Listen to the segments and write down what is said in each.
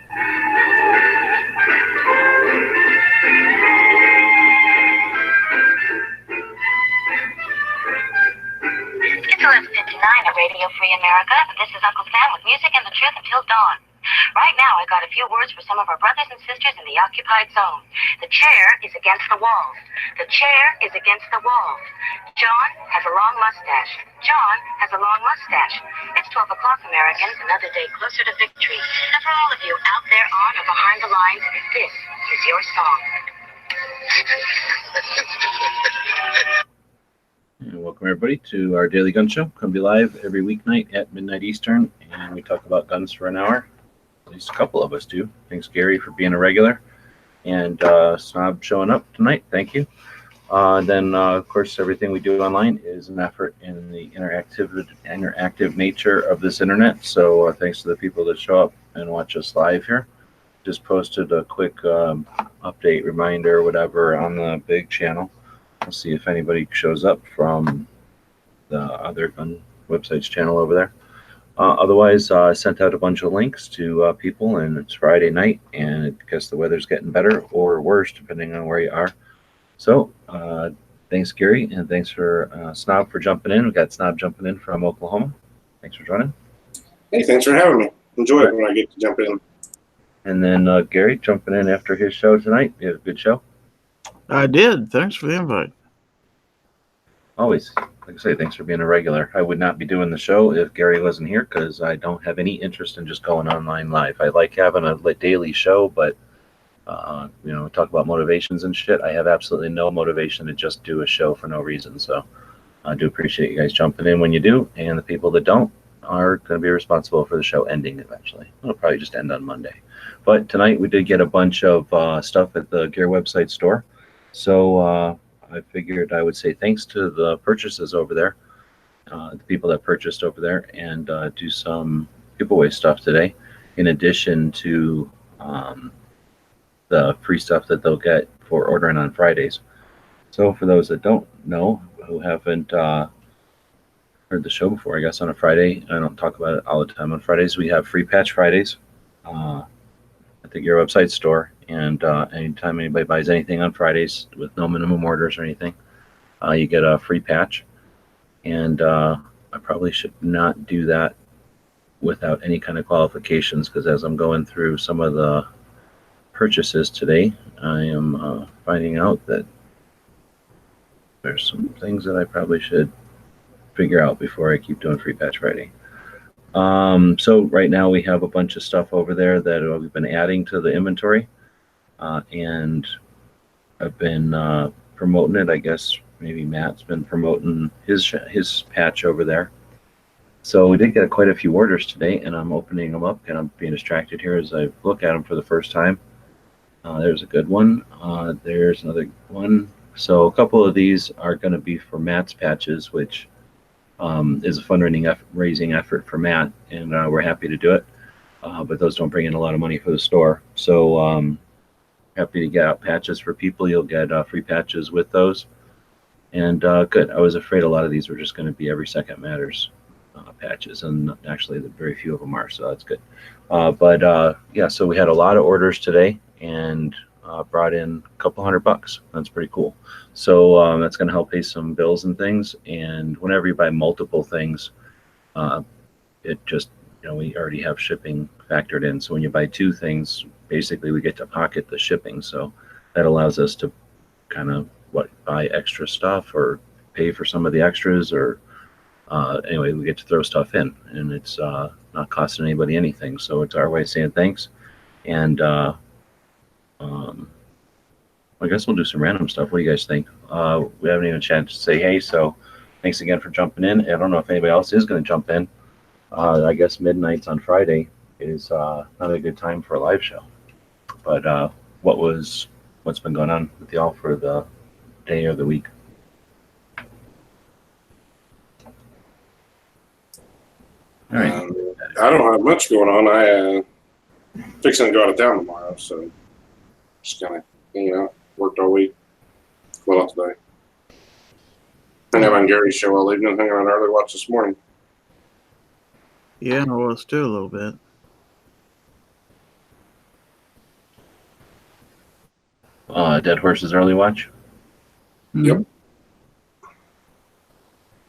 It's 11:59 at Radio Free America, and this is Uncle Sam with music and the truth until dawn. Right now, I got a few words for some of our brothers and sisters in the occupied zone. The chair is against the wall. The chair is against the wall. John has a long mustache. John has a long mustache. It's 12 o'clock, Americans, another day closer to victory. And for all of you out there on or behind the lines, this is your song. And welcome everybody to our daily gun show. Come be live every weeknight at midnight Eastern, and we talk about guns for an hour. At least a couple of us do. Thanks, Gary, for being a regular, and Snob showing up tonight. Thank you. Then, of course, everything we do online is an effort in the interactive nature of this internet. So thanks to the people that show up and watch us live here. Just posted a quick update reminder, whatever, on the big channel. We'll see if anybody shows up from the other gun websites channel over there. Otherwise, I sent out a bunch of links to people, and it's Friday night, and I guess the weather's getting better or worse, depending on where you are. So, thanks, Gary, and thanks for Snob for jumping in. We got Snob jumping in from Oklahoma. Thanks for joining. Hey, thanks for having me. Enjoy it when I get to jump in. And then Gary jumping in after his show tonight. You had a good show? I did. Thanks for the invite. Always. Like I say, thanks for being a regular. I would not be doing the show if Gary wasn't here, because I don't have any interest in just going online live. I like having a daily show, but talk about motivations and shit. I have absolutely no motivation to just do a show for no reason. So I do appreciate you guys jumping in when you do, and the people that don't are going to be responsible for the show ending eventually. It'll probably just end on Monday. But tonight we did get a bunch of stuff at the Gear website store. So I figured I would say thanks to the purchases over there, the people that purchased over there, and do some giveaway stuff today, in addition to the free stuff that they'll get for ordering on Fridays. So for those that don't know, who haven't heard the show before, I guess on a Friday, I don't talk about it all the time. On Fridays, we have free patch Fridays at the Gear website store. And anytime anybody buys anything on Fridays with no minimum orders or anything, you get a free patch. And I probably should not do that without any kind of qualifications, because as I'm going through some of the purchases today, I am finding out that there's some things that I probably should figure out before I keep doing free patch Friday. So right now we have a bunch of stuff over there that we've been adding to the inventory. And I've been promoting it. I guess maybe Matt's been promoting his patch over there. So we did get quite a few orders today, and I'm opening them up, and I'm being distracted here as I look at them for the first time. There's a good one. There's another one. So a couple of these are going to be for Matt's patches, which is a fundraising effort for Matt, and we're happy to do it. But those don't bring in a lot of money for the store. So happy to get out patches for people. You'll get free patches with those. And good. I was afraid a lot of these were just going to be Every Second Matters patches, and actually very few of them are, so that's good. Yeah, so we had a lot of orders today, and brought in a couple $100. That's pretty cool. So that's going to help pay some bills and things. And whenever you buy multiple things, it just, we already have shipping factored in. So when you buy two things, basically we get to pocket the shipping. So that allows us to kind of buy extra stuff or pay for some of the extras, or anyway, we get to throw stuff in, and it's not costing anybody anything. So it's our way of saying thanks. And I guess we'll do some random stuff. What do you guys think? We haven't even a chance to say hey, so thanks again for jumping in. I don't know if anybody else is going to jump in. I guess midnights on Friday is not a good time for a live show. But what's been going on with y'all for the day or the week? All right. I don't have much going on. I fixing to go out of town tomorrow, so just kind of worked all week. Well, not today. I have on Gary's show all evening. Hung around early, watched this morning. Yeah, I was too a little bit. Dead Horses Early Watch. Yep.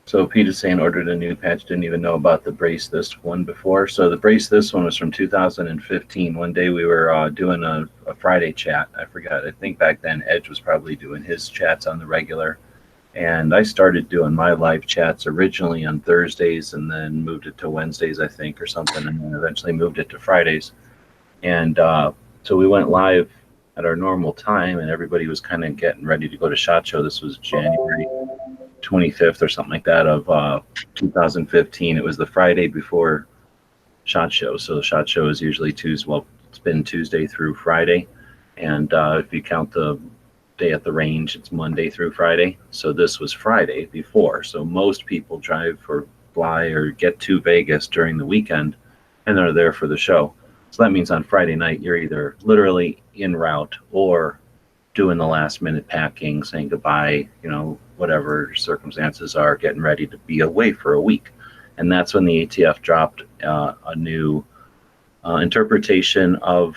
So Pete is saying ordered a new patch, didn't even know about the Brace This one before. So the Brace This one was from 2015. One day we were doing a Friday chat. I forgot. I think back then Edge was probably doing his chats on the regular. And I started doing my live chats originally on Thursdays and then moved it to Wednesdays, I think, or something, and then eventually moved it to Fridays. And so we went live at our normal time, and everybody was kind of getting ready to go to SHOT Show. This was January 25th or something like that of 2015. It was the Friday before SHOT Show. So the SHOT Show is usually Tuesday. Well, it's been Tuesday through Friday. And if you count the day at the range, it's Monday through Friday. So this was Friday before. So most people drive or fly or get to Vegas during the weekend and they're there for the show. So that means on Friday night, you're either literally en route or doing the last minute packing, saying goodbye, whatever circumstances are, getting ready to be away for a week. And that's when the ATF dropped a new interpretation of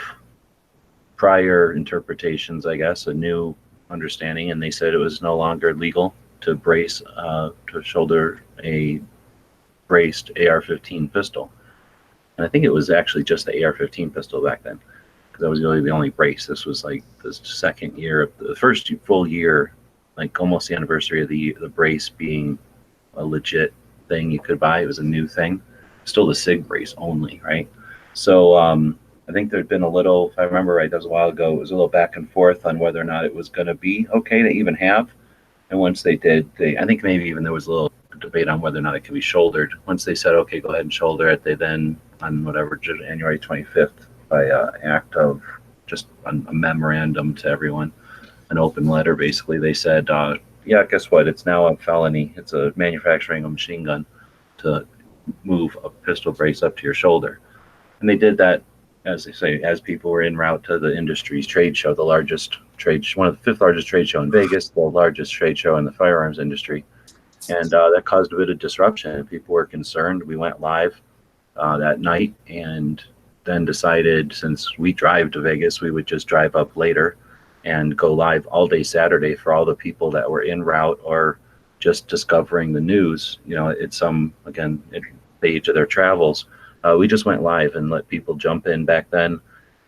prior interpretations, I guess, a new understanding. And they said it was no longer legal to brace, to shoulder a braced AR-15 pistol. And I think it was actually just the AR-15 pistol back then, because that was really the only brace. This was like the second year of the first full year, like almost the anniversary of the brace being a legit thing you could buy. It was a new thing, still the SIG brace only, right? So I think there'd been a little, if I remember right, that was a while ago, it was a little back and forth on whether or not it was going to be okay to even have. And once they did, I think maybe even there was a little debate on whether or not it could be shouldered. Once they said, okay, go ahead and shoulder it, they then, on whatever, January 25th, by act of just a memorandum to everyone, an open letter, basically, they said, yeah, guess what? It's now a felony. It's a manufacturing a machine gun to move a pistol brace up to your shoulder. And they did that, as they say, as people were en route to the industry's trade show, the largest trade, one of the fifth largest trade show in Vegas, the largest trade show in the firearms industry. And that caused a bit of disruption. And people were concerned. We went live that night and then decided, since we drive to Vegas, we would just drive up later and go live all day Saturday for all the people that were en route or just discovering the news, at some, again, at the age of their travels. We just went live and let people jump in. Back then,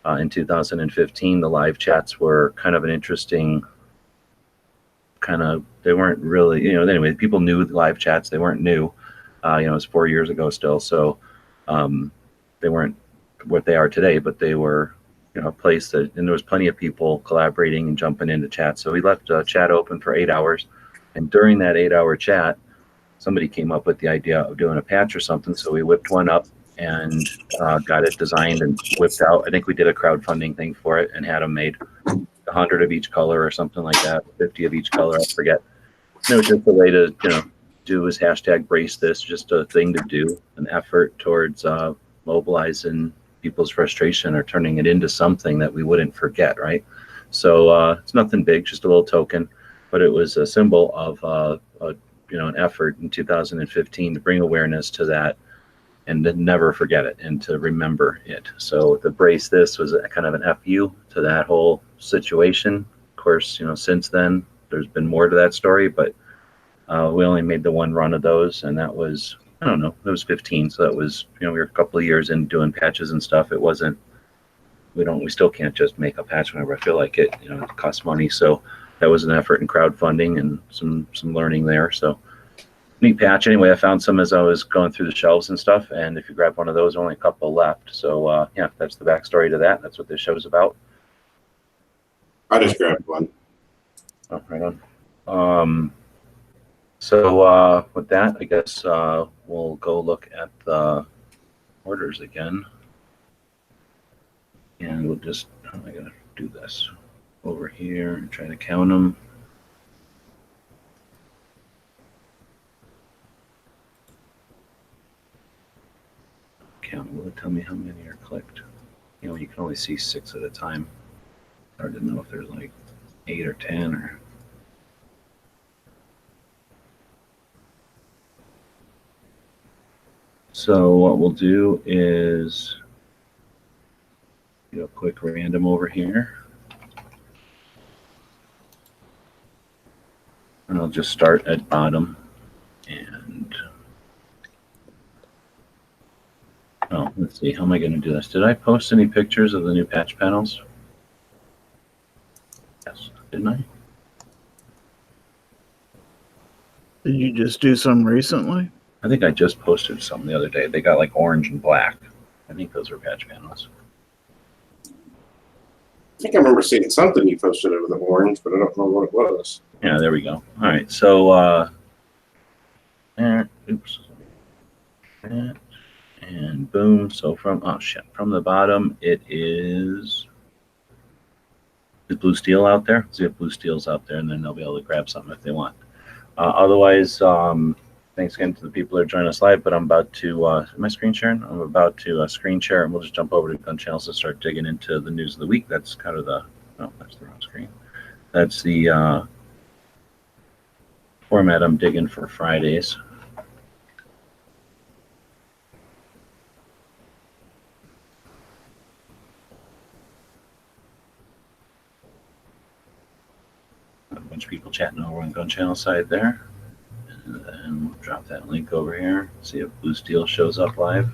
in 2015, the live chats were kind of an interesting they weren't really, anyway, people knew the live chats. They weren't new. It was 4 years ago still. So they weren't what they are today, but they were, a place that, and there was plenty of people collaborating and jumping into chat. So we left chat open for 8 hours. And during that 8-hour chat, somebody came up with the idea of doing a patch or something. So we whipped one up and got it designed and whipped out. I think we did a crowdfunding thing for it and had them made 100 of each color or something like that, 50 of each color, I forget. And it was just a way to, do his hashtag brace this, just a thing to do, an effort towards mobilizing people's frustration or turning it into something that we wouldn't forget, right? So it's nothing big, just a little token, but it was a symbol of an effort in 2015 to bring awareness to that and to never forget it and to remember it. So the brace this was a kind of an FU to that whole situation. Of course, since then there's been more to that story, but we only made the one run of those, and that was, I don't know, it was 15. So that was, we were a couple of years in doing patches and stuff. It wasn't, we still can't just make a patch whenever I feel like it, it costs money. So that was an effort in crowdfunding and some learning there. So neat patch. Anyway, I found some as I was going through the shelves and stuff. And if you grab one of those, only a couple left. So yeah, that's the backstory to that. That's what this show's about. I just grabbed one. Oh, right on. So with that, I guess we'll go look at the orders again. And we'll just, I gotta do this over here and try to count them. Will it tell me how many are clicked? You can only see 6 at a time. Hard to know if there's like 8 or 10 or. So what we'll do is do a quick random over here. And I'll just start at bottom. And let's see. How am I going to do this? Did I post any pictures of the new patch panels? Yes, didn't I? Did you just do some recently? I think I just posted some the other day. They got like orange and black. I think those were patch panels. I think I remember seeing something you posted over the orange, but I don't know what it was. Yeah, there we go. All right, so oops, and boom. So from the bottom, it is blue steel out there. So you have blue steels out there, and then they'll be able to grab something if they want. Otherwise, thanks again to the people that are joining us live. But I'm about to am I screen sharing? I'm about to screen share, and we'll just jump over to Gun Channels and start digging into the news of the week. That's kind of the that's the wrong screen. That's the format I'm digging for Fridays. A bunch of people chatting over on Gun Channel side there. And then we'll drop that link over here. See if Blue Steel shows up live.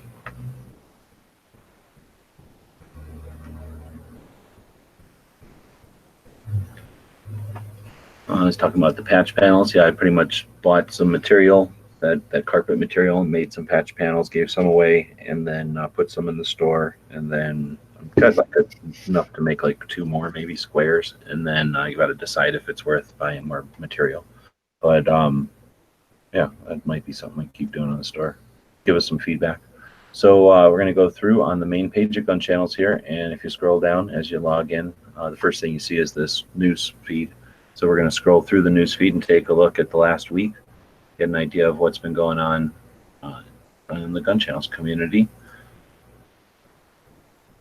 I was talking about the patch panels. Yeah, I pretty much bought some material, that carpet material, and made some patch panels, gave some away, and then put some in the store. And then got like enough to make like 2 more, maybe squares. And then you got to decide if it's worth buying more material. But yeah, that might be something we keep doing on the store. Give us some feedback. So we're going to go through on the main page of Gun Channels here. And if you scroll down as you log in, the first thing you see is this news feed. So we're going to scroll through the news feed and take a look at the last week, get an idea of what's been going on in the Gun Channels community.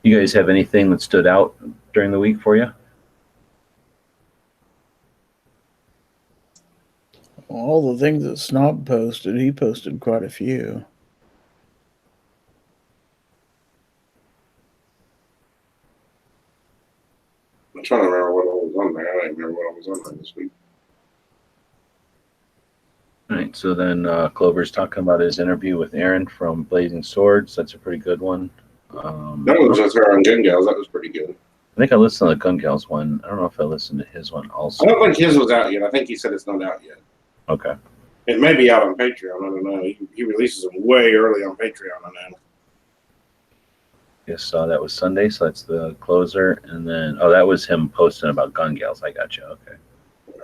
You guys have anything that stood out during the week for you? All the things that Snob posted, he posted quite a few. I'm trying to remember what all was on there. I don't even remember what was on there this week. All right, so then Clover's talking about his interview with Aaron from Blazing Swords. That's a pretty good one. That was just her on Gun Gals. That was pretty good. I think I listened to the Gun Gals one. I don't know if I listened to his one also. I don't think his was out yet. I think he said it's not out yet. Okay. It may be out on Patreon. I don't know. He releases them way early on Patreon on that. Yes, that was Sunday, so that's the closer. And then, that was him posting about Gun Gals. I got you. Okay.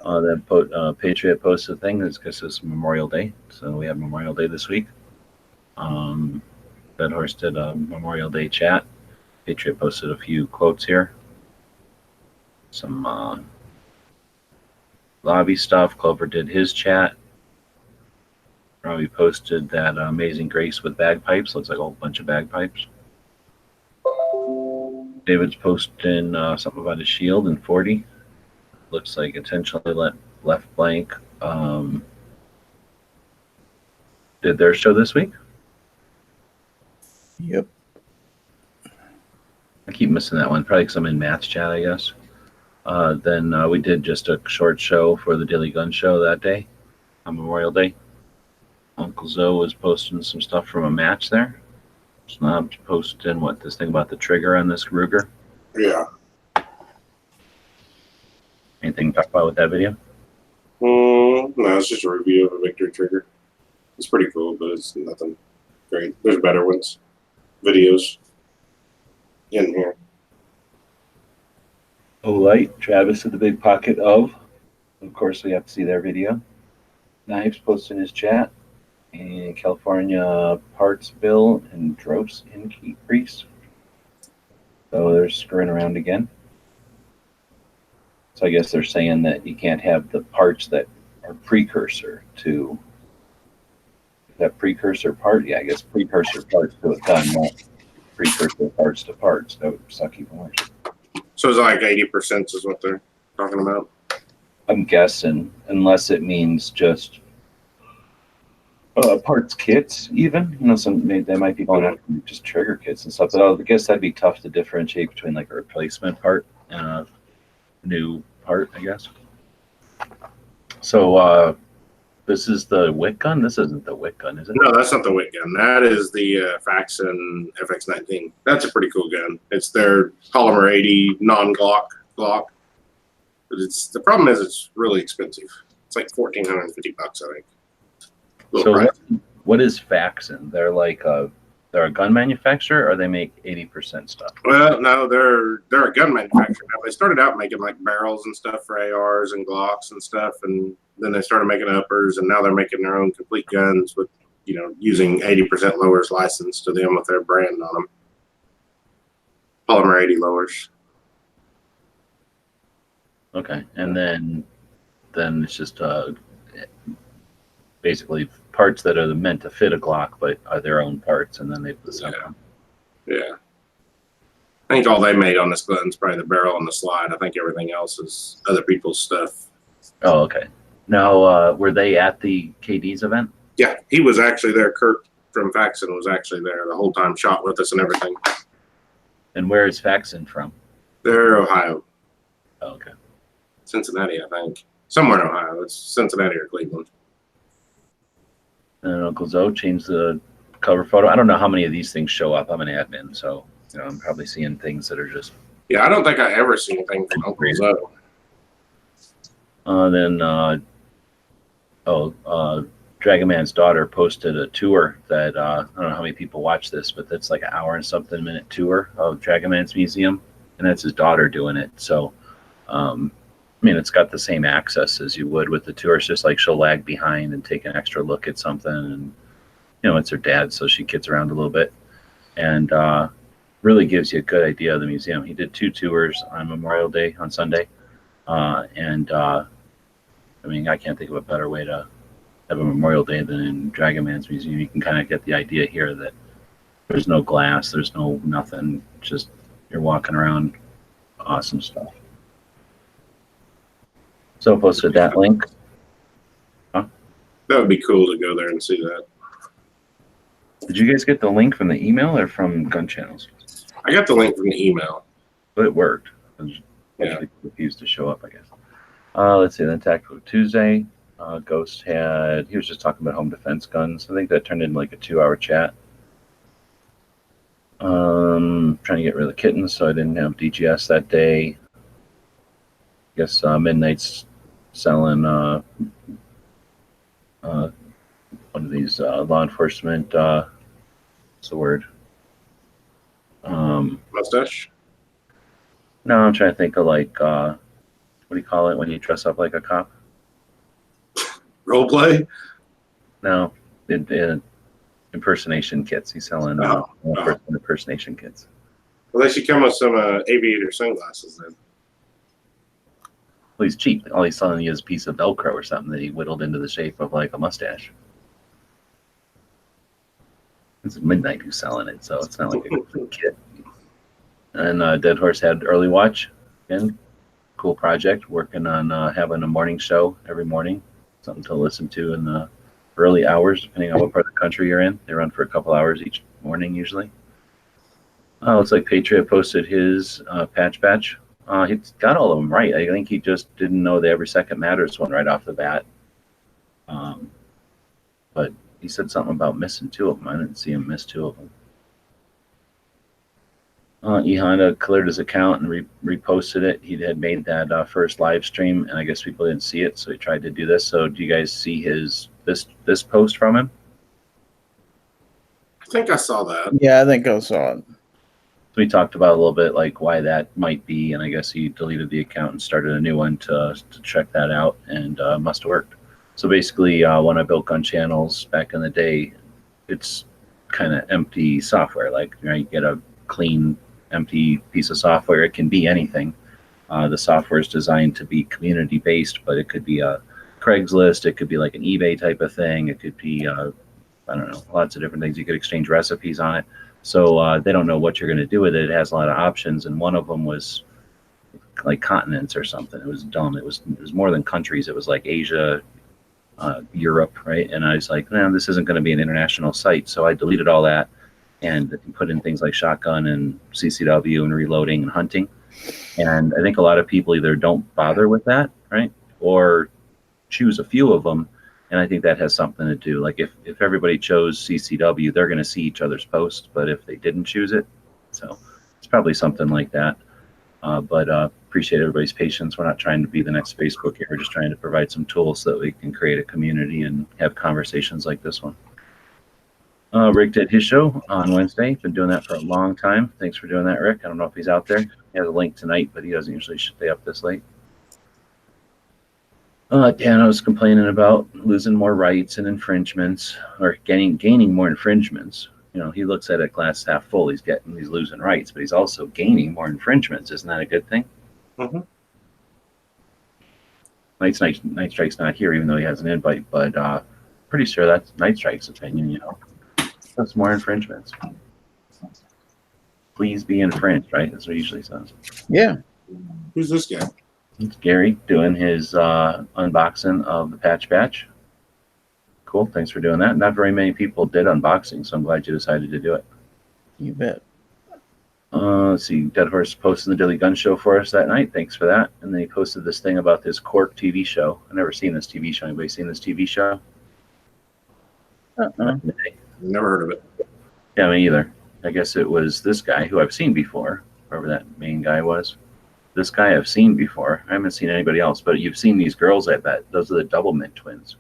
Then Patriot posted a thing because it's Memorial Day. So we have Memorial Day this week. Bedhorse did a Memorial Day chat. Patriot posted a few quotes here. Some lobby stuff. Clover did his chat. Robbie posted that Amazing Grace with bagpipes. Looks like a whole bunch of bagpipes. David's posting something about his shield in 40. Looks like intentionally left blank. Did their show this week? Yep. I keep missing that one. Probably because I'm in Matt's chat, I guess. Then we did just a short show for the Daily Gun Show that day on Memorial Day. Uncle Zoe was posting some stuff from a match there. Snob's posting this thing about the trigger on this Ruger. Yeah. Anything to talk about with that video? No, it's just a review of a Victory trigger. It's pretty cool, but it's nothing great. There's better ones. Videos in here. Light, Travis at the Big Pocket of. Of course, we have to see their video. Knives posting his chat. And California Parts Bill and Drops increase. So they're screwing around again. So I guess they're saying that you can't have the parts that are precursor to that precursor part. Yeah, I guess precursor parts to a gun, not precursor parts to parts. That would suck even worse. So it's like 80% is what they're talking about. I'm guessing, unless it means just parts kits, even. They might be going after just trigger kits and stuff. But I guess that'd be tough to differentiate between like a replacement part and a new part, I guess. So this is the WIC gun? This isn't the WIC gun, is it? No, that's not the WIC gun. That is the Faxon FX19. That's a pretty cool gun. It's their polymer 80 non-Glock. But the problem is it's really expensive. It's like $1,450, I think. So what is Faxon? They're like they're a gun manufacturer, or they make 80% stuff? Well, no, they're a gun manufacturer. Now, they started out making like barrels and stuff for ARs and Glocks and stuff, and then they started making uppers, and now they're making their own complete guns with, using 80% lowers licensed to them with their brand on them. Polymer 80 lowers. Okay, and then it's just basically parts that are meant to fit a Glock, but are their own parts, and then they put some. Yeah. I think all they made on this gun is probably the barrel and the slide. I think everything else is other people's stuff. Oh, okay. Now, were they at the KD's event? Yeah, he was actually there. Kurt from Faxon was actually there the whole time, shot with us and everything. And where is Faxon from? They're Ohio. Oh, okay. Cincinnati, I think. Somewhere in Ohio. It's Cincinnati or Cleveland. And Uncle Zoe changed the cover photo. I don't know how many of these things show up. I'm an admin, so I'm probably seeing things that are just. Yeah, I don't think I ever seen anything from Uncle Zoe. Dragon Man's daughter posted a tour that I don't know how many people watch this, but that's like an hour and something minute tour of Dragon Man's museum, and that's his daughter doing it. So, it's got the same access as you would with the tour. It's just like she'll lag behind and take an extra look at something, and it's her dad, so she gets around a little bit, and really gives you a good idea of the museum. He did 2 tours on Memorial Day on Sunday, I can't think of a better way to have a Memorial Day than in Dragon Man's museum. You can kind of get the idea here that there's no glass, there's no nothing, just you're walking around, awesome stuff. So I posted that link. That would be cool to go there and see that. Did you guys get the link from the email or from Gun Channels? I got the link from the email. But it worked. Yeah. Refused to show up, I guess. Let's see, then Tactical Tuesday. Ghost he was just talking about home defense guns. I think that turned into like a 2-hour chat. Trying to get rid of the kittens, so I didn't have DGS that day. I guess Midnight's selling one of these law enforcement, what's the word? Mustache? No, I'm trying to think of like, what do you call it when you dress up like a cop? Role play? No, impersonation kits. He's selling impersonation kits. Well, they should come with some aviator sunglasses then. Well, he's cheap. All he's selling you is a piece of Velcro or something that he whittled into the shape of like a mustache. It's Midnight who's selling it, so it's not like a complete kit. And Dead Horse had early watch. Again, cool project. Working on having a morning show every morning. Something to listen to in the early hours, depending on what part of the country you're in. They run for a couple hours each morning usually. Looks like Patriot posted his patch. He's got all of them right. I think he just didn't know the Every Second Matters one right off the bat. But he said something about missing 2 of them. I didn't see him miss 2 of them. E Honda cleared his account and reposted it. He had made that first live stream, and I guess people didn't see it, so he tried to do this. So do you guys see this post from him? I think I saw that. Yeah, I think I saw it. We talked about a little bit like why that might be, and I guess he deleted the account and started a new one to check that out, and must have worked. So basically, when I built Gun Channels back in the day, it's kind of empty software. Like you get a clean, empty piece of software. It can be anything. The software is designed to be community-based, but it could be a Craigslist. It could be like an eBay type of thing. It could be, I don't know, lots of different things. You could exchange recipes on it. So they don't know what you're going to do with it. It has a lot of options, and one of them was like continents or something. It was dumb. It was more than countries. It was like Asia, Europe, right? And I was like, man, this isn't going to be an international site. So I deleted all that and put in things like shotgun and CCW and reloading and hunting. And I think a lot of people either don't bother with that, right, or choose a few of them, and I think that has something to do. Like if everybody chose CCW, they're going to see each other's posts, but if they didn't choose it, so it's probably something like that. But appreciate everybody's patience. We're not trying to be the next Facebook here. We're just trying to provide some tools so that we can create a community and have conversations like this one. Rick did his show on Wednesday. Been doing that for a long time. Thanks for doing that, Rick. I don't know if he's out there. He has a link tonight, but he doesn't usually stay up this late. Dan was complaining about losing more rights and infringements, or gaining more infringements. You know, he looks at it glass half full. He's losing rights, but he's also gaining more infringements. Isn't that a good thing? Mm-hmm. Night Strike's not here, even though he has an invite, but pretty sure that's Night Strike's opinion. You know, that's more infringements. Please be infringed, right? That's what he usually says. Yeah. Who's this guy? It's Gary doing his unboxing of the Patch Batch. Cool. Thanks for doing that. Not very many people did unboxing, so I'm glad you decided to do it. You bet. Let's see. Dead Horse posted the Daily Gun Show for us that night. Thanks for that. And then he posted this thing about this Cork TV show. I've never seen this TV show. Anybody seen this TV show? Never heard of it. Yeah, me either. I guess it was this guy who I've seen before, whoever that main guy was. This guy I've seen before. I haven't seen anybody else, but you've seen these girls, I bet. Those are the Double Mint twins.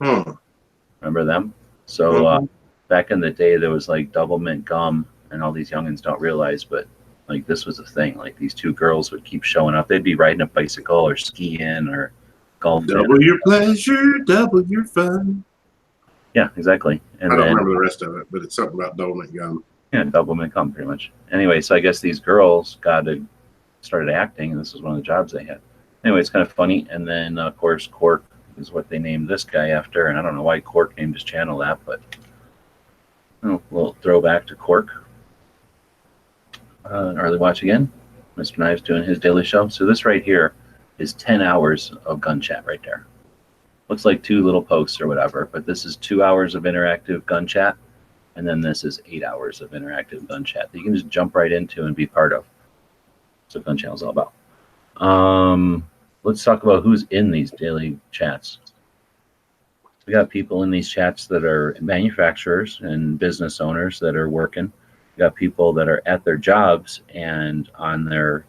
Remember them? So back in the day, there was like Double Mint gum, and all these youngins don't realize, but like this was a thing. Like these two girls would keep showing up. They'd be riding a bicycle or skiing or golfing. Double your pleasure, double your fun. Yeah, exactly. And I don't remember the rest of it, but it's something about Double Mint gum. Yeah, Double Mint gum, pretty much. Anyway, so I guess these girls started acting, and this was one of the jobs they had. Anyway, it's kind of funny. And then, of course, Cork is what they named this guy after, and I don't know why Cork named his channel that, but we'll throw back to Cork. Early watch again. Mr. Knives doing his daily show. So this right here is 10 hours of gun chat right there. Looks like 2 little posts or whatever, but this is 2 hours of interactive gun chat, and then this is 8 hours of interactive gun chat that you can just jump right into and be part of. That's what Gun Channel is all about. Let's talk about who's in these daily chats. We got people in these chats that are manufacturers and business owners that are working. We got people that are at their jobs and on their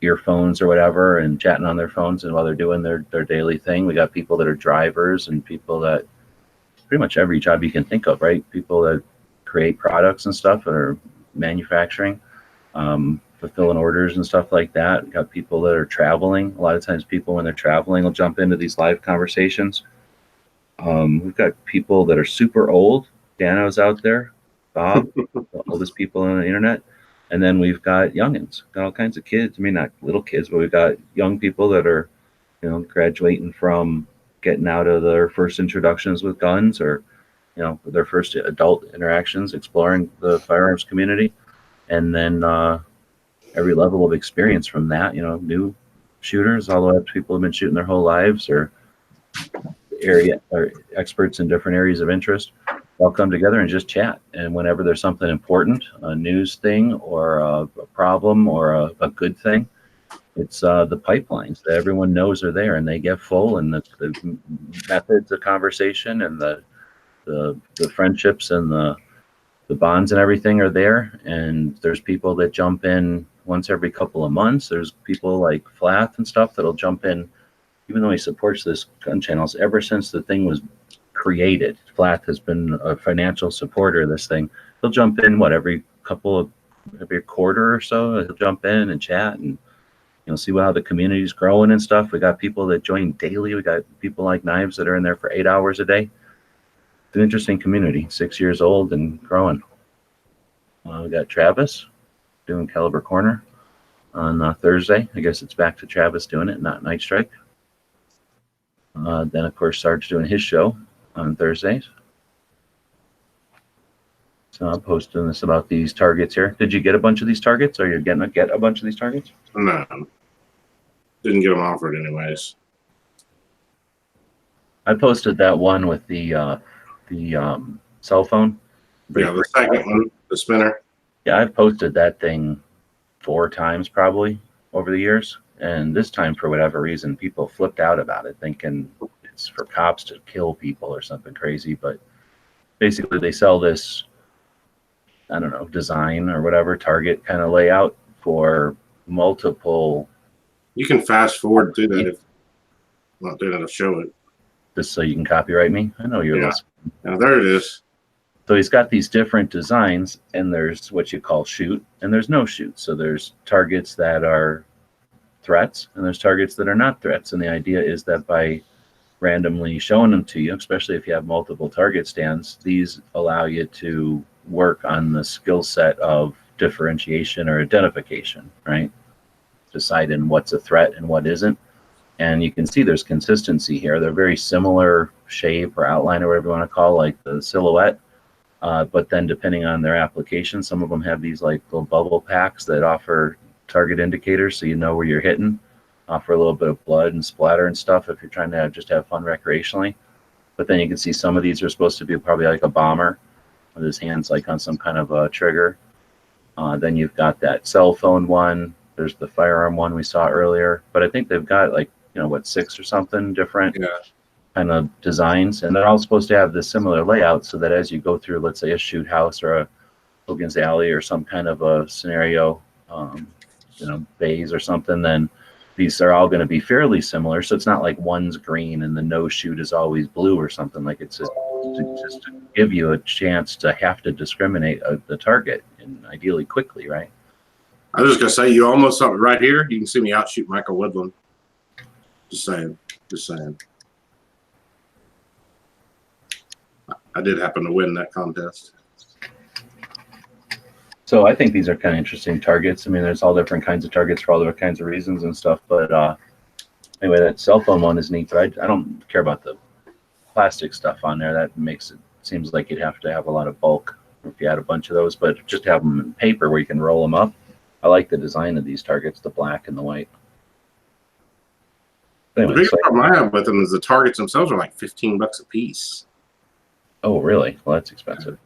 earphones or whatever and chatting on their phones and while they're doing their daily thing. We got people that are drivers and people that pretty much every job you can think of, right? People that create products and stuff that are manufacturing, fulfilling orders and stuff like that. We got people that are traveling. A lot of times people, when they're traveling, will jump into these live conversations. We've got people that are super old. Dano's out there. Bob, the oldest people on the internet. And then we've got youngins, got all kinds of kids. I mean, not little kids, but we've got young people that are, graduating from getting out of their first introductions with guns or, their first adult interactions, exploring the firearms community. And then every level of experience from that, new shooters, all the way up to people who've been shooting their whole lives or area or experts in different areas of interest. All come together and just chat. And whenever there's something important, a news thing or a problem or a good thing, it's the pipelines that everyone knows are there and they get full, and the methods of conversation and the friendships and the bonds and everything are there. And there's people that jump in once every couple of months. There's people like Flath and stuff that'll jump in, even though he supports this gun channels ever since the thing was created. Flath has been a financial supporter of this thing. He'll jump in every quarter or so. He'll jump in and chat and see how the community's growing and stuff. We got people that join daily. We got people like Knives that are in there for 8 hours a day. It's an interesting community. 6 years old and growing. We got Travis doing Caliber Corner on Thursday. I guess it's back to Travis doing it, not Night Strike. Then of course Sarge doing his show on Thursdays. So I'm posting this about these targets here. Did you get a bunch of these targets, or you're gonna get a bunch of these targets? No, didn't get them offered anyways. I posted that one with the cell phone. Yeah, the second one, the spinner. Yeah, I've posted that thing 4 times probably over the years, and this time for whatever reason people flipped out about it, thinking it's for cops to kill people or something crazy. But basically, they sell this, I don't know, design or whatever, target kind of layout for multiple. You can fast forward through that if not doing it to show it. Just so you can copyright me. I know you're listening. Now there it is. So he's got these different designs, and there's what you call shoot, and there's no shoot. So there's targets that are threats, and there's targets that are not threats. And the idea is that by randomly showing them to you, especially if you have multiple target stands, these allow you to work on the skill set of differentiation or identification, right? Deciding what's a threat and what isn't. And you can see there's consistency here. They're very similar shape or outline or whatever you want to call, like the silhouette. But then depending on their application, some of them have these like little bubble packs that offer target indicators so you know where you're hitting, offer a little bit of blood and splatter and stuff if you're trying to just have fun recreationally. But then you can see some of these are supposed to be probably like a bomber with his hands like on some kind of a trigger. Then you've got that cell phone one. There's the firearm one we saw earlier. But I think they've got like, 6 or something different kind of designs. And they're all supposed to have this similar layout so that as you go through, let's say, a shoot house or a Hogan's Alley or some kind of a scenario, bays or something, then these are all going to be fairly similar. So it's not like one's green and the no shoot is always blue or something. Like it's just to give you a chance to have to discriminate the target, and ideally quickly, right? I was just gonna say, you almost saw it right here. You can see me outshoot Michael Woodland. Just saying. I did happen to win that contest. So I think these are kind of interesting targets. I mean, there's all different kinds of targets for all different kinds of reasons and stuff. But anyway, that cell phone one is neat. But I don't care about the plastic stuff on there. That makes it seems like you'd have to have a lot of bulk if you had a bunch of those. But just have them in paper where you can roll them up. I like the design of these targets, the black and the white. Anyway, the biggest problem I have with them is the targets themselves are like $15 a piece. Oh, really? Well, that's expensive.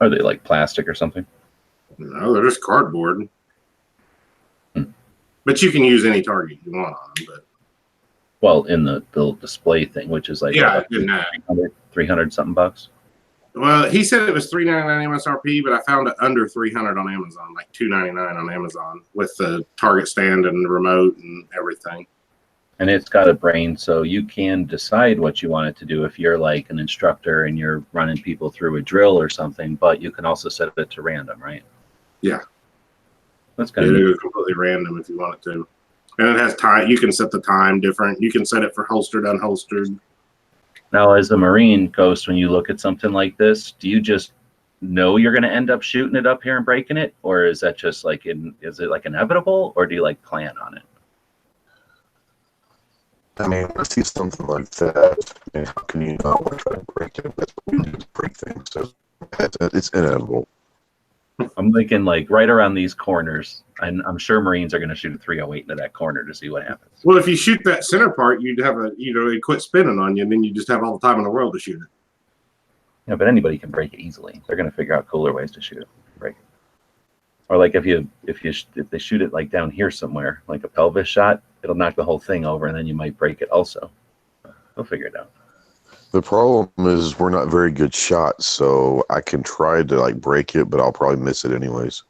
Are they like plastic or something? No, they're just cardboard. But you can use any target you want on them. But well, in the display thing, which is like 300 something bucks. Well, he said it was $3.99 MSRP, but I found it under $300 on Amazon, like $2.99 on Amazon, with the target stand and the remote and everything. And it's got a brain, so you can decide what you want it to do if you're like an instructor and you're running people through a drill or something, but you can also set it to random, right? Yeah. That's kind of neat. It's completely random if you want it to. And it has time. You can set the time different. You can set it for holstered, unholstered. Now, as a Marine Ghost, when you look at something like this, do you just know you're going to end up shooting it up here and breaking it? Or is that just like, is it like inevitable, or do you like plan on it? I mean, when I see something like that, I mean, how can you not want to try to break it? That's what we do to break things. So it's inevitable. I'm thinking like right around these corners, and I'm sure Marines are going to shoot a 308 into that corner to see what happens. Well, if you shoot that center part, you'd have it'd quit spinning on you, and then you just have all the time in the world to shoot it. Yeah, but anybody can break it easily. They're going to figure out cooler ways to shoot it, break it. Or like if they shoot it like down here somewhere, like a pelvis shot, it'll knock the whole thing over, and then you might break it also. They'll figure it out. The problem is we're not very good shots, so I can try to like break it, but I'll probably miss it anyways.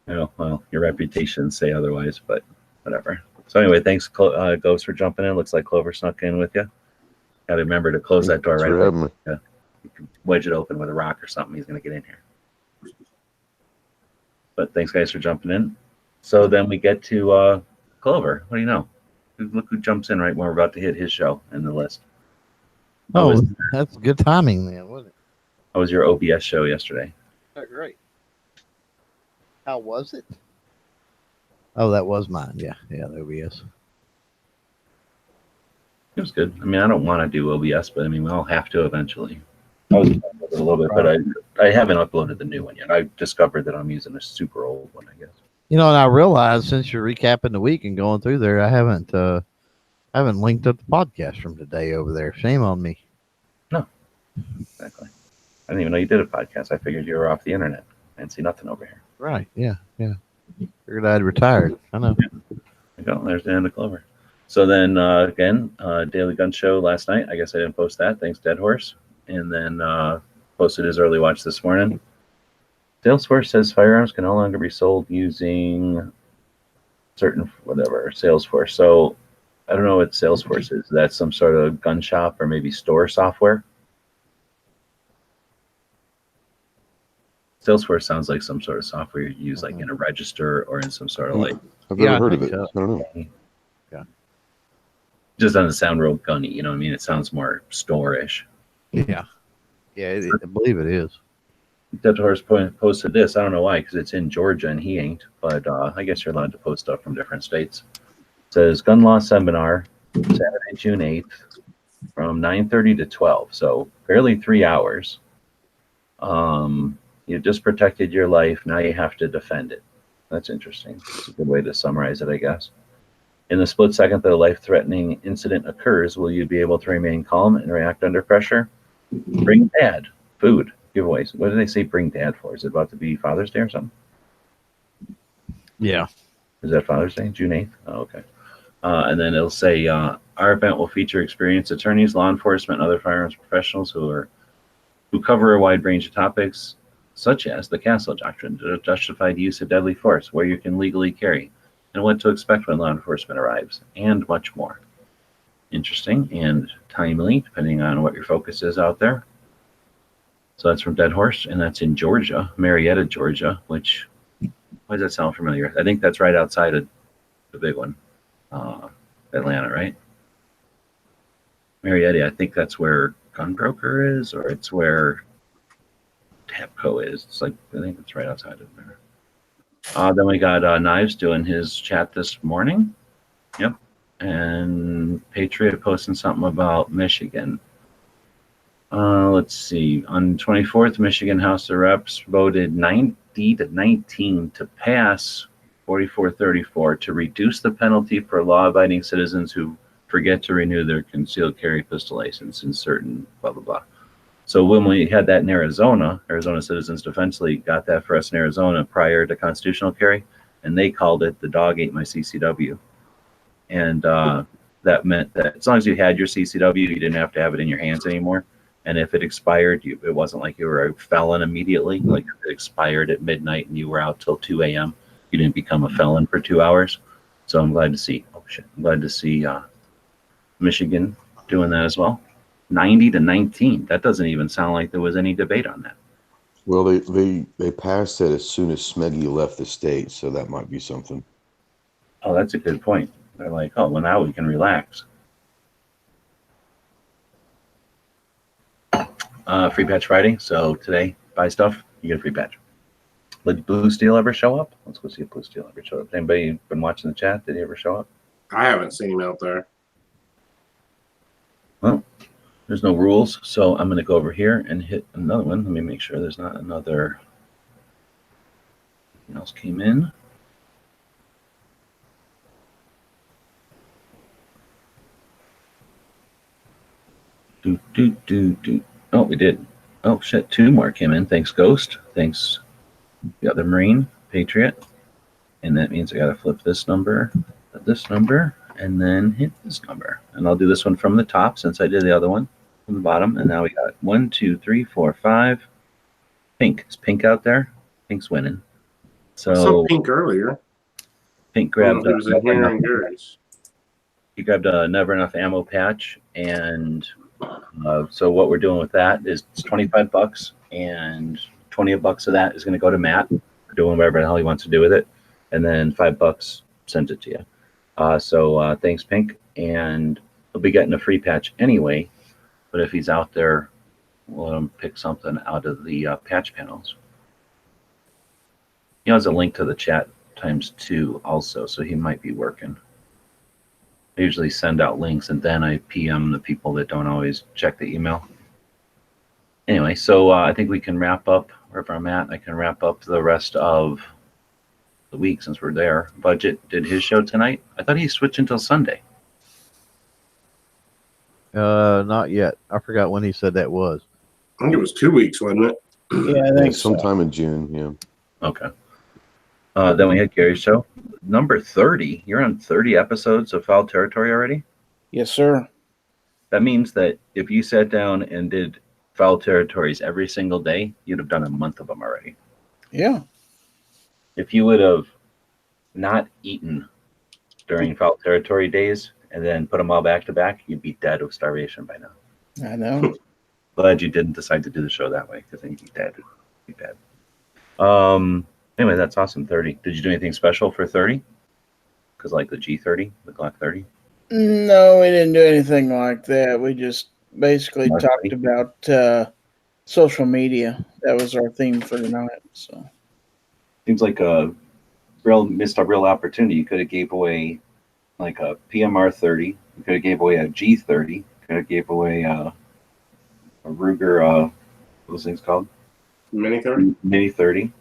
Well, your reputation say otherwise, but whatever. So anyway, thanks, Ghost, for jumping in. Looks like Clover snuck in with you. Got to remember to close that door right away. Yeah, you can wedge it open with a rock or something. He's going to get in here. But thanks, guys, for jumping in. So then we get to Clover. What do you know? Look who jumps in right when we're about to hit his show in the list. That's good timing, man, wasn't it? How was your OBS show yesterday? Oh, great. How was it? Oh, that was mine. Yeah, the OBS. It was good. I mean, I don't want to do OBS, but I mean, we all have to eventually. I was playing with it a little bit, but I haven't uploaded the new one yet. I discovered that I'm using a super old one, I guess. And I realized since you're recapping the week and going through there, I haven't linked up the podcast from today over there. Shame on me. No, exactly. I didn't even know you did a podcast. I figured you were off the internet. I didn't see nothing over here. Right. Yeah. Figured I'd retired. I know. There you go. There's the end of Clover. So then again, Daily Gun Show last night. I guess I didn't post that. Thanks, Dead Horse. And then posted his early watch this morning. Salesforce says firearms can no longer be sold using certain whatever Salesforce. So I don't know what Salesforce is. That's some sort of gun shop or maybe store software. Salesforce sounds like some sort of software you use like in a register or in some sort of like. I've never heard I of it. think so. I don't know. Just doesn't sound real gunny, you know what I mean? It sounds more store-ish. Yeah. Yeah, I believe it is. Dead Horse posted this. I don't know why, because it's in Georgia and he ain't. But I guess you're allowed to post stuff from different states. It says gun law seminar, Saturday, June 8th, from 9:30 to 12. So barely 3 hours. You just protected your life. Now you have to defend it. That's interesting. It's a good way to summarize it, I guess. In the split second that a life-threatening incident occurs, will you be able to remain calm and react under pressure? Bring dad, food, giveaways. What do they say bring dad for? Is it about to be Father's Day or something? Yeah. Is that Father's Day? June 8th? Oh, okay. And then it'll say, our event will feature experienced attorneys, law enforcement, and other firearms professionals who cover a wide range of topics, such as the castle doctrine, the justified use of deadly force, where you can legally carry, and what to expect when law enforcement arrives, and much more. Interesting and timely, depending on what your focus is out there. So that's from Dead Horse, and that's in Georgia, Marietta, Georgia, which, why does that sound familiar? I think that's right outside of the big one, Atlanta, right? Marietta, I think that's where Gunbroker is, or it's where Tapco is. It's like, I think it's right outside of there. Then we got Knives doing his chat this morning. Yep. And Patriot posting something about Michigan. Let's see. On 24th, Michigan House of Reps voted 90 to 19 to pass 4434 to reduce the penalty for law-abiding citizens who forget to renew their concealed carry pistol license in certain blah, blah, blah. So when we had that in Arizona Citizens Defense League got that for us in Arizona prior to constitutional carry, and they called it the dog ate my CCW. And that meant that as long as you had your CCW, you didn't have to have it in your hands anymore. And if it expired, it wasn't like you were a felon immediately. Like if it expired at midnight and you were out till 2 a.m., you didn't become a felon for 2 hours. So I'm glad to see, Michigan doing that as well. 90 to 19. That doesn't even sound like there was any debate on that. Well, they passed it as soon as Smeggy left the state, so that might be something. Oh, that's a good point. They're like, oh, well, now we can relax. Free patch Friday. So today, buy stuff, you get a free patch. Did Blue Steel ever show up? Let's go see if Blue Steel ever showed up. Anybody been watching the chat? Did he ever show up? I haven't seen him out there. Well, there's no rules, so I'm going to go over here and hit another one. Let me make sure there's not another. Anything else came in? Oh, we did. Oh, shit. 2 more came in. Thanks, Ghost. Thanks, the other Marine, Patriot. And that means I got to flip this number, and then hit this number. And I'll do this one from the top since I did the other one from the bottom. And now we got 1, 2, 3, 4, 5. Pink. Is Pink out there? Pink's winning. I saw Pink earlier. Pink grabbed He was in here in Gary's. He grabbed a Never Enough Ammo patch, and so what we're doing with that is it's $25, and $20 of that is going to go to Matt for doing whatever the hell he wants to do with it, and then $5 sends it to you. So thanks, Pink, and he'll be getting a free patch anyway. But if he's out there, we'll let him pick something out of the patch panels. He has a link to the chat ×2 also, so he might be working. I usually send out links and then I PM the people that don't always check the email. Anyway, so I think we can wrap up wherever I'm at. I can wrap up the rest of the week since we're there. Budget did his show tonight. I thought he switched until Sunday. Not yet. I forgot when he said that was. I think it was 2 weeks, wasn't it? Yeah, I think Sometime in June, yeah. Okay. Then we had Gary's show. Number 30. You're on 30 episodes of Foul Territory already? Yes, sir. That means that if you sat down and did Foul Territories every single day, you'd have done a month of them already. Yeah. If you would have not eaten during Foul Territory days and then put them all back to back, you'd be dead of starvation by now. I know. Glad you didn't decide to do the show that way, because then you'd be dead. You'd be dead. Anyway, that's awesome. 30. Did you do anything special for 30? Because like the G30, the Glock 30? No, we didn't do anything like that. We just basically talked about social media. That was our theme for tonight. So Seems like a missed a real opportunity. You could have gave away like a PMR 30. You could have gave away a G30. You could have gave away a Ruger, what those things called? Mini 30? Mini 30.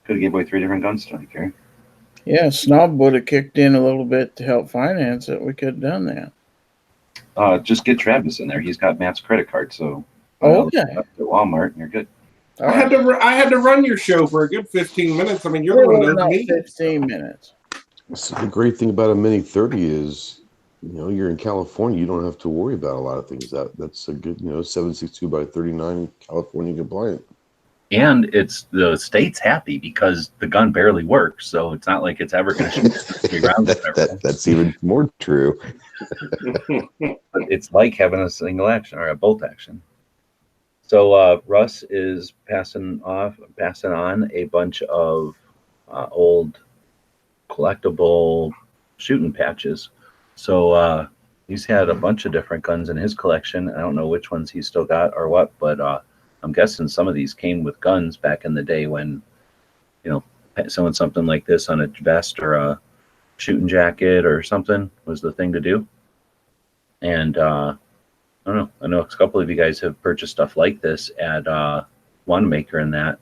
Could have gave away 3 different guns tonight, Gary. yeah, Snob would have kicked in a little bit to help finance it. We could have done that. Just get Travis in there. He's got Matt's credit card, so Okay. at Walmart, and you're good. All I had to run your show for a good 15 minutes. I mean, you're the one who knows about me. 15 minutes. So the great thing about a Mini 30 is, you're in California. You don't have to worry about a lot of things. That's a good, 7.62 by 39 California compliant. And it's the state's happy because the gun barely works, so it's not like it's ever going to shoot your ground. That's even more true. But it's like having a single action or a bolt action. So Russ is passing on a bunch of old collectible shooting patches. So he's had a bunch of different guns in his collection. I don't know which ones he's still got or what, but I'm guessing some of these came with guns back in the day when, sewing something like this on a vest or a shooting jacket or something was the thing to do. And I don't know. I know a couple of you guys have purchased stuff like this at Wanamaker and that.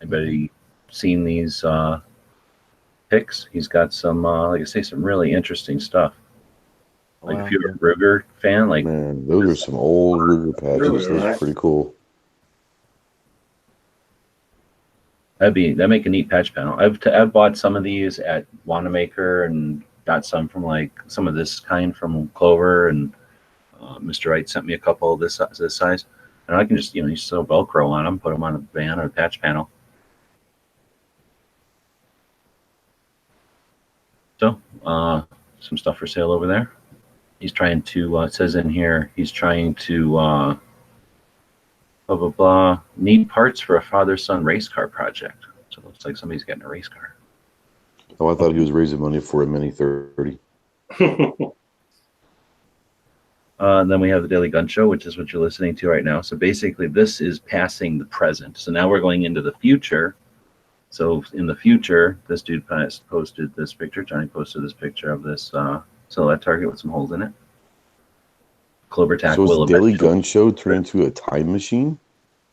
Anybody seen these pics? He's got some, like I say, some really interesting stuff. Like if you're a Ruger fan, like man, those are some old Ruger patches. Really, Those are pretty cool. that'd make a neat patch panel. I've bought some of these at Wanamaker and got some from like some of this kind from Clover, and Mr. Wright sent me a couple of this size, and I can just you sew Velcro on them, put them on a band or a patch panel. So some stuff for sale over there. He's trying to it says in here he's trying to blah blah blah, need parts for a father-son race car project. So it looks like somebody's getting a race car. Oh, I thought he was raising money for a Mini 30. And then we have the Daily Gun Show, which is what you're listening to right now. So basically, this is passing the present. So now we're going into the future. So in the future, this dude posted this picture. Johnny posted this picture of this silhouette target with some holes in it. Clover Tack So will is the Daily eventually- Gun Show turned into a time machine?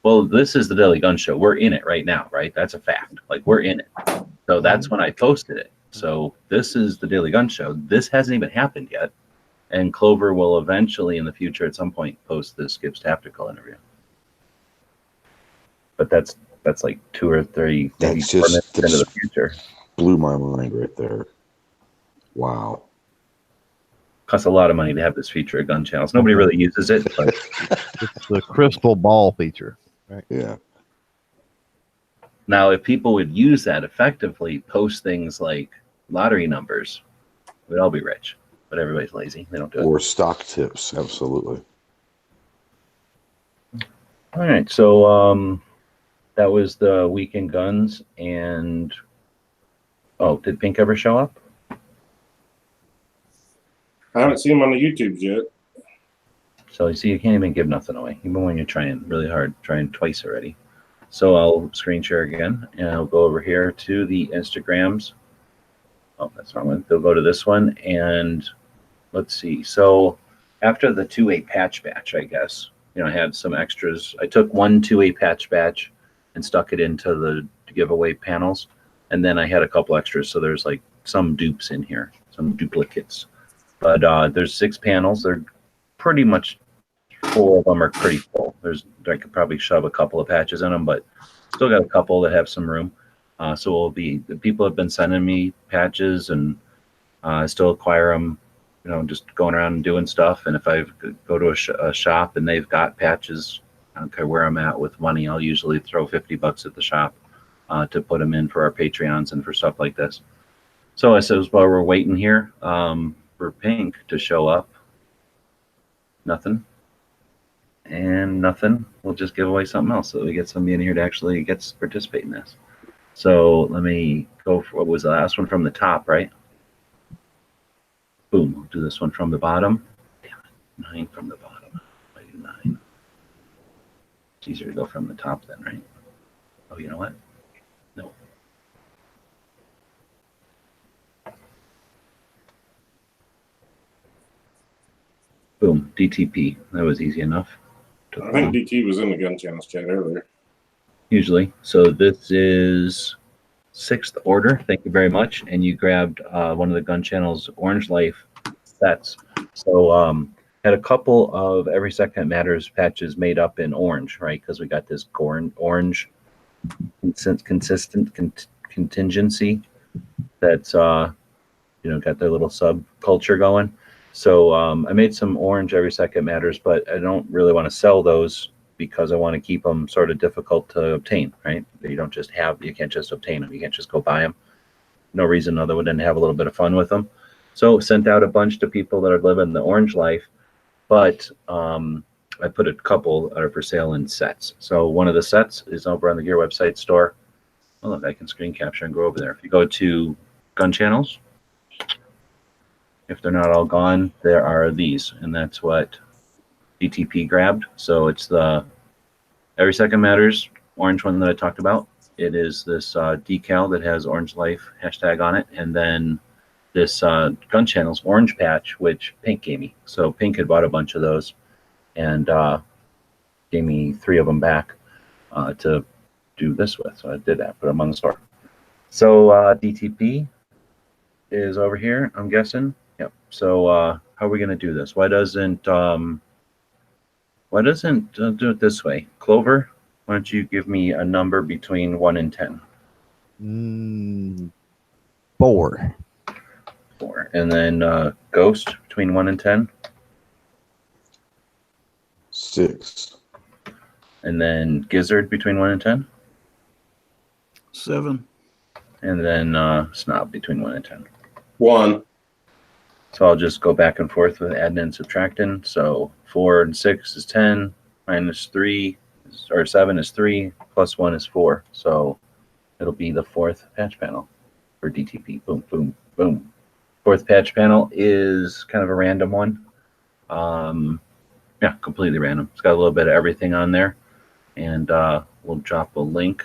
Well, this is the Daily Gun Show. We're in it right now, right? That's a fact. Like, we're in it. So that's when I posted it. So this is the Daily Gun Show. This hasn't even happened yet. And Clover will eventually, in the future, at some point, post this Gibbs Tactical interview. But that's like 2 or 3 maybe That's 4 just- minutes into the that's- future. Blew my mind right there. Wow. Costs a lot of money to have this feature at gun channels. Nobody really uses it, but It's the crystal ball feature. Yeah. now if people would use that effectively, post things like lottery numbers, we'd all be rich. But everybody's lazy. They don't do it. Or stock tips. Absolutely. All right, so that was the week in guns, and did Pink ever show up? I haven't seen him on the YouTubes yet. So you see, you can't even give nothing away, even when you're trying really hard, trying twice already. So I'll screen share again, and I'll go over here to the Instagrams. Oh, that's the wrong one. They'll go to this one, and let's see. So after the 2A patch batch, I guess, I had some extras. I took one 2A patch batch and stuck it into the giveaway panels, and then I had a couple extras. So there's like some dupes in here, some duplicates. But there's 6 panels. They're pretty much 4 of them are pretty full. I could probably shove a couple of patches in them, but still got a couple that have some room. So the people have been sending me patches, and I still acquire them, just going around and doing stuff. And if I go to a shop and they've got patches, I don't care where I'm at with money, I'll usually throw $50 at the shop to put them in for our Patreons and for stuff like this. So I says, while we're waiting here for Pink to show up, nothing. And nothing. We'll just give away something else so that we get somebody in here to actually get to participate in this. So let me go for what was the last one from the top, right? Boom. I'll do this one from the bottom. Damn it. 9 from the bottom. I do 9. It's easier to go from the top then, right? Oh, you know what? No. Boom. DTP. That was easy enough. I think DT was in the gun channels chat earlier. Usually. So this is 6th order. Thank you very much. And you grabbed one of the gun channel's Orange Life sets. So had a couple of Every Second Matters patches made up in orange, right? Because we got this orange consistent contingency that's got their little subculture going. So I made some orange Every Second Matters, but I don't really want to sell those because I want to keep them sort of difficult to obtain, right? You can't just obtain them. You can't just go buy them. No reason other than have a little bit of fun with them. So sent out a bunch to people that are living the orange life, but I put a couple that are for sale in sets. So one of the sets is over on the Gear website store. Oh, look, I can screen capture and go over there. If you go to gun channels, if they're not all gone, there are these, and that's what DTP grabbed. So it's the Every Second Matters orange one that I talked about. It is this decal that has Orange Life hashtag on it, and then this gun channel's orange patch, which Pink gave me. So Pink had bought a bunch of those and gave me 3 of them back to do this with. So I did that, put them on the store. So DTP is over here, I'm guessing. Yep. So how are we going to do this? Why doesn't do it this way? Clover, why don't you give me a number between 1 and 10? 4. 4. And then Ghost, between 1 and 10? 6. And then Gizzard, between 1 and 10? 7. And then Snob, between 1 and 10. 1. So I'll just go back and forth with adding and subtracting. So 4 and 6 is 10, minus 3, or 7 is 3, plus 1 is 4. So it'll be the 4th patch panel for DTP. Boom, boom, boom. 4th patch panel is kind of a random one. Yeah, completely random. It's got a little bit of everything on there. And we'll drop a link.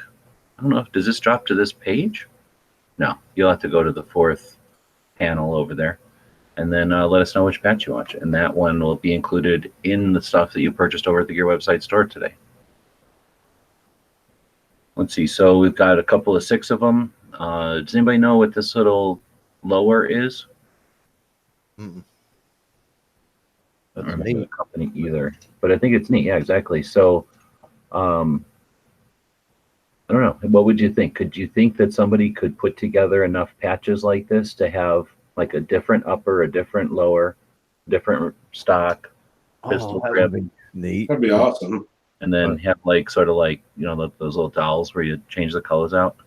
I don't know, does this drop to this page? No, you'll have to go to the 4th panel over there. And then let us know which patch you want. And that one will be included in the stuff that you purchased over at the Gear website store today. Let's see. So we've got a couple of 6 of them. Does anybody know what this little lower is? Mm-mm. That's Or not neat. the company either. But I think it's neat. Yeah, exactly. So I don't know. What would you think? Could you think that somebody could put together enough patches like this to have like a different upper, a different lower, different stock, pistol that grip, would be neat. That'd be awesome. and then have like sort of like those little dolls where you change the colors out?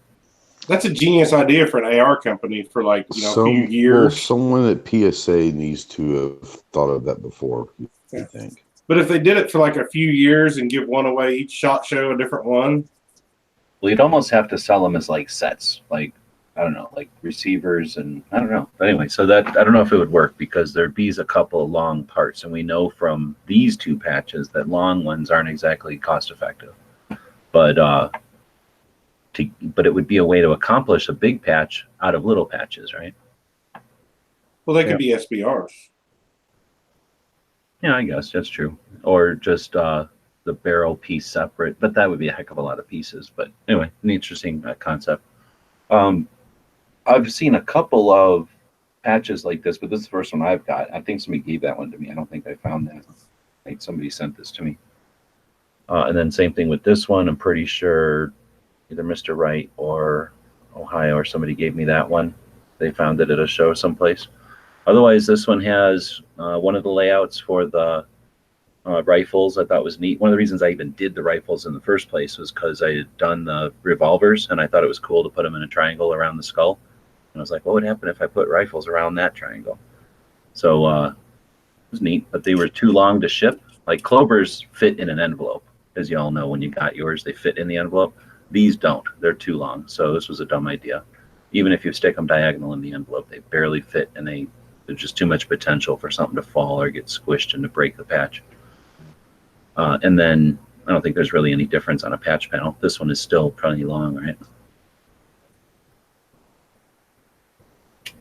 That's a genius idea for an AR company for like a few Well, years. someone at PSA needs to have thought of that before, I Yeah. think. But if they did it for like a few years and give one away, each SHOT Show a different one. Well, you'd almost have to sell them as like sets, like I don't know, like receivers, and I don't know. But anyway, so that I don't know if it would work because there'd be a couple of long parts, and we know from these 2 patches that long ones aren't exactly cost effective. But but it would be a way to accomplish a big patch out of little patches, right? Well, they could be SBRs. Yeah, I guess that's true. Or just the barrel piece separate, but that would be a heck of a lot of pieces. But anyway, an interesting concept. I've seen a couple of patches like this, but this is the first one I've got. I think somebody gave that one to me. I don't think I found that. I think somebody sent this to me. And then same thing with this one. I'm pretty sure either Mr. Wright or Ohio, or somebody gave me that one. They found it at a show someplace. Otherwise, this one has one of the layouts for the rifles. I thought was neat. One of the reasons I even did the rifles in the first place was because I had done the revolvers, and I thought it was cool to put them in a triangle around the skull. And I was like, what would happen if I put rifles around that triangle? So it was neat, but they were too long to ship. Like Clover's fit in an envelope, as you all know. When you got yours, they fit in the envelope. These don't. They're too long. So this was a dumb idea. Even if you stick them diagonal in the envelope, they barely fit, and there's just too much potential for something to fall or get squished and to break the patch. And then I don't think there's really any difference on a patch panel. This one is still pretty long, right?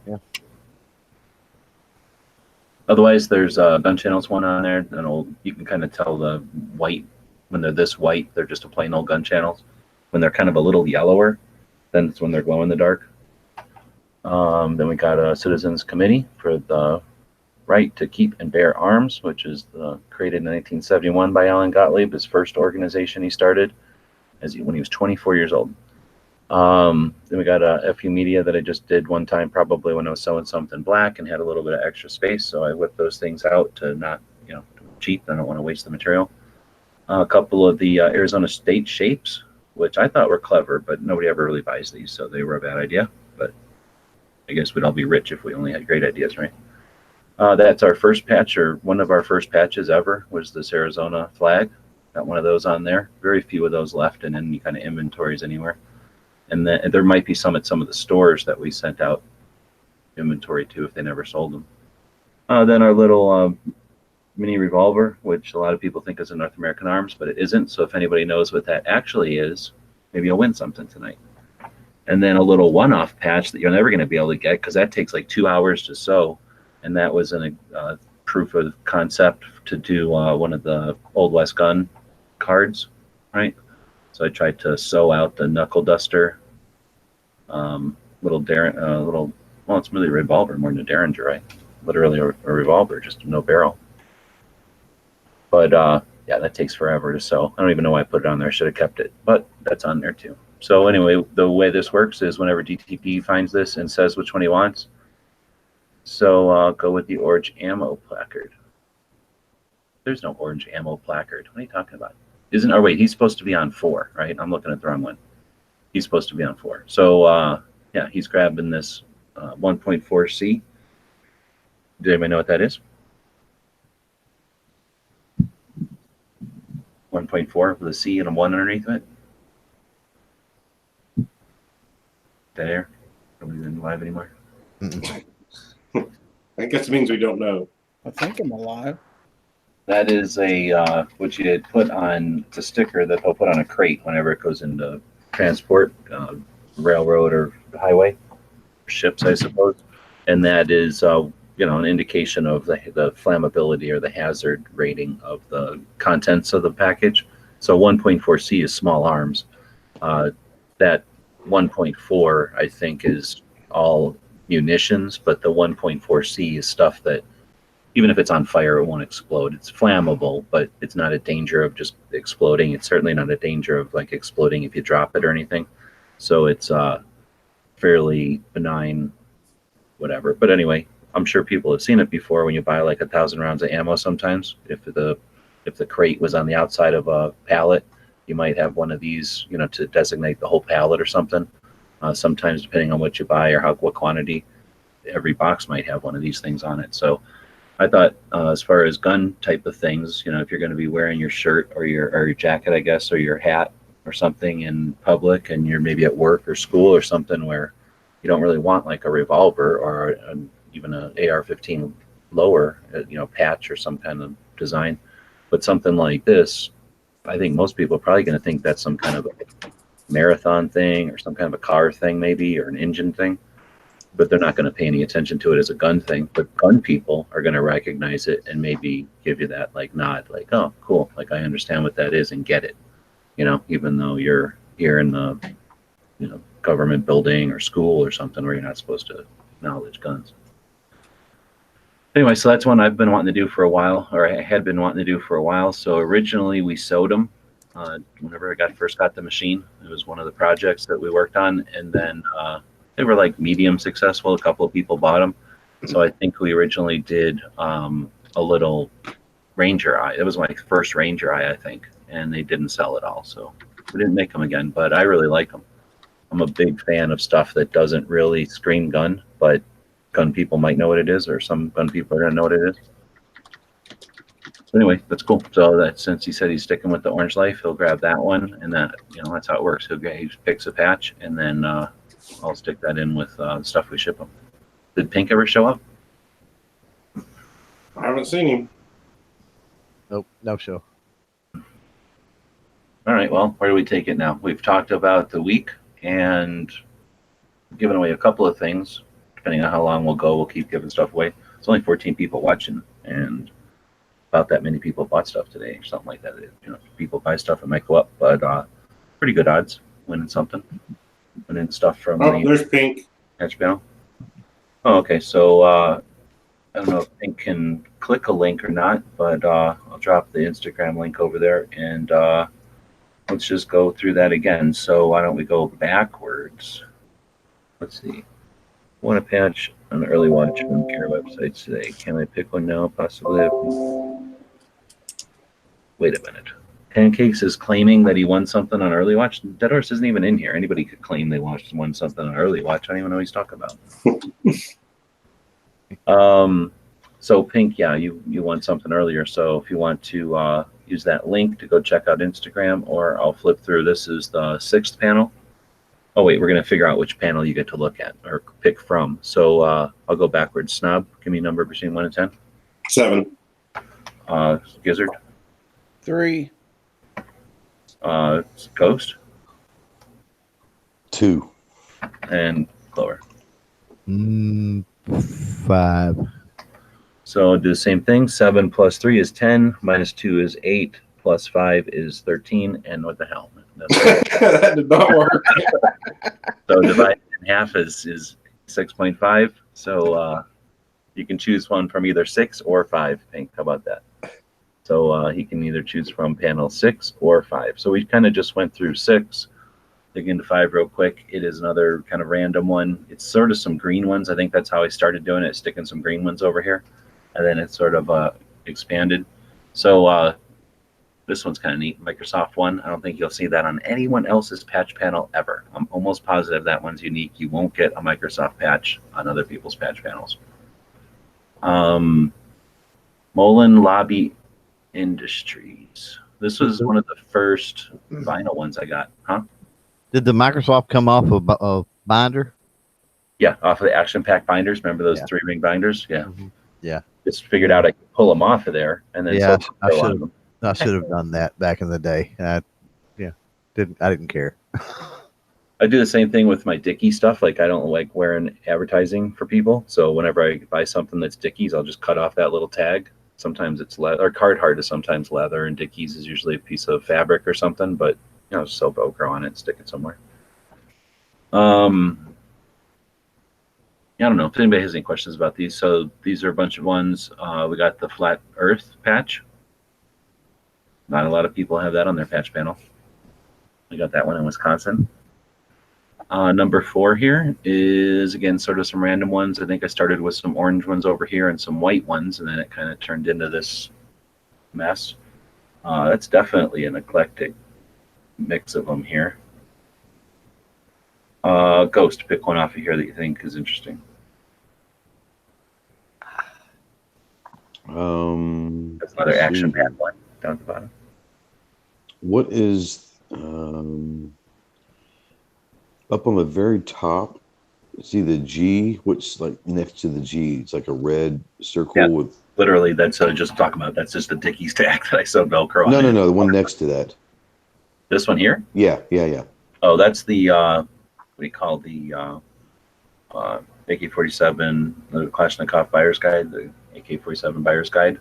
Yeah. Otherwise, there's gun channels one on there. And you can kind of tell the white, when they're this white, they're just a plain old gun channels. When they're kind of a little yellower, then it's when they're glow in the dark. Then we got a Citizens Committee for the right to keep and bear arms, which is created in 1971 by Alan Gottlieb, his first organization he started when he was 24 years old. Then we got a FU Media that I just did one time, probably when I was sewing something black and had a little bit of extra space, so I whipped those things out to not, cheap. I don't want to waste the material. A couple of the Arizona State shapes, which I thought were clever, but nobody ever really buys these, so they were a bad idea. But I guess we'd all be rich if we only had great ideas, right? That's our first patch, or one of our first patches ever, was this Arizona flag. Got one of those on there. Very few of those left in any kind of inventories anywhere. And then there might be some at some of the stores that we sent out inventory to if they never sold them. Then our little mini revolver, which a lot of people think is a North American Arms, but it isn't. So if anybody knows what that actually is, maybe you'll win something tonight. And then a little one-off patch that you're never going to be able to get because that takes like 2 hours to sew. And that was a proof of concept to do one of the Old West gun cards, right? So I tried to sew out the knuckle duster, well, it's really a revolver more than a Derringer, right? Literally a revolver, just no barrel. But yeah, that takes forever to sew. I don't even know why I put it on there. I should have kept it, but that's on there too. So anyway, the way this works is whenever DTP finds this and says which one he wants, so I'll go with the orange ammo placard. There's no orange ammo placard. What are you talking about? Wait, he's supposed to be on 4, right? I'm looking at the wrong one. He's supposed to be on 4. So yeah, he's grabbing this 1.4C. Does anybody know what that is? 1.4 with a C and a 1 underneath it. There. Nobody's in live anymore. I guess it means we don't know. I think I'm alive. That is a what you had put on the sticker that they'll put on a crate whenever it goes into transport, railroad or highway, ships, I suppose. And that is an indication of the flammability or the hazard rating of the contents of the package. So 1.4C is small arms. That 1.4 I think is all munitions, but the 1.4C is stuff that even if it's on fire, it won't explode. It's flammable, but it's not a danger of just exploding. It's certainly not a danger of like exploding if you drop it or anything. So it's fairly benign, whatever. But anyway, I'm sure people have seen it before when you buy like 1,000 rounds of ammo sometimes. If the crate was on the outside of a pallet, you might have one of these, to designate the whole pallet or something. Sometimes depending on what you buy or what quantity, every box might have one of these things on it. So I thought as far as gun type of things, if you're going to be wearing your shirt or your jacket, I guess, or your hat or something in public, and you're maybe at work or school or something where you don't really want like a revolver or even an AR-15 lower, patch or some kind of design, but something like this, I think most people are probably going to think that's some kind of a marathon thing or some kind of a car thing maybe, or an engine thing. But they're not going to pay any attention to it as a gun thing. But gun people are going to recognize it and maybe give you that like nod, like, oh, cool, like I understand what that is and get it, even though you're here in the, government building or school or something where you're not supposed to acknowledge guns. Anyway, so that's one I've been wanting to do for a while, or I had been wanting to do for a while. So originally we sewed them whenever I first got the machine. It was one of the projects that we worked on, and then they were like medium successful. A couple of people bought them, so I think we originally did a little Ranger eye. It was my first Ranger eye, I think, and they didn't sell it all, so we didn't make them again. But I really like them. I'm a big fan of stuff that doesn't really scream gun, but gun people might know what it is, or some gun people are gonna know what it is. So anyway, that's cool. So that since he said he's sticking with the Orange Life, he'll grab that one, and that that's how it works. He picks a patch, and then I'll stick that in with the stuff we ship him. Did Pink ever show up? I haven't seen him. Nope, no show. All right. Well, where do we take it now? We've talked about the week and given away a couple of things. Depending on how long we'll go, we'll keep giving stuff away. It's only 14 people watching, and about that many people bought stuff today, or something like that. If people buy stuff, it might go up, but pretty good odds winning something. Winning stuff from there's Pink. Patch panel. Oh, okay. So I don't know if Pink can click a link or not, but I'll drop the Instagram link over there, and let's just go through that again. So why don't we go backwards? Let's see. I want to patch an early watch on care websites today. Can I pick one now? Possibly. Wait a minute. Pancakes is claiming that he won something on early watch. Dead Horse isn't even in here. Anybody could claim they won something on early watch. I don't even know what he's talking about. So Pink, yeah, you won something earlier. So if you want to use that link to go check out Instagram, or I'll flip through. This is the 6th panel. Oh wait, we're gonna figure out which panel you get to look at or pick from. So I'll go backwards. Snob, give me a number between 1 and 10. 7. Gizzard. 3. Ghost. 2. And Clover. 5. So do the same thing. 7 plus 3 is 10. Minus 2 is 8. Plus 5 is 13. And what the hell? That did not work. So divided in half is 6.5. So you can choose one from either 6 or 5. Pink, how about that? So he can either choose from panel 6 or 5. So we kind of just went through 6. Dig into 5 real quick. It is another kind of random one. It's sort of some green ones. I think that's how I started doing it, sticking some green ones over here. And then it sort of expanded. So this one's kind of neat. Microsoft one. I don't think you'll see that on anyone else's patch panel ever. I'm almost positive that one's unique. You won't get a Microsoft patch on other people's patch panels. Mullen Lobby Industries. This was one of the first vinyl ones I got. Huh? Did the Microsoft come off of binder? Yeah, off of the Action Pack binders. Remember those 3-ring binders? Yeah. Mm-hmm. Yeah. Just figured out I could pull them off of there, and then I should have done that back in the day. I didn't care. I do the same thing with my Dickies stuff. Like I don't like wearing advertising for people, so whenever I buy something that's Dickies, I'll just cut off that little tag. Sometimes it's leather, or Carhartt is sometimes leather, and Dickies is usually a piece of fabric or something. But just sew Velcro on it and stick it somewhere. I don't know if anybody has any questions about these. So these are a bunch of ones. We got the Flat Earth patch. Not a lot of people have that on their patch panel. We got that one in Wisconsin. Number 4 here is, again, sort of some random ones. I think I started with some orange ones over here and some white ones, and then it kind of turned into this mess. That's definitely an eclectic mix of them here. Ghost, pick one off of here that you think is interesting. That's another Action Pack one down at the bottom. What is up on the very top? See the G? What's like next to the G? It's like a red circle with. Literally, that's just talk about. That's just the Dickies tag that I sewed Velcro on. No, the one next to that. This one here? Yeah. Oh, that's the what do you call the AK-47, the Kalashnikov Buyer's Guide, the AK-47 Buyer's Guide.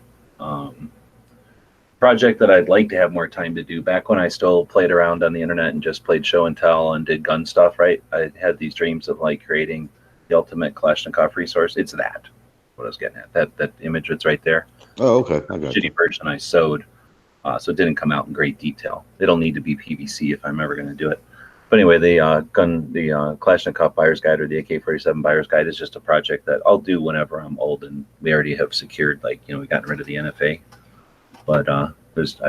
Project that I'd like to have more time to do. Back when I still played around on the internet and just played show and tell and did gun stuff, right? I had these dreams of like creating the ultimate Kalashnikov resource. It's what I was getting at. That image that's right there. Oh, okay. I got Shitty version I sewed. So it didn't come out in great detail. It'll need to be PVC if I'm ever going to do it. But anyway, the Kalashnikov Buyer's Guide or the AK-47 Buyer's Guide is just a project that I'll do whenever I'm old and we already have secured, like, we've gotten rid of the NFA. But I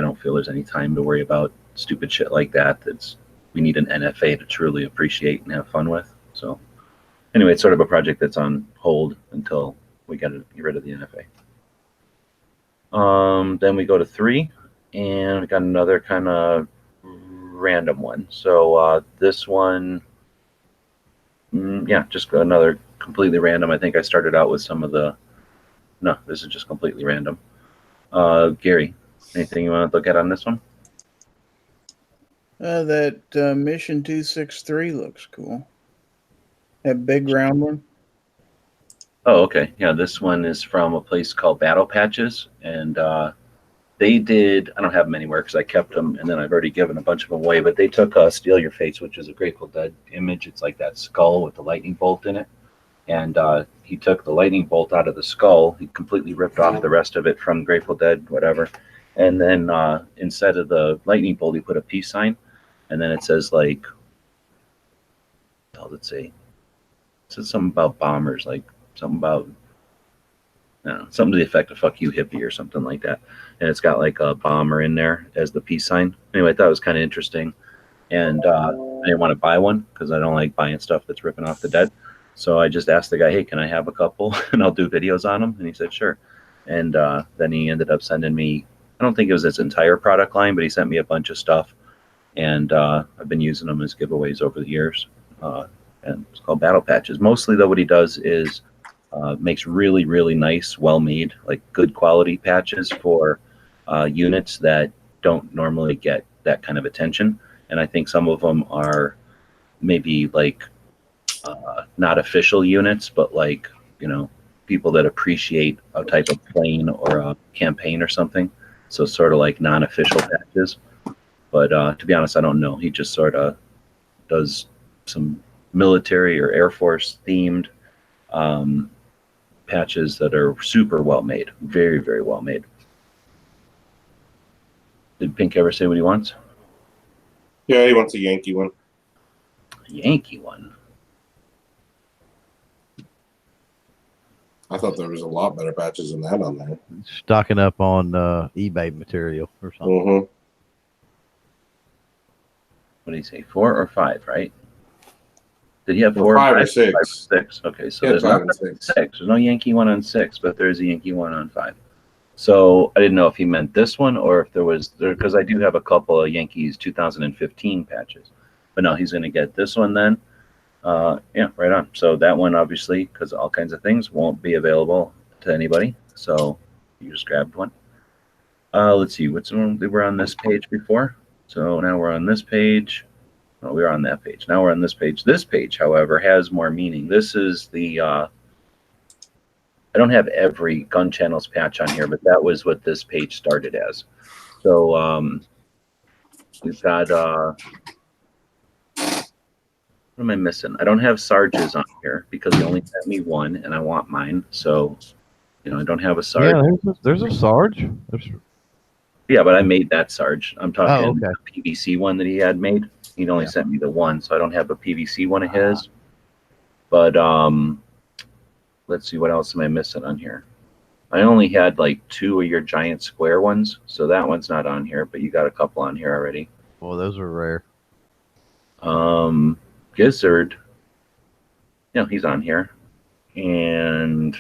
don't feel there's any time to worry about stupid shit like that. We need an NFA to truly appreciate and have fun with. So anyway, it's sort of a project that's on hold until we get rid of the NFA. Then we go to 3, and we got another kind of random one. So this one, just another completely random. I think I started out with some of the. No, this is just completely random. Gary, anything you want to look at on this one? That Mission 263 looks cool. That big round one. Oh, okay. Yeah, this one is from a place called Battle Patches, and they did. I don't have them anywhere because I kept them, and then I've already given a bunch of them away. But they took "Steal Your Face," which is a Grateful Dead image. It's like that skull with the lightning bolt in it, and he took the lightning bolt out of the skull. He completely ripped off the rest of it from Grateful Dead, whatever, and then instead of the lightning bolt, he put a peace sign, and then it says like, let's see, it says something about bombers, like something about. Something to the effect of "fuck you, hippie" or something like that, and it's got like a bomber in there as the peace sign. Anyway, I thought it was kind of interesting, and I didn't want to buy one because I don't like buying stuff that's ripping off the dead. So I just asked the guy, "Hey, can I have a couple?" and I'll do videos on them. And he said, "Sure." And then he ended up sending me. I don't think it was his entire product line, but he sent me a bunch of stuff, and I've been using them as giveaways over the years. And it's called Battle Patches. Mostly, though, what he does is makes really, really nice, well-made, like good quality patches for units that don't normally get that kind of attention. And I think some of them are maybe like not official units, but like, people that appreciate a type of plane or a campaign or something. So sort of like non-official patches. But to be honest, I don't know. He just sort of does some military or Air Force themed patches that are super well made, very, very well made. Did Pink ever say what he wants? Yeah, he wants a Yankee one. A Yankee one. I thought there was a lot better patches than that on there. Stocking up on eBay material or something. Mm-hmm. What did he say? 4 or 5, right? Did he have 4 5 or 6? 6? 5 or 6. Okay, so Yeah, there's 5 not and 6. 6. There's no Yankee one on 6, but there's a Yankee one on 5. So I didn't know if he meant this one or if there was because I do have a couple of Yankees 2015 patches. But no, he's going to get this one then. Yeah, right on. So that one, obviously, because all kinds of things won't be available to anybody. So you just grabbed one. Let's see. What's one? We were on this page before. So now we're on this page. Oh, we were on that page. Now we're on this page. This page, however, has more meaning. This is the. I don't have every Gun Channels patch on here, but that was what this page started as. So we've got. What am I missing? I don't have Sarge's on here because he only sent me one, and I want mine. So, I don't have a Sarge. Yeah, there's a Sarge. Yeah, but I made that Sarge. I'm talking okay. the PVC one that he had made. He'd only sent me the one, so I don't have a PVC one of his. But let's see, what else am I missing on here? I only had like 2 of your giant square ones, so that one's not on here. But you got a couple on here already. Well, those are rare. Gizzard, he's on here, and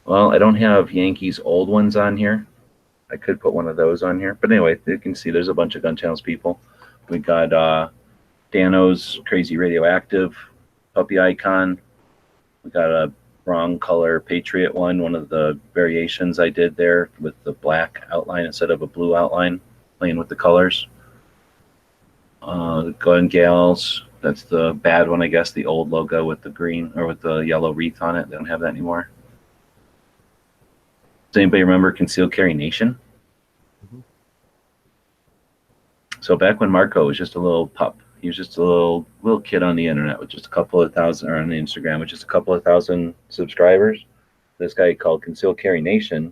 well, I don't have Yankees old ones on here. I could put one of those on here, but anyway, you can see there's a bunch of Gun Channels people. We got Dano's Crazy Radioactive puppy icon. We got a wrong color Patriot one of the variations I did there with the black outline instead of a blue outline, playing with the colors. The Gun Gals, that's the bad one, I guess, the old logo with the green or with the yellow wreath on it. They don't have that anymore. Does anybody remember Concealed Carry Nation? Mm-hmm. So back when Marco was just a little pup, he was just a little kid on the internet with just a couple of thousand, or on Instagram with just a couple of thousand subscribers. This guy called Concealed Carry Nation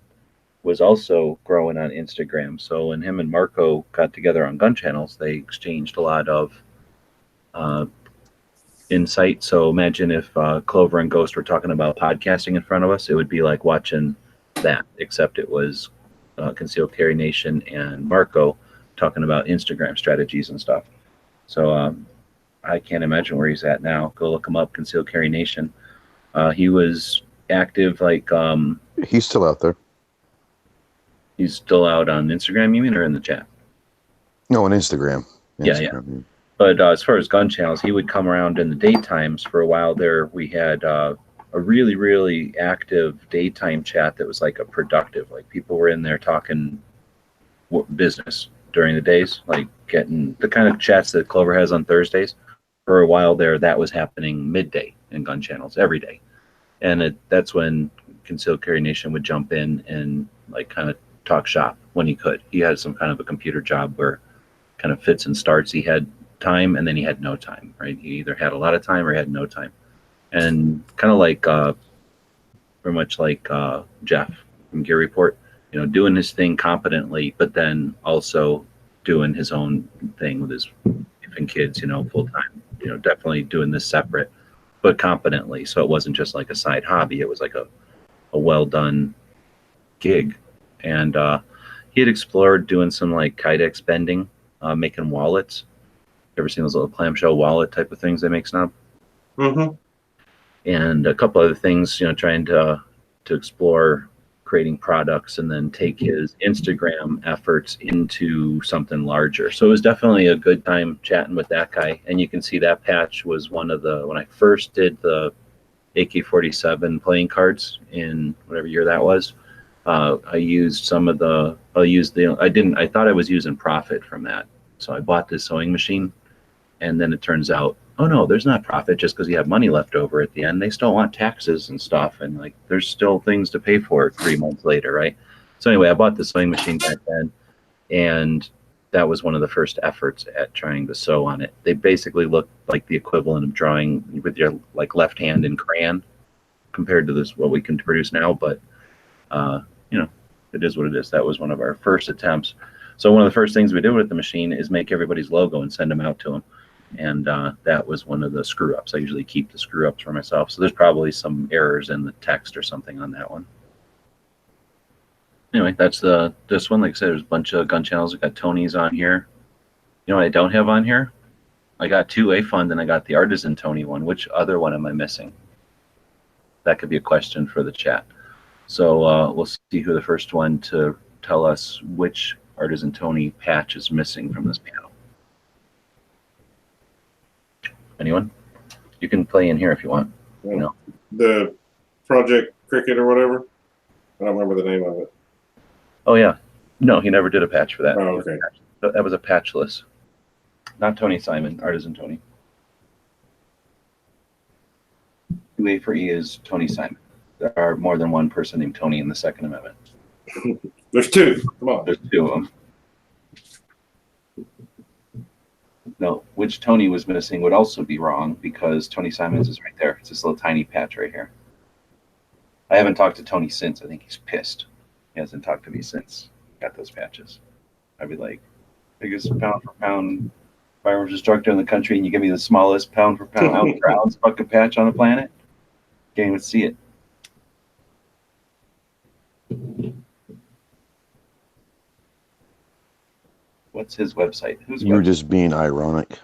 was also growing on Instagram. So when him and Marco got together on Gun Channels, they exchanged a lot of insight. So imagine if Clover and Ghost were talking about podcasting in front of us, it would be like watching that, except it was Concealed Carry Nation and Marco talking about Instagram strategies and stuff. So I can't imagine where he's at now. Go look him up, Concealed Carry Nation. He was active, like He's still out there. he's still out on Instagram, you mean, or in the chat? No, on Instagram. Yeah. But as far as Gun Channels, he would come around in the daytimes. For a while there, we had a really, really active daytime chat that was like a productive. Like people were in there talking business during the days, like getting the kind of chats that Clover has on Thursdays. For a while there, that was happening midday in Gun Channels every day. And that's when Concealed Carry Nation would jump in and like kind of talk shop when he could. He had some kind of a computer job where kind of fits and starts. He had time and then he had no time, right? He either had a lot of time or he had no time. And kind of like very much like Jeff from Gear Report, doing his thing competently, but then also doing his own thing with his wife and kids, full time. Definitely doing this separate, but competently. So it wasn't just like a side hobby. It was like a well done gig. And he had explored doing some like Kydex bending, making wallets. Ever seen those little clamshell wallet type of things they make, Snob? Mm-hmm. And a couple other things, trying to explore creating products and then take his Instagram efforts into something larger. So it was definitely a good time chatting with that guy. And you can see that patch was one of when I first did the AK-47 playing cards in whatever year that was. I used I thought I was using profit from that. So I bought this sewing machine, and then it turns out, oh no, there's not profit just because you have money left over at the end. They still want taxes and stuff, and like there's still things to pay for 3 months later, right? So anyway, I bought the sewing machine back then, and that was one of the first efforts at trying to sew on it. They basically look like the equivalent of drawing with your like left hand in crayon compared to what we can produce now, but it is what it is. That was one of our first attempts. So one of the first things we did with the machine is make everybody's logo and send them out to them. And that was one of the screw ups. I usually keep the screw ups for myself. So there's probably some errors in the text or something on that one. Anyway, that's this one. Like I said, there's a bunch of gun channels. I got Tony's on here. You know what I don't have on here? I got 2A Fund and I got the Artisan Tony one. Which other one am I missing? That could be a question for the chat. So we'll see who the first one to tell us which Artisan Tony patch is missing from this panel. Anyone? You can play in here if you want. Yeah. No. The Project Cricket or whatever. I don't remember the name of it. Oh yeah. No, he never did a patch for that. Oh, okay. That was a patchless. Not Tony Simon, Artisan Tony. 2A for E is Tony Simon. There are more than one person named Tony in the Second Amendment. There's two. Come on. There's two of them. No, which Tony was missing would also be wrong because Tony Simons is right there. It's this little tiny patch right here. I haven't talked to Tony since. I think he's pissed. He hasn't talked to me since he got those patches. I'd be like, biggest pound for pound firearms instructor in the country, and you give me the smallest pound for pound ounce fucking patch on the planet? Can't even see it. What's his website? Who's You were just being ironic.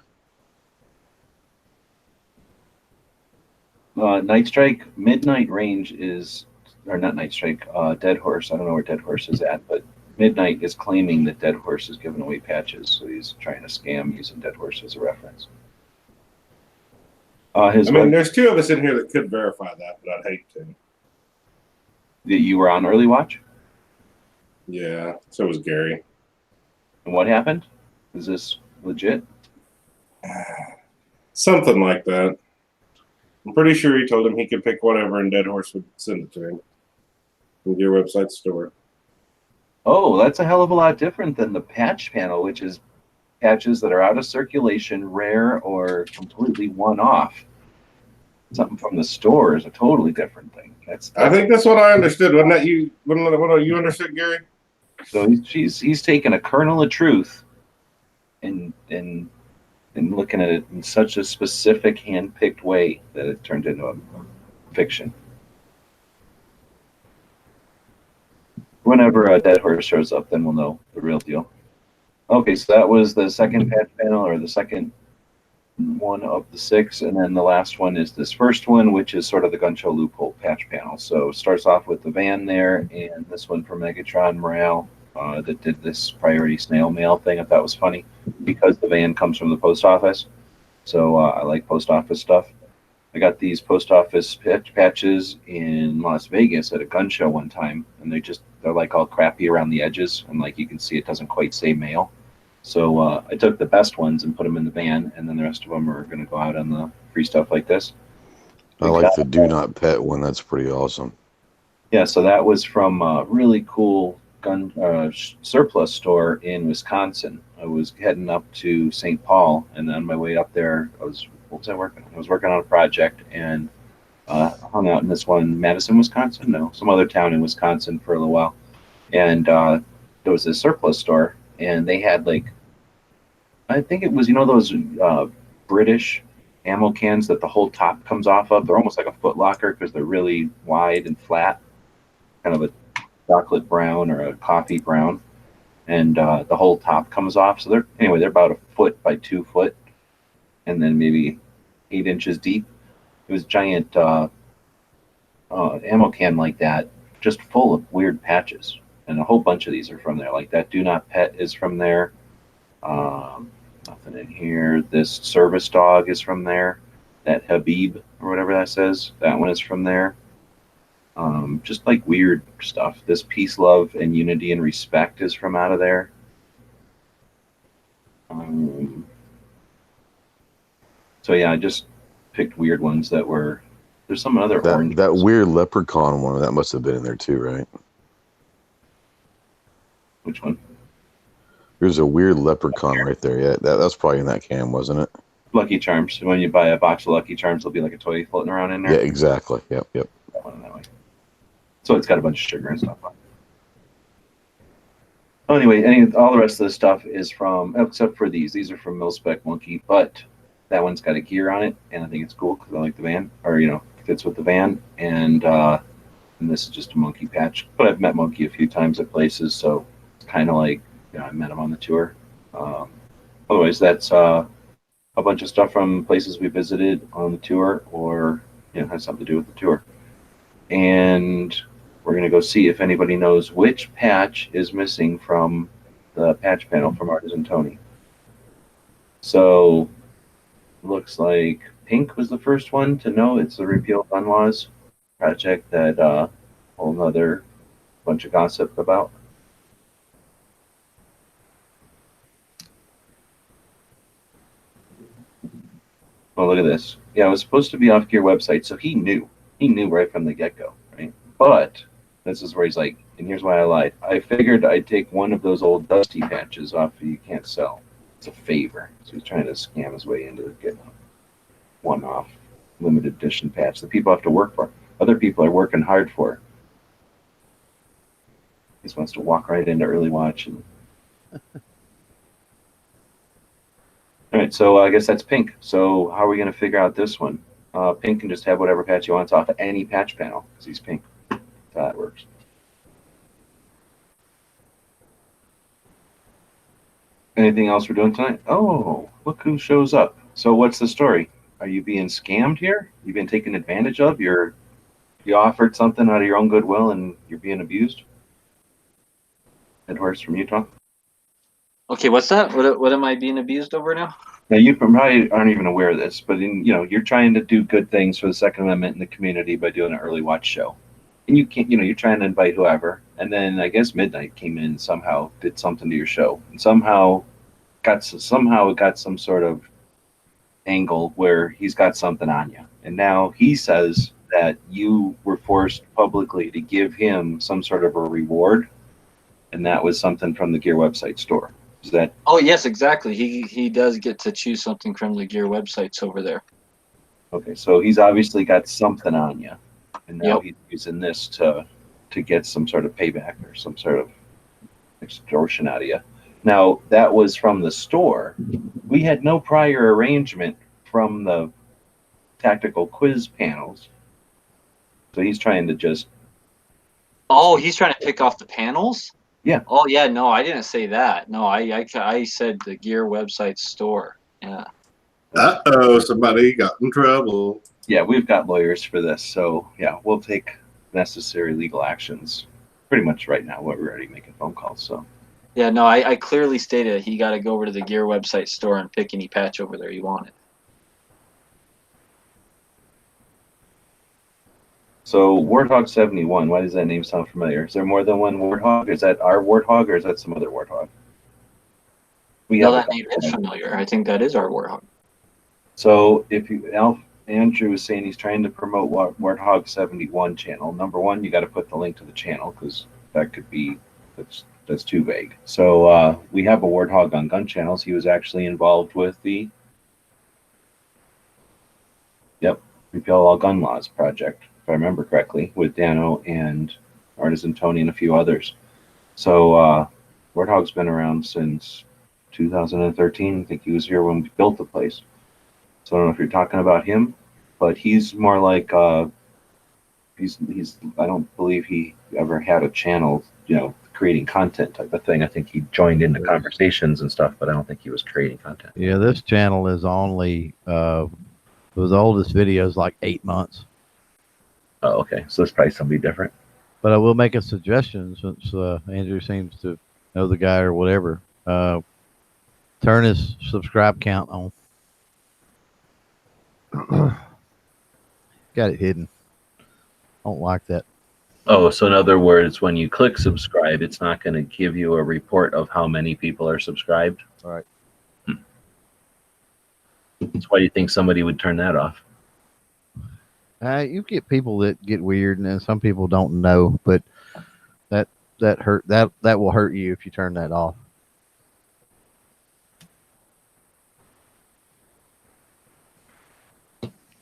Night Strike Midnight Range is, or not Night Strike, Dead Horse. I don't know where Dead Horse is at, but Midnight is claiming that Dead Horse is giving away patches, so he's trying to scam using Dead Horse as a reference. There's two of us in here that could verify that, but I'd hate to. That you were on Early Watch? Yeah, so was Gary. And what happened? Is this legit? Something like that. I'm pretty sure he told him he could pick whatever and Dead Horse would send it to him from your website store. Oh, that's a hell of a lot different than the patch panel, which is patches that are out of circulation, rare, or completely one-off. something from the store is a totally different thing. I think that's what I understood. Wasn't that you? What you understood, Gary? So he's taken a kernel of truth and looking at it in such a specific, hand-picked way that it turned into a fiction. Whenever a dead horse shows up, then we'll know the real deal. Okay, so that was the second patch panel, or the second one of the 6, and then the last one is this first one, which is sort of the gun show loophole patch panel. So it starts off with the van there, and this one from Megatron Morale that did this priority snail mail thing. I thought was funny because the van comes from the post office. So I like post office stuff. I got these post office patches in Las Vegas at a gun show one time, and they're like all crappy around the edges, and like you can see it doesn't quite say mail. So I took the best ones and put them in the van, and then the rest of them are going to go out on the free stuff like this. I like the do not pet one. That's pretty awesome. Yeah, so that was from a really cool gun surplus store in Wisconsin. I was heading up to St. Paul, and on my way up there, what was I working on? I was working on a project, and hung out in this one, Madison, Wisconsin? No, some other town in Wisconsin for a little while. And there was this surplus store, and they had like, I think it was, those British ammo cans that the whole top comes off of. They're almost like a Foot Locker because they're really wide and flat, kind of a chocolate brown or a coffee brown, and the whole top comes off. So they're about a foot by 2 foot, and then maybe 8 inches deep. It was a giant ammo can like that, just full of weird patches, and a whole bunch of these are from there. Like that Do Not Pet is from there. Nothing in here. This Service Dog is from there. That Habib or whatever that says, that one is from there. Just like weird stuff. This Peace, Love, and Unity and Respect is from out of there. So yeah, I just picked weird ones that were. There's some other orange. That weird leprechaun one, that must have been in there too, right? Which one? There's a weird leprechaun right there. Yeah, that's probably in that can, wasn't it? Lucky Charms. When you buy a box of Lucky Charms, there'll be like a toy floating around in there. Yeah, exactly. Yep. That one that way. So it's got a bunch of sugar and stuff on it. Oh, anyway, all the rest of the stuff is from, except for these. These are from Mil-Spec Monkey, but that one's got a gear on it, and I think it's cool because I like the van, or fits with the van. And this is just a Monkey patch. But I've met Monkey a few times at places, so it's kind of like I met him on the tour. Otherwise, that's a bunch of stuff from places we visited on the tour, or has something to do with the tour. And we're going to go see if anybody knows which patch is missing from the patch panel from Artisan Tony. So looks like Pink was the first one to know it's the Repeal Gun Laws project that whole nother bunch of gossip about. Oh, look at this. Yeah, it was supposed to be off Gear website, so he knew right from the get-go, right? But this is where he's like, and here's why I lied. I figured I'd take one of those old dusty patches off that you can't sell. It's a favor. So he's trying to scam his way into getting a one-off limited edition patch that people have to work for. Other people are working hard for. He just wants to walk right into early watch. And... All right, so I guess that's Pink. So how are we going to figure out this one? Pink can just have whatever patch he wants off of any patch panel because he's Pink. That's how that works. Anything else we're doing tonight? Oh, look who shows up. So what's the story? Are you being scammed here? You've been taken advantage of? You offered something out of your own goodwill and you're being abused? Ed Horst from Utah. Okay, what's that? What am I being abused over now? Now you probably aren't even aware of this, but you're trying to do good things for the Second Amendment in the community by doing an early watch show, and you can't. You're trying to invite whoever, and then I guess Midnight came in and somehow did something to your show, and somehow got some sort of angle where he's got something on you, and now he says that you were forced publicly to give him some sort of a reward, and that was something from the Gear website store. Is that? Oh yes, exactly. He does get to choose something from the Gear websites over there. Okay, so he's obviously got something on you, and now Yep. he's using this to get some sort of payback or some sort of extortion out of you. Now that was from the store. We had no prior arrangement from the tactical quiz panels, so he's trying to just Oh, he's trying to pick off the panels? Yeah. Oh, yeah, no, I didn't say that. No, I said the gear website store. Yeah. Uh-oh, somebody got in trouble. Yeah, we've got lawyers for this, so yeah, we'll take necessary legal actions pretty much right now. We're already making phone calls, so. Yeah, no, I clearly stated he got to go over to the gear website store and pick any patch over there he wanted. So Warthog 71, why does that name sound familiar? Is there more than one Warthog? Is that our Warthog or is that some other Warthog? No, that name is familiar. I think that is our Warthog. So if you, Andrew is saying he's trying to promote Warthog 71 channel. Number one, you got to put the link to the channel because that could be, that's too vague. So we have a Warthog on gun channels. He was actually involved with the Repeal All Gun Laws project, if I remember correctly, with Dano and Artisan Tony and a few others. So Warthog's been around since 2013. I think he was here when we built the place. So I don't know if you're talking about him, but he's more like he's I don't believe he ever had a channel, creating content type of thing. I think he joined into conversations and stuff, but I don't think he was creating content. Yeah, this channel is only the oldest video is like 8 months. Oh, okay. So it's probably somebody different. But I will make a suggestion since Andrew seems to know the guy or whatever. Turn his subscribe count on. Got it hidden. Don't like that. Oh, so in other words, when you click subscribe, it's not going to give you a report of how many people are subscribed? All right. So why do you think somebody would turn that off? You get people that get weird, and then some people don't know, but that will hurt you if you turn that off.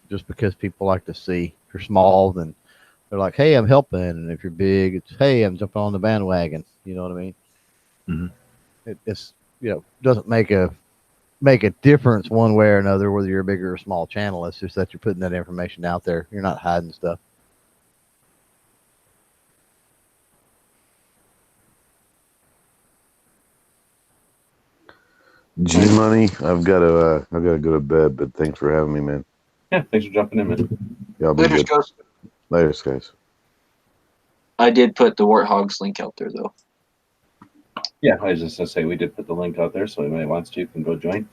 Just because people like to see. If you're small, then they're like, "Hey, I'm helping," and if you're big, it's, "Hey, I'm jumping on the bandwagon." You know what I mean? Mm-hmm. It's doesn't make a difference one way or another whether you're a big or a small channel. It's just that you're putting that information out there. You're not hiding stuff. G Money, I've got to go to bed, but thanks for having me, man. Yeah, thanks for jumping in, man. Yeah, I'll be Later, good. guys. Later, guys. I did put the Warthogs link out there, though. Yeah, I was just going to say, we did put the link out there, so anybody wants to can go join.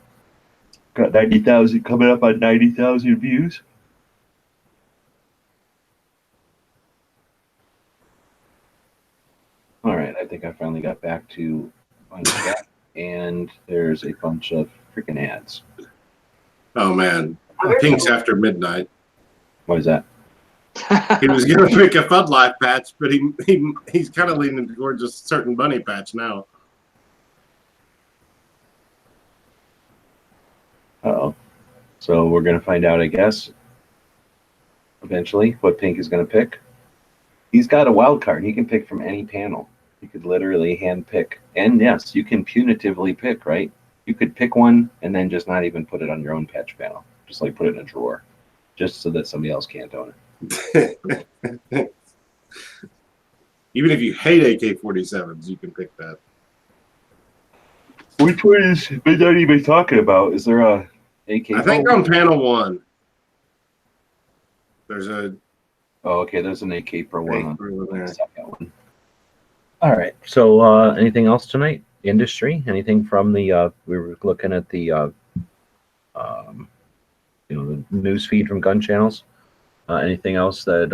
Got 90,000, coming up on 90,000 views. All right, I think I finally got back to my chat, and there's a bunch of freaking ads. Oh, man. Pink's after midnight. What is that? He was going to pick a Fud Life patch, but he's kind of leaning towards a certain bunny patch now. Uh-oh. So we're going to find out, I guess, eventually, what Pink is going to pick. He's got a wild card. He can pick from any panel. You could literally hand pick. And yes, you can punitively pick, right? You could pick one and then just not even put it on your own patch panel. Just like put it in a drawer, just so that somebody else can't own it. Even if you hate AK-47s, you can pick that. Which one is Midnight even talking about? Is there a AK? I think on panel 1, there's a... Oh, okay, there's an AK Pro 1 on there. the second one. All right, so anything else tonight? Industry? Anything from the, we were looking at the, the news feed from gun channels. Anything else that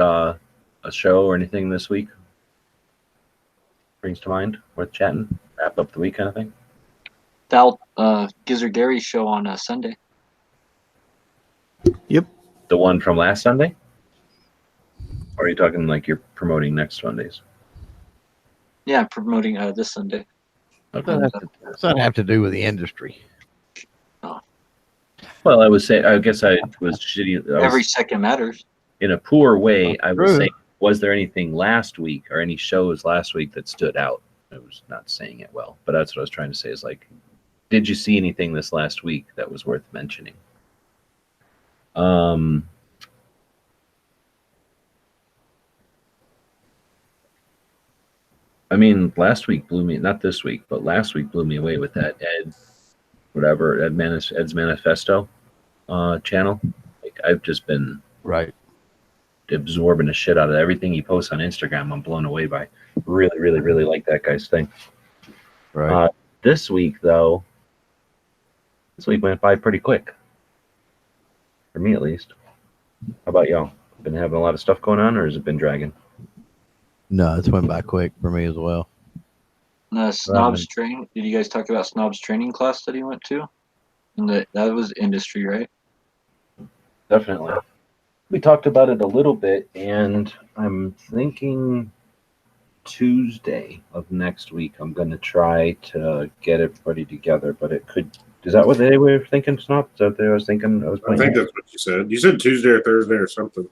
a show or anything this week brings to mind worth chatting? Wrap up the week kind of thing? Gizzard Gary's show on Sunday. Yep. The one from last Sunday? Or are you talking like you're promoting next Sundays? Yeah, I'm promoting this Sunday. Okay. Doesn't have to do with the industry. Oh. Well, I guess I was shitty. Every second matters. In a poor way, I was True. saying, was there anything last week or any shows last week that stood out? I was not saying it well, but that's what I was trying to say is like, did you see anything this last week that was worth mentioning? I mean, last week blew me, not this week, but last week blew me away with that Ed's Manifesto channel. Like, I've just been Right. absorbing the shit out of everything he posts on Instagram. I'm blown away by. Really, really, really like that guy's thing. Right. This week, though, this week went by pretty quick. For me, at least. How about y'all? Been having a lot of stuff going on, or has it been dragging? No, it's went by quick for me as well. Snob's training. Did you guys talk about Snob's training class that he went to? And that was industry, right? Definitely. We talked about it a little bit, and I'm thinking Tuesday of next week I'm going to try to get everybody together, but it could. Is that what they were thinking, Snob? Is that what they was thinking? I think that's what you said. You said Tuesday or Thursday or something.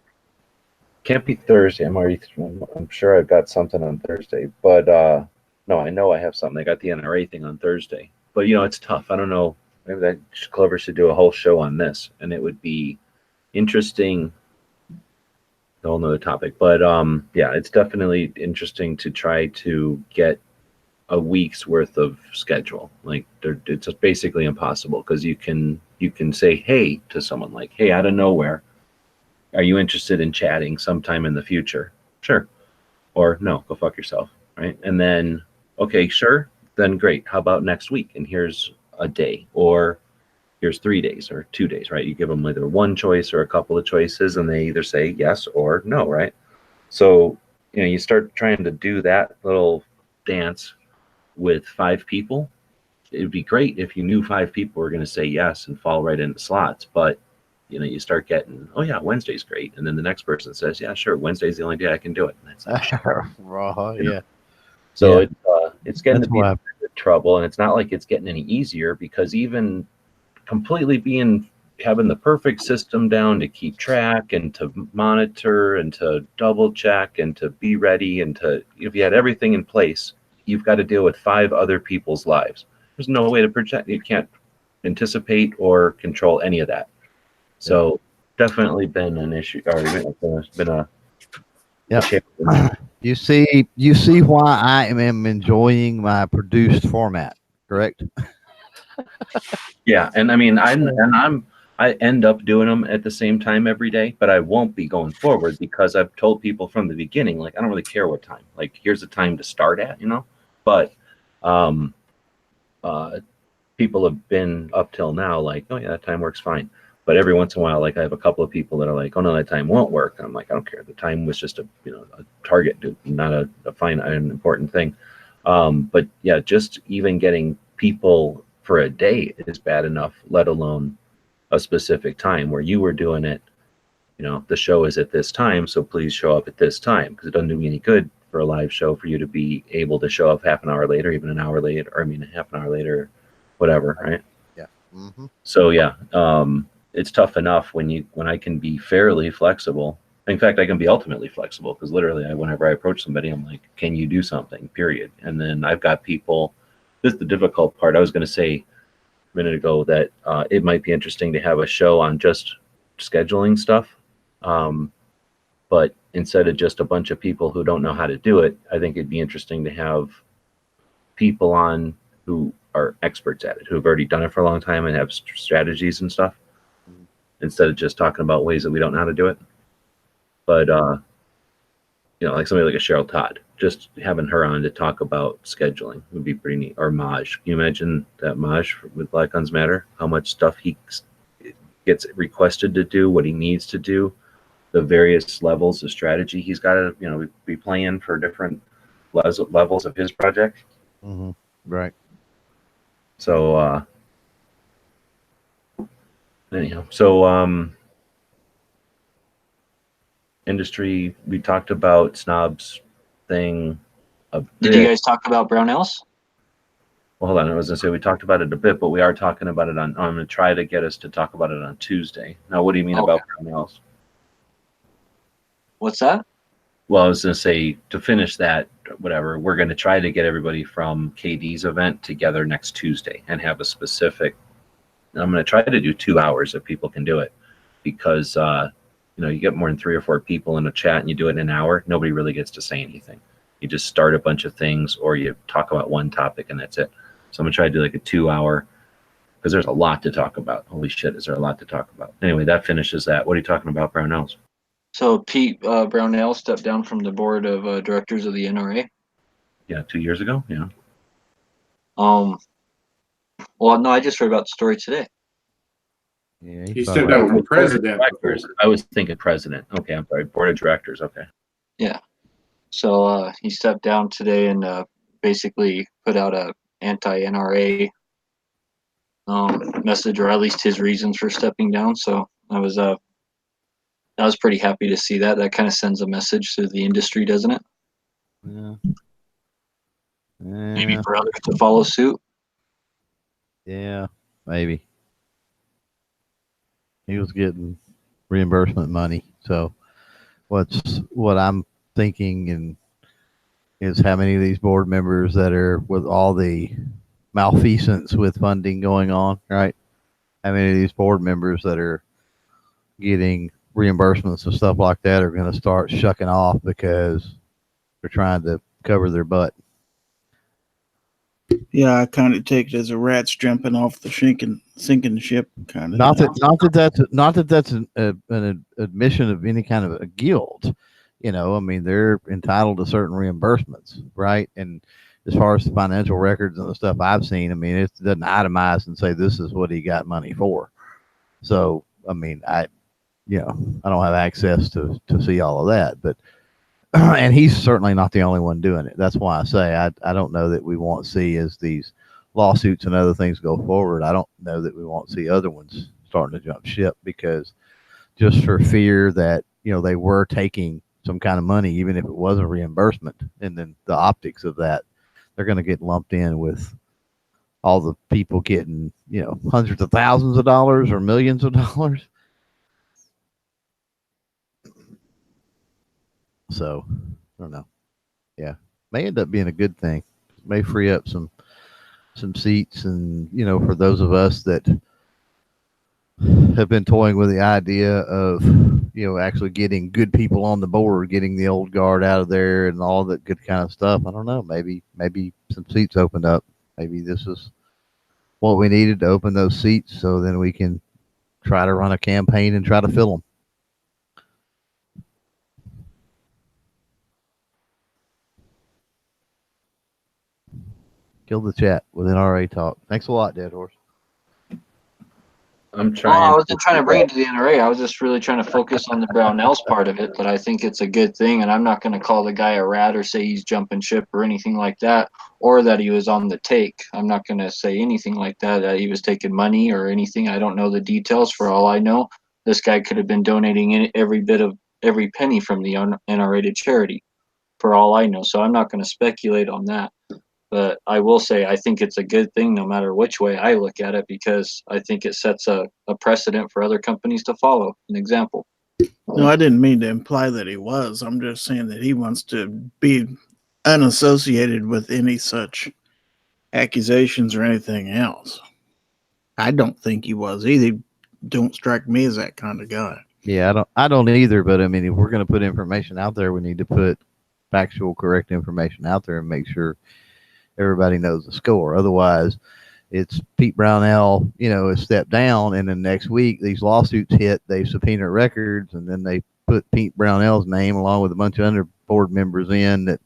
Can't be Thursday. I'm sure I've got something on Thursday, but no, I know I have something. I got the NRA thing on Thursday, but it's tough. I don't know. Maybe that Clover should do a whole show on this, and it would be interesting. A whole nother topic, but yeah, it's definitely interesting to try to get a week's worth of schedule. Like, it's basically impossible because you can say hey to someone, like, hey, out of nowhere, are you interested in chatting sometime in the future? Sure. Or no, go fuck yourself. Right. And then, okay, sure. Then great. How about next week? And here's a day, or here's 3 days or 2 days, right? You give them either one choice or a couple of choices, and they either say yes or no, right? So, you start trying to do that little dance with 5 people. It'd be great if you knew 5 people were going to say yes and fall right into slots, but you start getting, oh yeah, Wednesday's great, and then the next person says, yeah, sure, Wednesday's the only day I can do it. And it's like, Yeah. so Yeah. it's getting That's to be why. trouble, and it's not like it's getting any easier, because even completely having the perfect system down to keep track and to monitor and to double check and to be ready, and if you had everything in place, you've got to deal with 5 other people's lives. There's no way to project. You can't anticipate or control any of that. So definitely been an issue, or it's been a challenge. You see why I am enjoying my produced format, correct? Yeah, and I mean, I end up doing them at the same time every day, but I won't be going forward, because I've told people from the beginning, like, I don't really care what time. Like, here's the time to start at, But people have been up till now like, oh yeah, that time works fine. But every once in a while, like, I have a couple of people that are like, oh no, that time won't work. And I'm like, I don't care. The time was just a target, not an important thing. But yeah, just even getting people for a day is bad enough, let alone a specific time where you were doing it. The show is at this time, so please show up at this time, because it doesn't do me any good for a live show for you to be able to show up half an hour later, even an hour later, or half an hour later, whatever, right? Yeah. Mm-hmm. So yeah, it's tough enough when I can be fairly flexible. In fact, I can be ultimately flexible, because literally, whenever I approach somebody, I'm like, can you do something, period. And then I've got people, this is the difficult part. I was going to say a minute ago that it might be interesting to have a show on just scheduling stuff. But instead of just a bunch of people who don't know how to do it, I think it'd be interesting to have people on who are experts at it, who have already done it for a long time and have strategies and stuff, instead of just talking about ways that we don't know how to do it. But like somebody like a Cheryl Todd, just having her on to talk about scheduling would be pretty neat. Or Maj, can you imagine that Maj with Black Guns Matter, how much stuff he gets requested to do, what he needs to do, the various levels of strategy he's got to be playing for different levels of his project. Mm-hmm. Right. So anyhow, industry, we talked about Snob's thing a bit. Did you guys talk about Brownells? Well, hold on. I was going to say we talked about it a bit, but we are talking about it on. I'm going to try to get us to talk about it on Tuesday. Now, what do you mean about Brownells? What's that? Well, I was going to say to finish that, whatever. We're going to try to get everybody from KD's event together next Tuesday and have a specific. And I'm going to try to do 2 hours if people can do it, because you get more than 3 or 4 people in a chat and you do it in an hour, nobody really gets to say anything. You just start a bunch of things or you talk about one topic and that's it. So I'm gonna try to do like a 2 hour, because there's a lot to talk about. Holy shit, is there a lot to talk about? Anyway, that finishes that. What are you talking about, Brownells? So Pete Brownell stepped down from the board of directors of the NRA. Yeah, 2 years ago. Yeah. Well, no, I just heard about the story today. Yeah, He stepped down from president. I was thinking president. Okay, I'm sorry. Board of directors. Okay. Yeah. So he stepped down today and basically put out a anti-NRA message, or at least his reasons for stepping down. So I was pretty happy to see that. That kind of sends a message to the industry, doesn't it? Yeah. Maybe for others to follow suit. Yeah, maybe. He was getting reimbursement money. So what I'm thinking and is how many of these board members that are with all the malfeasance with funding going on, right? How many of these board members that are getting reimbursements and stuff like that are going to start shucking off because they're trying to cover their butt? Yeah, I kind of take it as a rat's jumping off the sinking ship kind of. Not that that's an admission of any kind of a guilt. I mean, they're entitled to certain reimbursements, right? And as far as the financial records and the stuff I've seen, I mean, it doesn't itemize and say this is what he got money for. So, I mean, I don't have access to see all of that, but and he's certainly not the only one doing it. That's why I say I don't know that we won't see, as these lawsuits and other things go forward, I don't know that we won't see other ones starting to jump ship, because just for fear that they were taking some kind of money, even if it was a reimbursement, and then the optics of that, they're going to get lumped in with all the people getting hundreds of thousands of dollars or millions of dollars. So I don't know. Yeah, may end up being a good thing. May free up some seats, and for those of us that have been toying with the idea of actually getting good people on the board, getting the old guard out of there and all that good kind of stuff. I don't know. Maybe some seats opened up. Maybe this is what we needed to open those seats, so then we can try to run a campaign and try to fill them. Kill the chat with NRA talk. Thanks a lot, Dead Horse. I'm trying. I wasn't trying to bring it to the NRA. I was just really trying to focus on the Brownells part of it, that I think it's a good thing, and I'm not going to call the guy a rat or say he's jumping ship or anything like that, or that he was on the take. I'm not going to say anything like that he was taking money or anything. I don't know the details. For all I know, this guy could have been donating every penny from the NRA to charity, for all I know. So I'm not going to speculate on that. But I will say I think it's a good thing no matter which way I look at it, because I think it sets a precedent for other companies to follow an example. No, I didn't mean to imply that he was. I'm just saying that he wants to be unassociated with any such accusations or anything else. I don't think he was either. Don't strike me as that kind of guy. Yeah, I don't either. But I mean, if we're going to put information out there, we need to put factual, correct information out there and make sure everybody knows the score. Otherwise, it's Pete Brownell, has stepped down, and then next week these lawsuits hit. They subpoena records, and then they put Pete Brownell's name along with a bunch of other board members in that,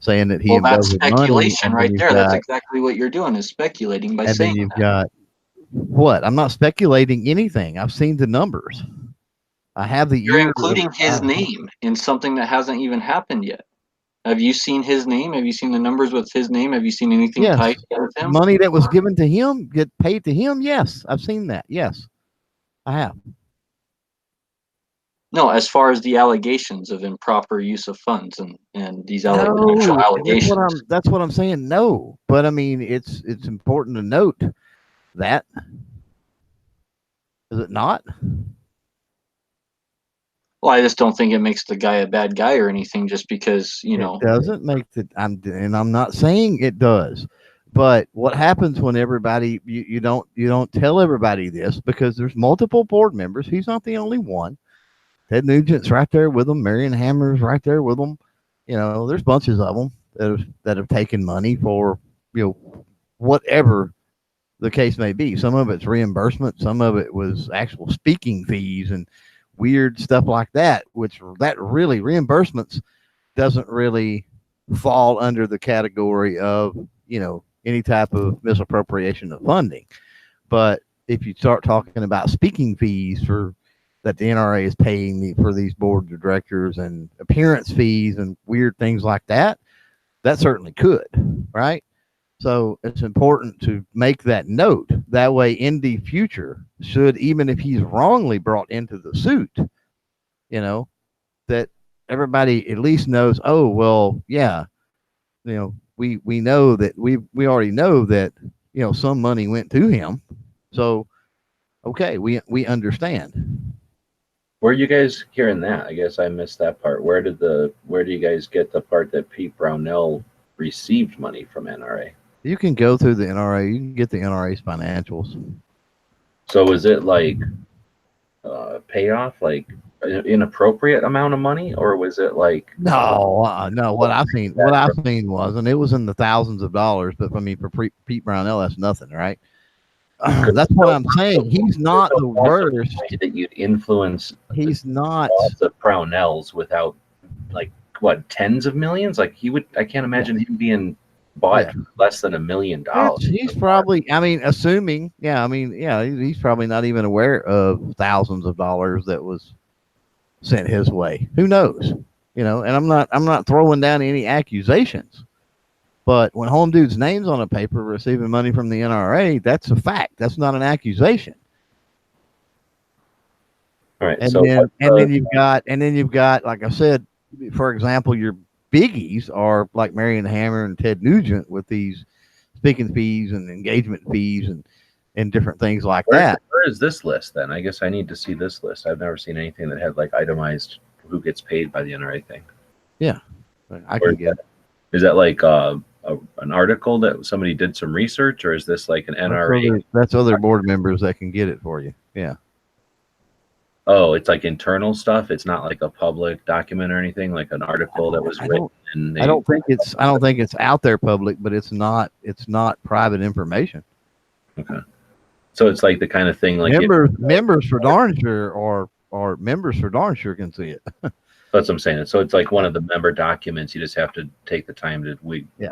saying that he. Well, that's speculation right there. That's exactly what you're doing, is speculating by saying. And then you've got what? I'm not speculating anything. I've seen the numbers. I have the. You're including his name in something that hasn't even happened yet. Have you seen his name? Have you seen the numbers with his name? Have you seen anything tied with him? Money that was given to him, get paid to him? Yes, I've seen that. Yes, I have. No, as far as the allegations of improper use of funds and these No, actual allegations. that's what I'm saying. No, but I mean, it's important to note that, is it not? Well, I just don't think it makes the guy a bad guy or anything just because, you It know, doesn't make the. I'm not saying it does, but what happens when everybody you don't tell everybody this because there's multiple board members. He's not the only one. Ted Nugent's right there with them. Marion Hammer's right there with them. You know, there's bunches of them that have taken money for, whatever the case may be. Some of it's reimbursement. Some of it was actual speaking fees and weird stuff like that. Which that really reimbursements doesn't really fall under the category of any type of misappropriation of funding. But if you start talking about speaking fees for that the NRA is paying for these board of directors and appearance fees and weird things like that, that certainly could, right? So it's important to make that note. That way, in the future, even if he's wrongly brought into the suit, that everybody at least knows, oh, well, yeah, we know that we already know that, some money went to him. So, okay, we understand. Where are you guys hearing that? I guess I missed that part. Where do you guys get the part that Pete Brownell received money from NRA? You can go through the NRA. You can get the NRA's financials. So is it like payoff, like an inappropriate amount of money, or was it like No. What I've seen was, and it was in the thousands of dollars. But I mean, for Pete Brownell, that's nothing, right? That's what I'm saying. He's not the worst. That you'd influence. He's not the Brownells without like what tens of millions. Like he would. I can't imagine him being bought for less than $1 million. He's probably. I mean, assuming. Yeah. I mean, yeah. He's probably not even aware of thousands of dollars that was sent his way. Who knows? And I'm not throwing down any accusations. But when Home Dude's name's on a paper receiving money from the NRA, that's a fact. That's not an accusation. All right. And then you've got, like I said, for example, your biggies are like Marion Hammer and Ted Nugent with these speaking fees and engagement fees and different things like that. Where is this list then? I guess I need to see this list. I've never seen anything that had like itemized who gets paid by the NRA thing. Yeah, I can get it. Is that like an article that somebody did some research, or is this like an NRA? That's other board members that can get it for you. Yeah. Oh, it's like internal stuff. It's not like a public document or anything, like an article that was written. I don't think it's out there public, but it's not private information. Okay. So it's like the kind of thing like members for darn sure or members for darn sure can see it. That's what I'm saying. So it's like one of the member documents. You just have to take the time to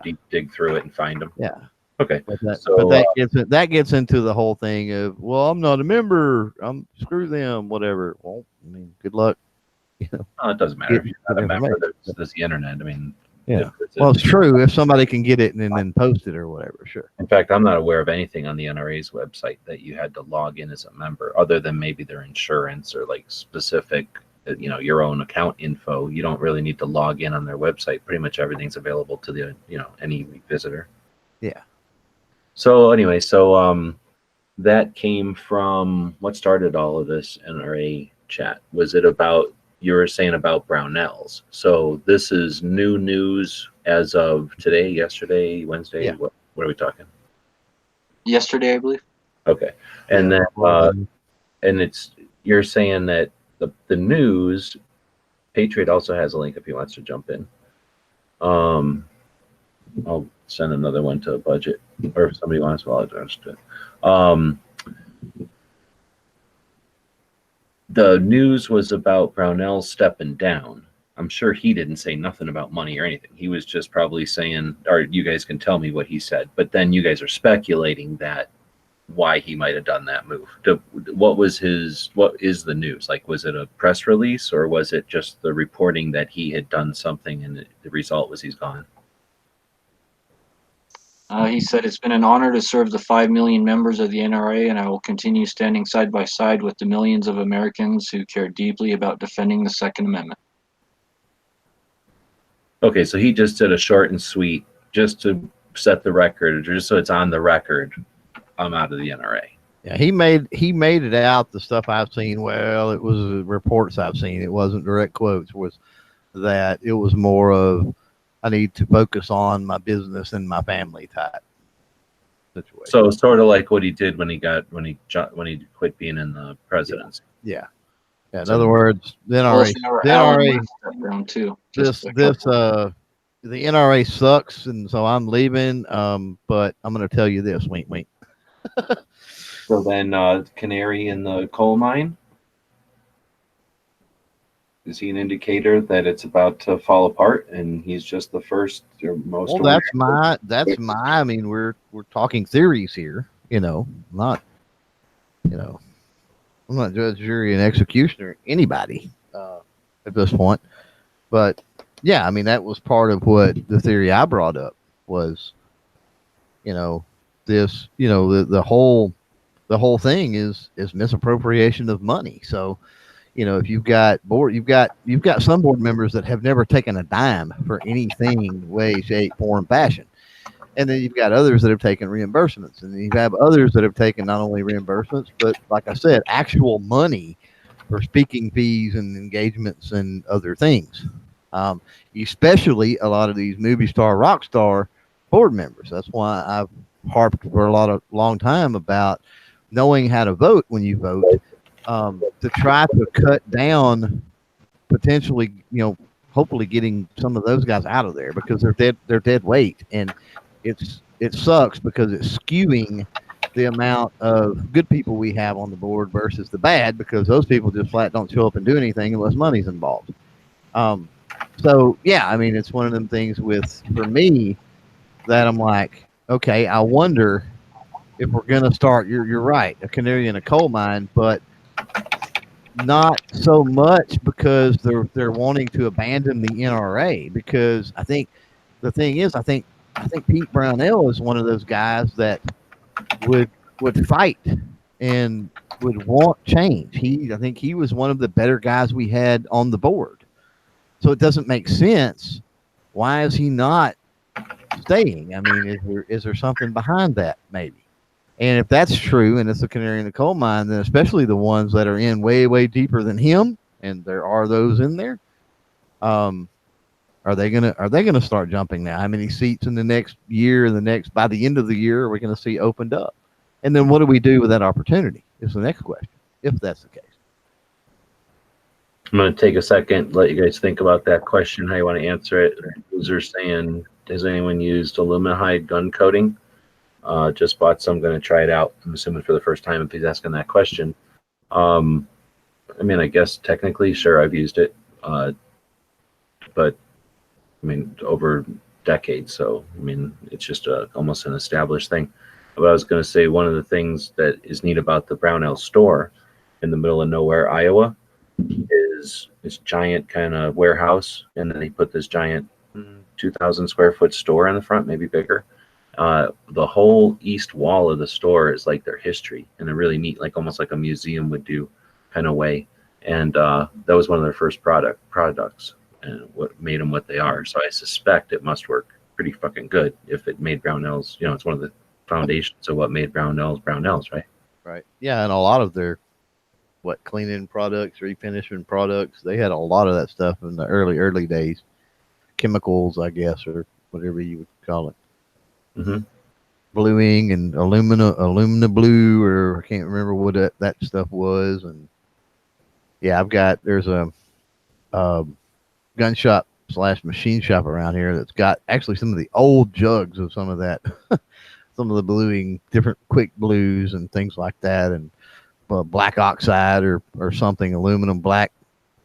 deep dig through it and find them. Yeah. Okay. But that gets into the whole thing of, well, I'm not a member. Screw them, whatever. Well, I mean, good luck. Oh, it doesn't matter if you're not a member. There's the internet. I mean, yeah. Well, it's true if somebody can get it and then post it or whatever. Sure. In fact, I'm not aware of anything on the NRA's website that you had to log in as a member, other than maybe their insurance or like specific, your own account info. You don't really need to log in on their website. Pretty much everything's available to the, any visitor. Yeah. So anyway, that came from what started all of this NRA chat. Was it about, you were saying about Brownells? So this is new news as of today, yesterday, Wednesday. Yeah. What are we talking? Yesterday, I believe. Okay. And then, and you're saying that the news, Patriot also has a link if he wants to jump in. I'll send another one to a budget, or if somebody wants, well, I'll just do it. The news was about Brownell stepping down. I'm sure he didn't say nothing about money or anything. He was just probably saying, or you guys can tell me what he said, but then you guys are speculating that why he might have done that move. What is the news? Like, was it a press release, or was it just the reporting that he had done something and the result was he's gone? He said, "It's been an honor to serve the 5 million members of the NRA, and I will continue standing side by side with the millions of Americans who care deeply about defending the Second Amendment." Okay, so he just did a short and sweet, just to set the record, just so it's on the record. I'm out of the NRA. Yeah, he made it out. The stuff I've seen, well, it was reports I've seen. It wasn't direct quotes. Was that it was more of, I need to focus on my business and my family type situation. So sort of like what he did when he quit being in the presidency. Yeah. In other words, the Down too. The NRA sucks, and so I'm leaving. But I'm going to tell you this, wink, wink. So then, canary in the coal mine. Is he an indicator that it's about to fall apart, and he's just the first or most? Well, that's my. I mean, we're talking theories here. Not. I'm not judge, jury, and executioner, anybody at this point. But yeah, I mean, that was part of what the theory I brought up was. This. The whole thing is misappropriation of money. So. If you've got some board members that have never taken a dime for anything, way, shape, form, fashion, and then you've got others that have taken reimbursements, and you have others that have taken not only reimbursements, but like I said, actual money for speaking fees and engagements and other things. Especially a lot of these movie star, rock star board members. That's why I've harped for a long time about knowing how to vote when you vote. To try to cut down potentially, hopefully getting some of those guys out of there because they're dead weight, and it sucks because it's skewing the amount of good people we have on the board versus the bad, because those people just flat don't show up and do anything unless money's involved. So yeah, I mean, it's one of them things for me that I'm like, okay, I wonder if we're gonna start. You're right, a canary in a coal mine, but not so much because they're wanting to abandon the NRA, because I think the thing is, I think Pete Brownell is one of those guys that would fight and would want change. I think he was one of the better guys we had on the board. So it doesn't make sense. Why is he not staying? I mean, is there something behind that maybe? And if that's true, and it's a canary in the coal mine, then especially the ones that are in way, way deeper than him, and there are those in there, are they gonna start jumping now? How many seats in the next year, by the end of the year, are we gonna see opened up? And then what do we do with that opportunity? Is the next question, if that's the case. I'm going to take a second, let you guys think about that question, how you want to answer it. Users saying, has anyone used aluminide gun coating? Just bought some, going to try it out. I'm assuming for the first time if he's asking that question. I mean, I guess technically, sure, I've used it. But, I mean, over decades. So, I mean, it's just almost an established thing. But I was going to say one of the things that is neat about the Brownell store in the middle of nowhere, Iowa, is this giant kind of warehouse. And then they put this giant 2,000 square foot store in the front, maybe bigger. The whole east wall of the store is like their history in a really neat, like almost like a museum would do kind of way. And that was one of their first products and what made them what they are. So I suspect it must work pretty fucking good if it made Brownells, it's one of the foundations of what made Brownells, right? Right. Yeah. And a lot of their cleaning products, refinishing products, they had a lot of that stuff in the early days. Chemicals, I guess, or whatever you would call it. Mm-hmm. Bluing and alumina blue, or I can't remember what that stuff was. And yeah, there's a gun shop / machine shop around here that's got actually some of the old jugs of some of that, some of the bluing, different quick blues and things like that, and black oxide or something, aluminum black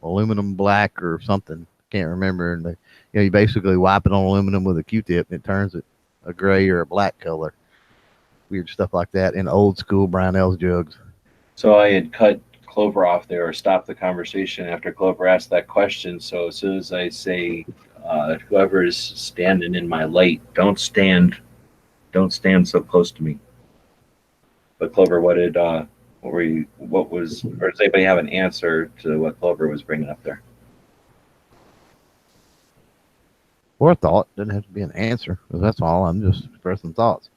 or something. Can't remember. And you basically wipe it on aluminum with a Q-tip and it turns it a gray or a black color. Weird stuff like that in old school Brownells jugs. So I had cut Clover off there, or stopped the conversation after Clover asked that question. So as soon as I say, whoever is standing in my light, don't stand Don't stand so close to me. But Clover, what was, or does anybody have an answer to what Clover was bringing up there? Or a thought. Doesn't have to be an answer. That's all. I'm just expressing thoughts.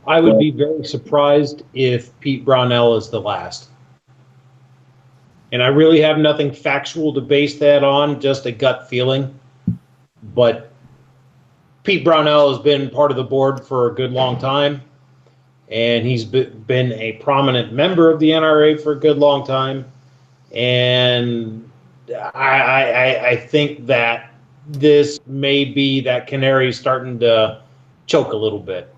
I would be very surprised if Pete Brownell is the last. And I really have nothing factual to base that on, just a gut feeling. But Pete Brownell has been part of the board for a good long time. And he's been a prominent member of the NRA for a good long time. And I think that this may be that canary starting to choke a little bit.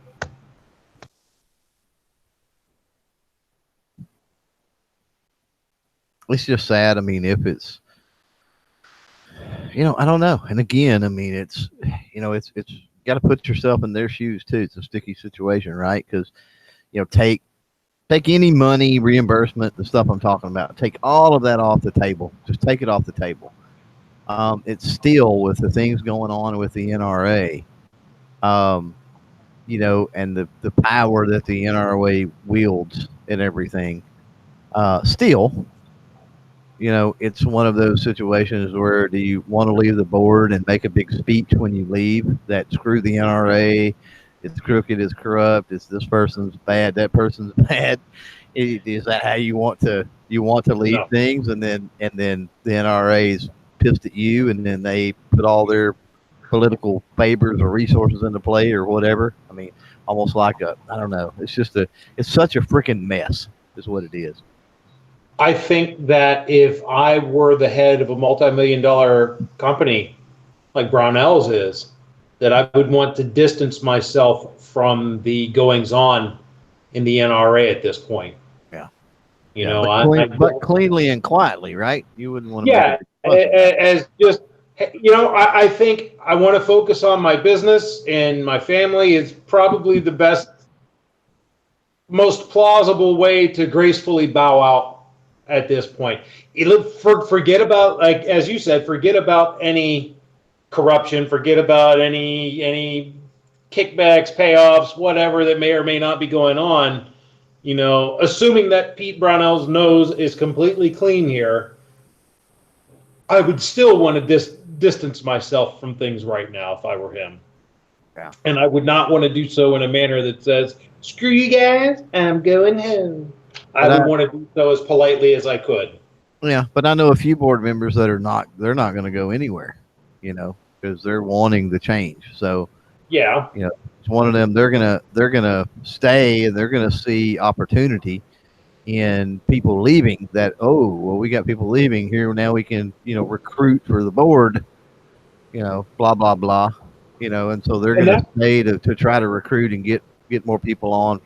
It's just sad. I mean, if it's, I don't know. And again, I mean, it's got to put yourself in their shoes too. It's a sticky situation, right? Because, take any money, reimbursement, the stuff I'm talking about, take all of that off the table. Just take it off the table. It's still with the things going on with the NRA, and the power that the NRA wields and everything, still, it's one of those situations where do you want to leave the board and make a big speech when you leave that screw the NRA, it's crooked, it's corrupt, it's this person's bad, that person's bad. Is that how you want to leave things? And then the NRA's pissed at you, and then they put all their political favors or resources into play or whatever. I mean, almost like I don't know. It's such a freaking mess is what it is. I think that if I were the head of a multi-million-dollar company like Brownell's is, that I would want to distance myself from the goings-on in the NRA at this point. Yeah. But cleanly and quietly, right? You wouldn't want to. Yeah, as just, I think I want to focus on my business and my family. Is probably the best, most plausible way to gracefully bow out at this point. Forget about, like, as you said, forget about any corruption, forget about any kickbacks, payoffs, whatever that may or may not be going on. Assuming that Pete Brownell's nose is completely clean here, I would still want to distance myself from things right now if I were him. Yeah. And I would not want to do so in a manner that says, screw you guys, I'm going home. I would want to do so as politely as I could. Yeah, but I know a few board members that they're not going to go anywhere, because they're wanting the change. So, yeah, it's one of them. They're gonna stay, and they're gonna see opportunity in people leaving. That we got people leaving here now. We can recruit for the board. Blah blah blah. And so they're gonna stay to try to recruit and get more people on.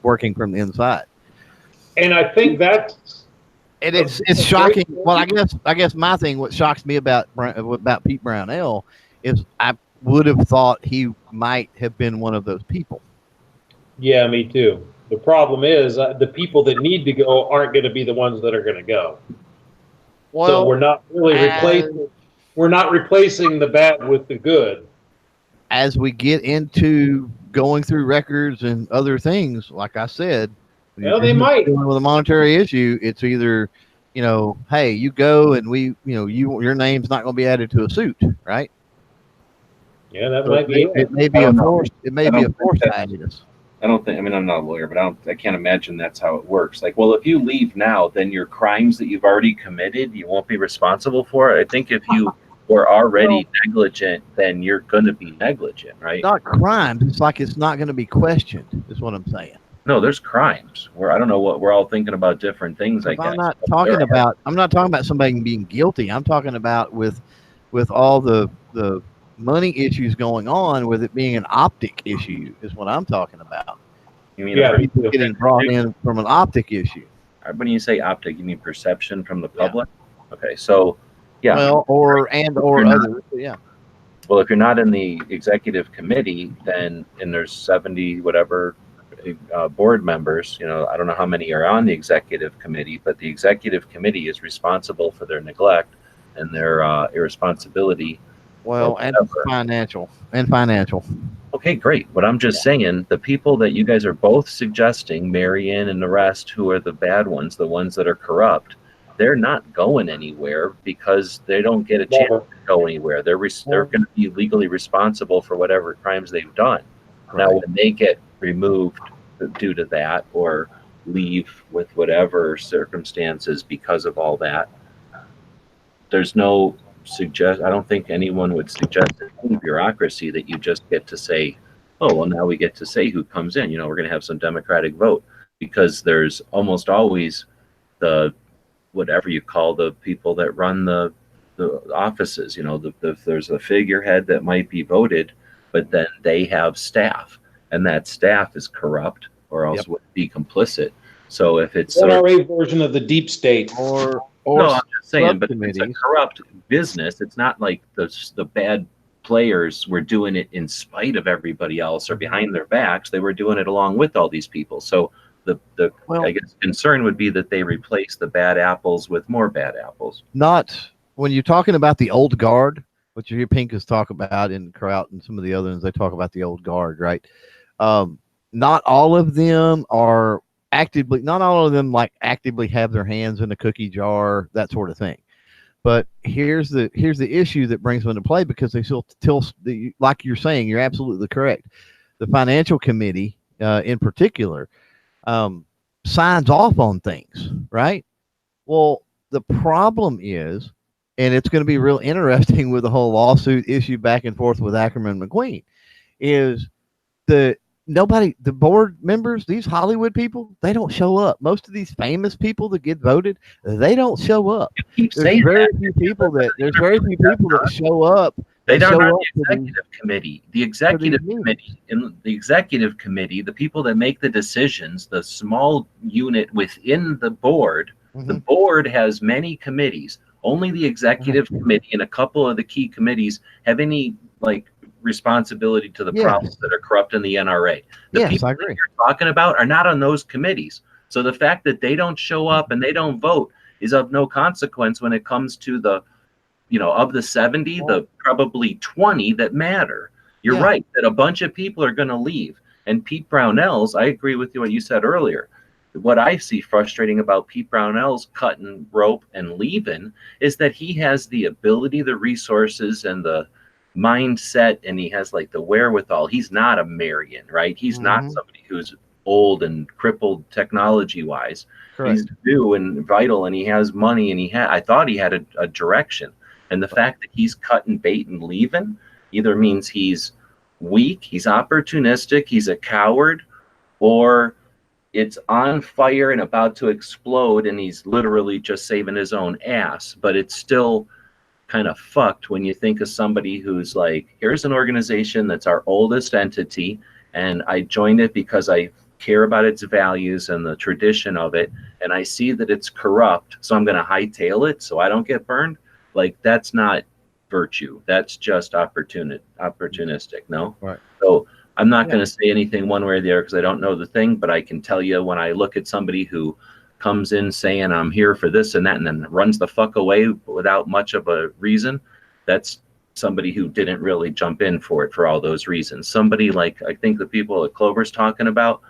Working from the inside. And I think it's shocking. Well, I guess my thing, what shocks me about Pete Brownell is I would have thought he might have been one of those people. Yeah, me too. The problem is the people that need to go aren't going to be the ones that are going to go. Well, so we're not really replacing the bad with the good. As we get into going through records and other things, like I said, they might. With a monetary issue, it's either, hey, you go and your name's not going to be added to a suit, right? Yeah, that might be it. It may be a forced. It may be a forced hiatus. I don't think. I mean, I'm not a lawyer, but I can't imagine that's how it works. Like, well, if you leave now, then your crimes that you've already committed, you won't be responsible for it. I think if you were already negligent, then you're going to be negligent, right? Not crimes. It's like it's not going to be questioned. Is what I'm saying. No, there's crimes. I don't know what we're all thinking about different things. I guess I'm not talking about somebody being guilty. I'm talking about with all the money issues going on, with it being an optic issue is what I'm talking about. You mean people getting brought in from an optic issue? When you say optic, you mean perception from the public? Yeah. Okay, so yeah. Well, or other, yeah. Well, if you're not in the executive committee, then and there's 70 whatever board members, I don't know how many are on the executive committee, but the executive committee is responsible for their neglect, and their irresponsibility. Well, or and whatever. financial. Okay, great. But I'm just saying, the people that you guys are both suggesting, Marion and the rest, who are the bad ones, the ones that are corrupt, they're not going anywhere because they don't get a chance Never. to go anywhere. They're going to be legally responsible for whatever crimes they've done. Now, Right. when they get removed due to that or leave with whatever circumstances because of all that, there's no I don't think anyone would suggest in any bureaucracy that you just get to say, oh, well, now we get to say who comes in. We're going to have some democratic vote, because there's almost always the, whatever you call the people that run the offices. There's a figurehead that might be voted, but then they have staff, and that staff is corrupt or else would be complicit. So if it's NRA version of the deep state. Or no, I'm just saying, but if it's a subcommittees. corrupt business, it's not like the bad players were doing it in spite of everybody else or behind their backs. They were doing it along with all these people. So I guess concern would be that they replace the bad apples with more bad apples. Not when you're talking about the old guard, which you hear Pincus talk about in Kraut and some of the other ones, they talk about the old guard, right? Not all of them are actively, not all of them like actively have their hands in a cookie jar, that sort of thing. But here's the issue that brings them into play, because they still like you're saying, you're absolutely correct. The financial committee, in particular, signs off on things, right? Well, the problem is, and it's going to be real interesting with the whole lawsuit issue back and forth with Ackerman McQueen, is the board members, these Hollywood people, they don't show up. Most of these famous people that get voted, they don't show up. There's very few people that show up. They don't have the executive committee. The executive committee, in the executive committee, the people that make the decisions, the small unit within the board, the board has many committees. Only the executive committee and a couple of the key committees have any responsibility to the problems that are corrupt in the NRA. The people that you're talking about are not on those committees. So the fact that they don't show up and they don't vote is of no consequence when it comes to the, of the 70, the probably 20 that matter. You're right that a bunch of people are going to leave. And Pete Brownell's, I agree with you what you said earlier. What I see frustrating about Pete Brownell's cutting rope and leaving is that he has the ability, the resources, and the mindset, and he has the wherewithal. He's not a Marion, right? He's not somebody who's old and crippled technology wise. He's new and vital, and he has money, and I thought he had a direction. And the fact that he's cutting bait and leaving either means he's weak, he's opportunistic, he's a coward, or it's on fire and about to explode and he's literally just saving his own ass. But it's still kind of fucked when you think of somebody who's like, here's an organization that's our oldest entity, and I joined it because I care about its values and the tradition of it, and I see that it's corrupt, so I'm going to hightail it so I don't get burned. That's not virtue. That's just opportunistic, no? Right. So I'm not going to say anything one way or the other because I don't know the thing, but I can tell you when I look at somebody who comes in saying I'm here for this and that and then runs the fuck away without much of a reason, that's somebody who didn't really jump in for it for all those reasons. Somebody like, I think the people that Clover's talking about,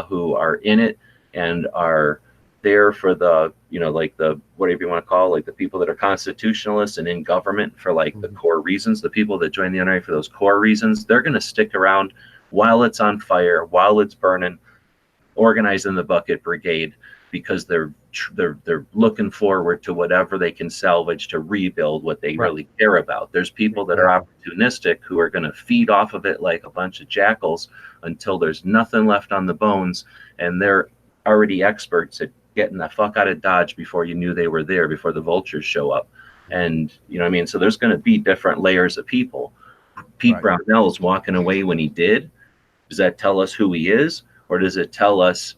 who are in it and are there for the, the, whatever you want to call, the people that are constitutionalists and in government for the core reasons, the people that join the NRA for those core reasons, they're going to stick around while it's on fire, while it's burning, organizing the bucket brigade, because they're looking forward to whatever they can salvage to rebuild what they really care about. There's people that are opportunistic who are going to feed off of it like a bunch of jackals until there's nothing left on the bones, and they're already experts at getting the fuck out of Dodge before you knew they were there, before the vultures show up. And you know what I mean? So there's going to be different layers of people. Pete Brownell's walking away when he did. Does that tell us who he is? Or does it tell us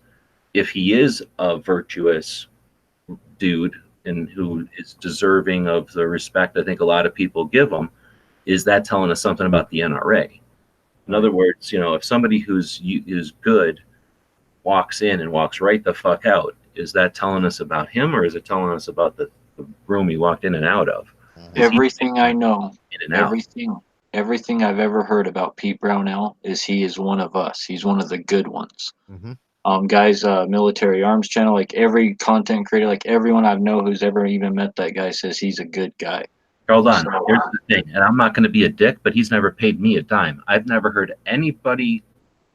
if he is a virtuous dude and who is deserving of the respect I think a lot of people give him? Is that telling us something about the NRA? In other words, if somebody who's good walks in and walks right the fuck out, is that telling us about him, or is it telling us about the room he walked in and out of? Everything I know, In and out. everything I've ever heard about Pete Brownell is he is one of us. He's one of the good ones. Mm-hmm. Guys, military arms channel, like every content creator, like everyone I know who's ever even met that guy says he's a good guy. Hold on. Here's the thing, and I'm not going to be a dick, but he's never paid me a dime. I've never heard anybody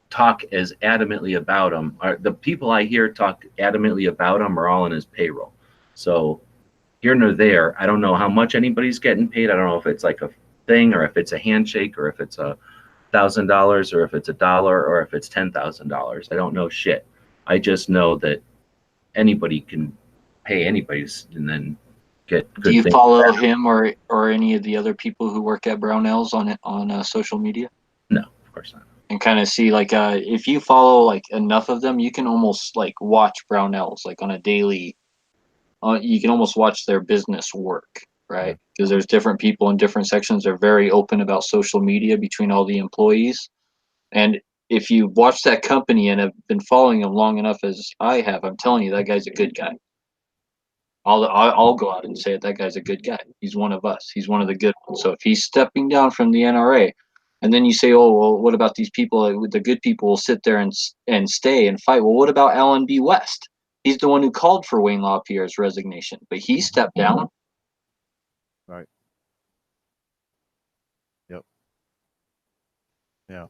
talk as adamantly about him. The people I hear talk adamantly about him are all on his payroll. So here nor there, I don't know how much anybody's getting paid. I don't know if it's like a thing or if it's a handshake or if it's $1,000 or if it's $1 or if it's $10,000. I don't know shit. I just know that anybody can pay anybody's and then get good. Do you follow him or any of the other people who work at Brownells on social media? No, of course not. And kind of see like if you follow like enough of them, you can almost like watch Brownells like on a daily. You can almost watch their business work, right? Because there's different people in different sections. They're very open about social media between all the employees. And if you watch that company and have been following him long enough as I have, I'm telling you, that guy's a good guy. I'll go out and say it. That guy's a good guy. He's one of us. He's one of the good ones. So if he's stepping down from the NRA, and then you say, oh, well, what about these people? The good people will sit there and stay and fight. Well, what about Alan B. West? He's the one who called for Wayne LaPierre's resignation, but he stepped down. Right. Yep. Yeah.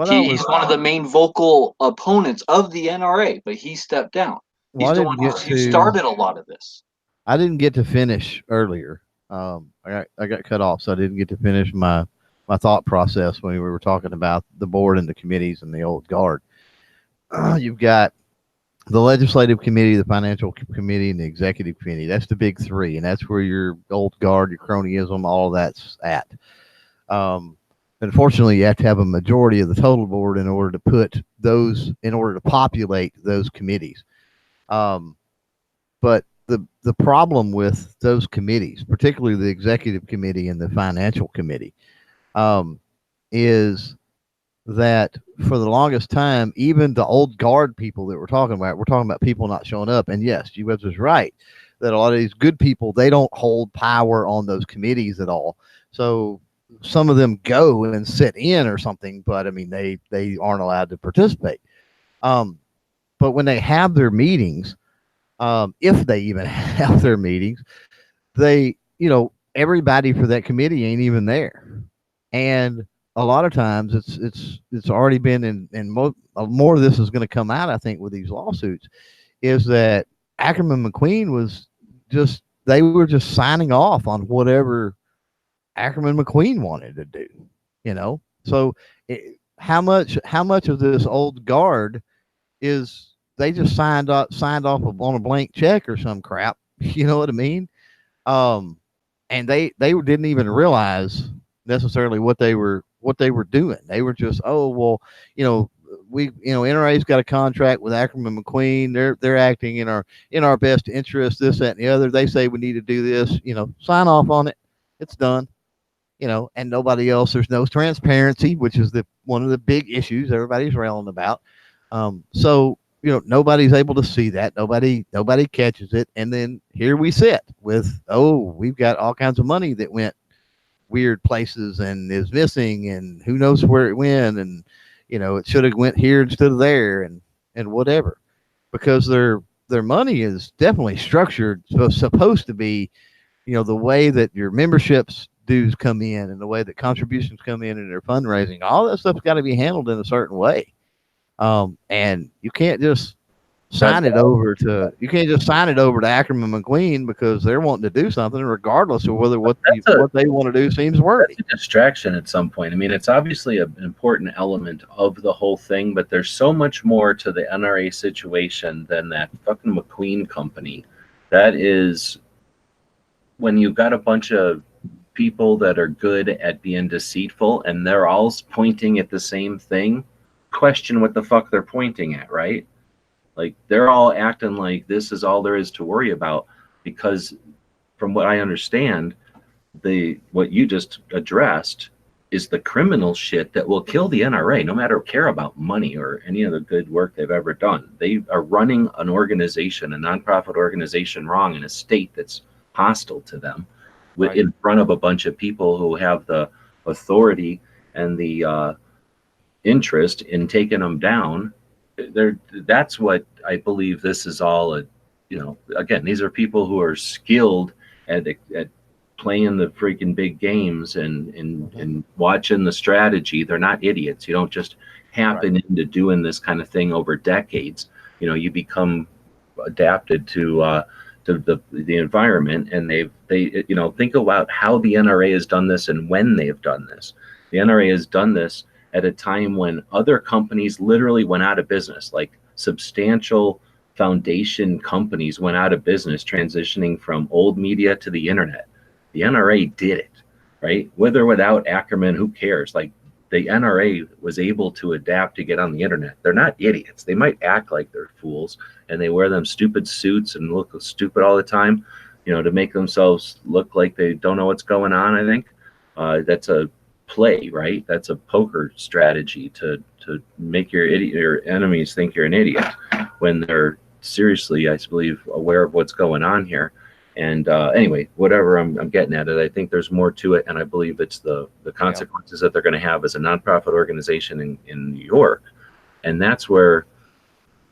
He's one of the main vocal opponents of the NRA, but he stepped down. He's the one who started a lot of this. I didn't get to finish earlier. I got cut off, so I didn't get to finish my thought process when we were talking about the board and the committees and the old guard. You've got the legislative committee, the financial committee, and the executive committee. That's the big three, and that's where your old guard, your cronyism, all that's at. Unfortunately, you have to have a majority of the total board in order to populate those committees. But the problem with those committees, particularly the executive committee and the financial committee, is that for the longest time, even the old guard people that we're talking about people not showing up. And yes, G-Webs is right that a lot of these good people, they don't hold power on those committees at all. So some of them go and sit in or something, but I mean, they aren't allowed to participate. But when they have their meetings, if they even have their meetings, everybody for that committee ain't even there. And a lot of times it's already been in more of this is going to come out, I think, with these lawsuits, is that Ackerman McQueen they were just signing off on whatever Ackerman McQueen wanted to do, So how much of this old guard is they just signed off on a blank check or some crap, you know what I mean? And they didn't even realize necessarily what they were doing. They were just, NRA's got a contract with Ackerman McQueen. They're acting in our best interest, this, that, and the other. They say we need to do this, sign off on it. It's done. And nobody else, there's no transparency, which is one of the big issues everybody's railing about. So nobody's able to see that. Nobody catches it. And then here we sit with, we've got all kinds of money that went weird places and is missing, and who knows where it went. And, it should have went here instead of there and whatever, because their money is definitely structured. So it's supposed to be, the way that your memberships dues come in and the way that contributions come in their fundraising, all that stuff's got to be handled in a certain way. And you can't just sign it over to Ackerman McQueen because they're wanting to do something, regardless of whether what they want to do seems worthy. It's a distraction at some point. I mean, it's obviously an important element of the whole thing, but there's so much more to the NRA situation than that fucking McQueen company. That is when you've got a bunch of people that are good at being deceitful and they're all pointing at the same thing. Question what the fuck they're pointing at, right? Like, they're all acting like this is all there is to worry about, because from what I understand, what you just addressed is the criminal shit that will kill the NRA, no matter care about money or any of the good work they've ever done. They are running an organization, a nonprofit organization, wrong in a state that's hostile to them. Right. in front of a bunch of people who have the authority and the interest in taking them down. That's what I believe this is all a, again, these are people who are skilled at playing the freaking big games and watching the strategy. They're not idiots. You don't just happen into doing this kind of thing over decades. You become adapted to the environment, and they think about how the NRA has done this and when they've done this. The NRA has done this at a time when other companies literally went out of business, like substantial foundation companies went out of business, transitioning from old media to the internet. The NRA did it, right? With or without Ackerman, who cares? Like, the NRA was able to adapt to get on the internet. They're not idiots. They might act like they're fools, and they wear them stupid suits and look stupid all the time, to make themselves look like they don't know what's going on. I think that's a play, right? That's a poker strategy to make your enemies think you're an idiot when they're seriously, I believe, aware of what's going on here. And anyway, whatever I'm getting at it, I think there's more to it, and I believe it's the consequences that they're going to have as a nonprofit organization in New York. And that's where,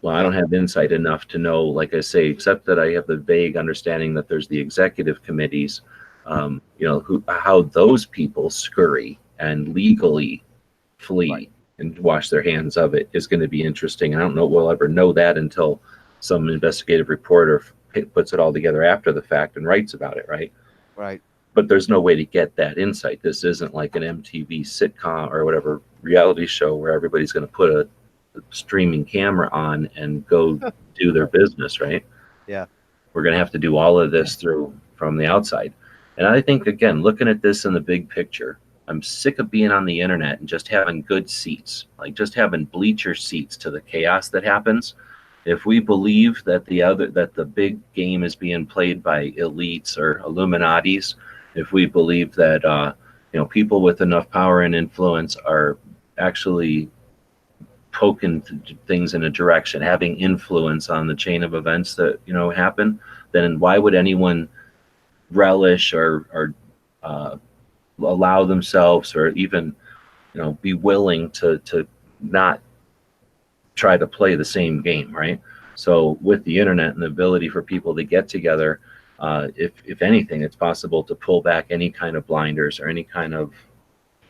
well, I don't have insight enough to know, like I say, except that I have the vague understanding that there's the executive committees, how those people scurry and legally flee and wash their hands of it is going to be interesting. I don't know we'll ever know that until some investigative reporter puts it all together after the fact and writes about it, right? Right. But there's no way to get that insight. This isn't like an MTV sitcom or whatever reality show where everybody's going to put a streaming camera on and go do their business, right? Yeah. We're going to have to do all of this from the outside. And I think, again, looking at this in the big picture, I'm sick of being on the internet and just having good seats, like just having bleacher seats to the chaos that happens. If we believe that the big game is being played by elites or Illuminatis, if we believe that people with enough power and influence are actually poking things in a direction, having influence on the chain of events that happen, then why would anyone relish or allow themselves or even be willing to not try to play the same game, right? So with the internet and the ability for people to get together, if anything, it's possible to pull back any kind of blinders or any kind of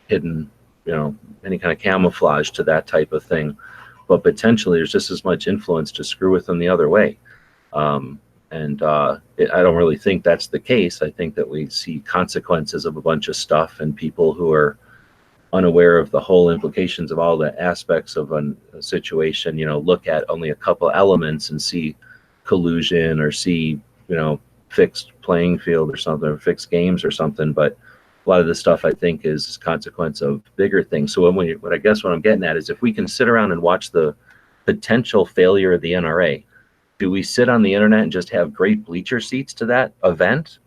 hidden, any kind of camouflage to that type of thing. But potentially there's just as much influence to screw with them the other way. I don't really think that's the case. I think that we see consequences of a bunch of stuff, and people who are unaware of the whole implications of all the aspects of a situation, look at only a couple elements and see collusion or see, fixed playing field or something, or fixed games or something. But a lot of this stuff, I think, is consequence of bigger things. So what I guess what I'm getting at is, if we can sit around and watch the potential failure of the NRA, do we sit on the internet and just have great bleacher seats to that event?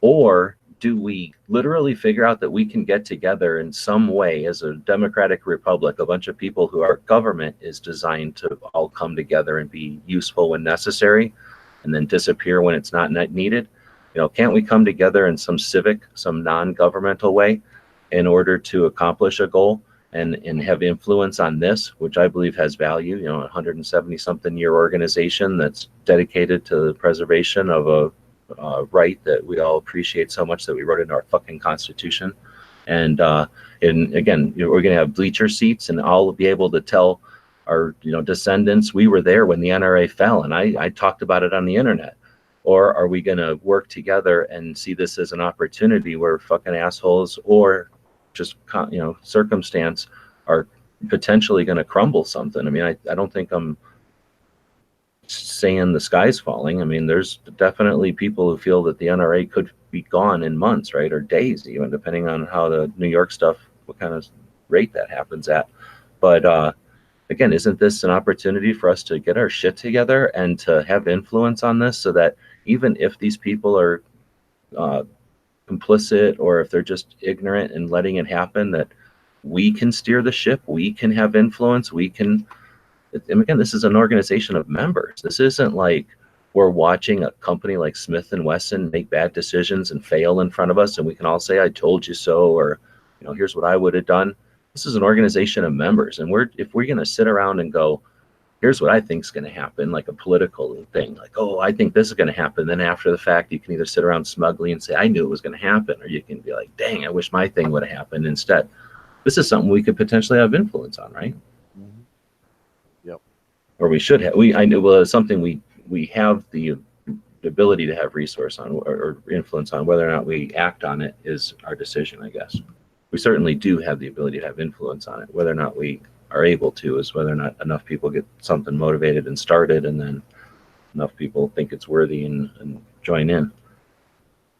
Or do we literally figure out that we can get together in some way as a democratic republic, a bunch of people who our government is designed to all come together and be useful when necessary, and then disappear when it's not needed? Can't we come together in some civic, some non-governmental way in order to accomplish a goal and have influence on this, which I believe has value, a 170-something year organization that's dedicated to the preservation of a right that we all appreciate so much that we wrote into our fucking Constitution. And again, we're going to have bleacher seats, and I'll be able to tell our descendants we were there when the NRA fell, and I talked about it on the internet. Or are we going to work together and see this as an opportunity where fucking assholes or just circumstance are potentially going to crumble something? I mean, I don't think I'm saying the sky's falling. I mean, there's definitely people who feel that the NRA could be gone in months, right, or days, even depending on how the New York stuff, what kind of rate that happens at. But again, isn't this an opportunity for us to get our shit together and to have influence on this, so that even if these people are complicit, or if they're just ignorant and letting it happen, that we can steer the ship, we can have influence, we can. And again, this is an organization of members. This isn't like we're watching a company like Smith and Wesson make bad decisions and fail in front of us, and we can all say, I told you so, or, here's what I would have done. This is an organization of members, and if we're going to sit around and go, here's what I think is going to happen, like a political thing, like, oh, I think this is going to happen. Then after the fact, you can either sit around smugly and say, I knew it was going to happen, or you can be like, dang, I wish my thing would have happened instead. This is something we could potentially have influence on, right? Mm-hmm. Yep. Or we should have. I know, well, it's something we have the ability to have resource on, or influence on. Whether or not we act on it is our decision, I guess. We certainly do have the ability to have influence on it. Whether or not we are able to is whether or not enough people get something motivated and started, and then enough people think it's worthy and join in.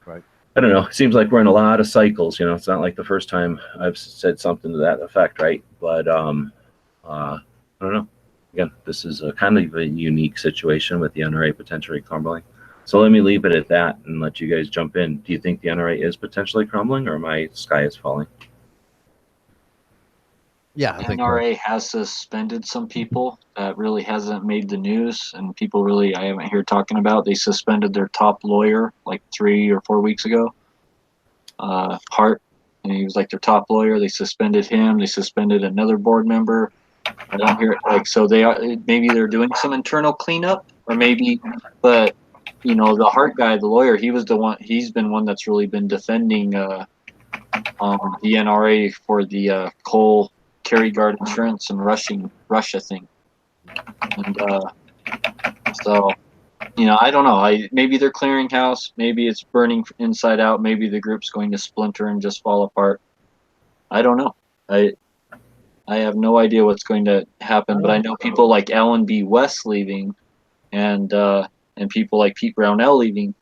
Right. I don't know. It seems like we're in a lot of cycles. It's not like the first time I've said something to that effect, right? But I don't know. Again, this is a kind of a unique situation with the NRA potentially crumbling. So let me leave it at that and let you guys jump in. Do you think the NRA is potentially crumbling, or my sky is falling? Yeah, I think NRA has suspended some people that really hasn't made the news, and people really I haven't heard talking about. They suspended their top lawyer like 3 or 4 weeks ago. Hart, and he was like their top lawyer. They suspended him. They suspended another board member. I don't hear it so they are maybe they're doing some internal cleanup, or maybe, but the Hart guy, the lawyer, he's been one that's really been defending the NRA for the coal carry guard insurance and Russia thing. And so I don't know. Maybe they're clearing house, maybe it's burning inside out, maybe the group's going to splinter and just fall apart. I don't know. I have no idea what's going to happen, but I know people like Alan B. West leaving, and people like Pete Brownell leaving.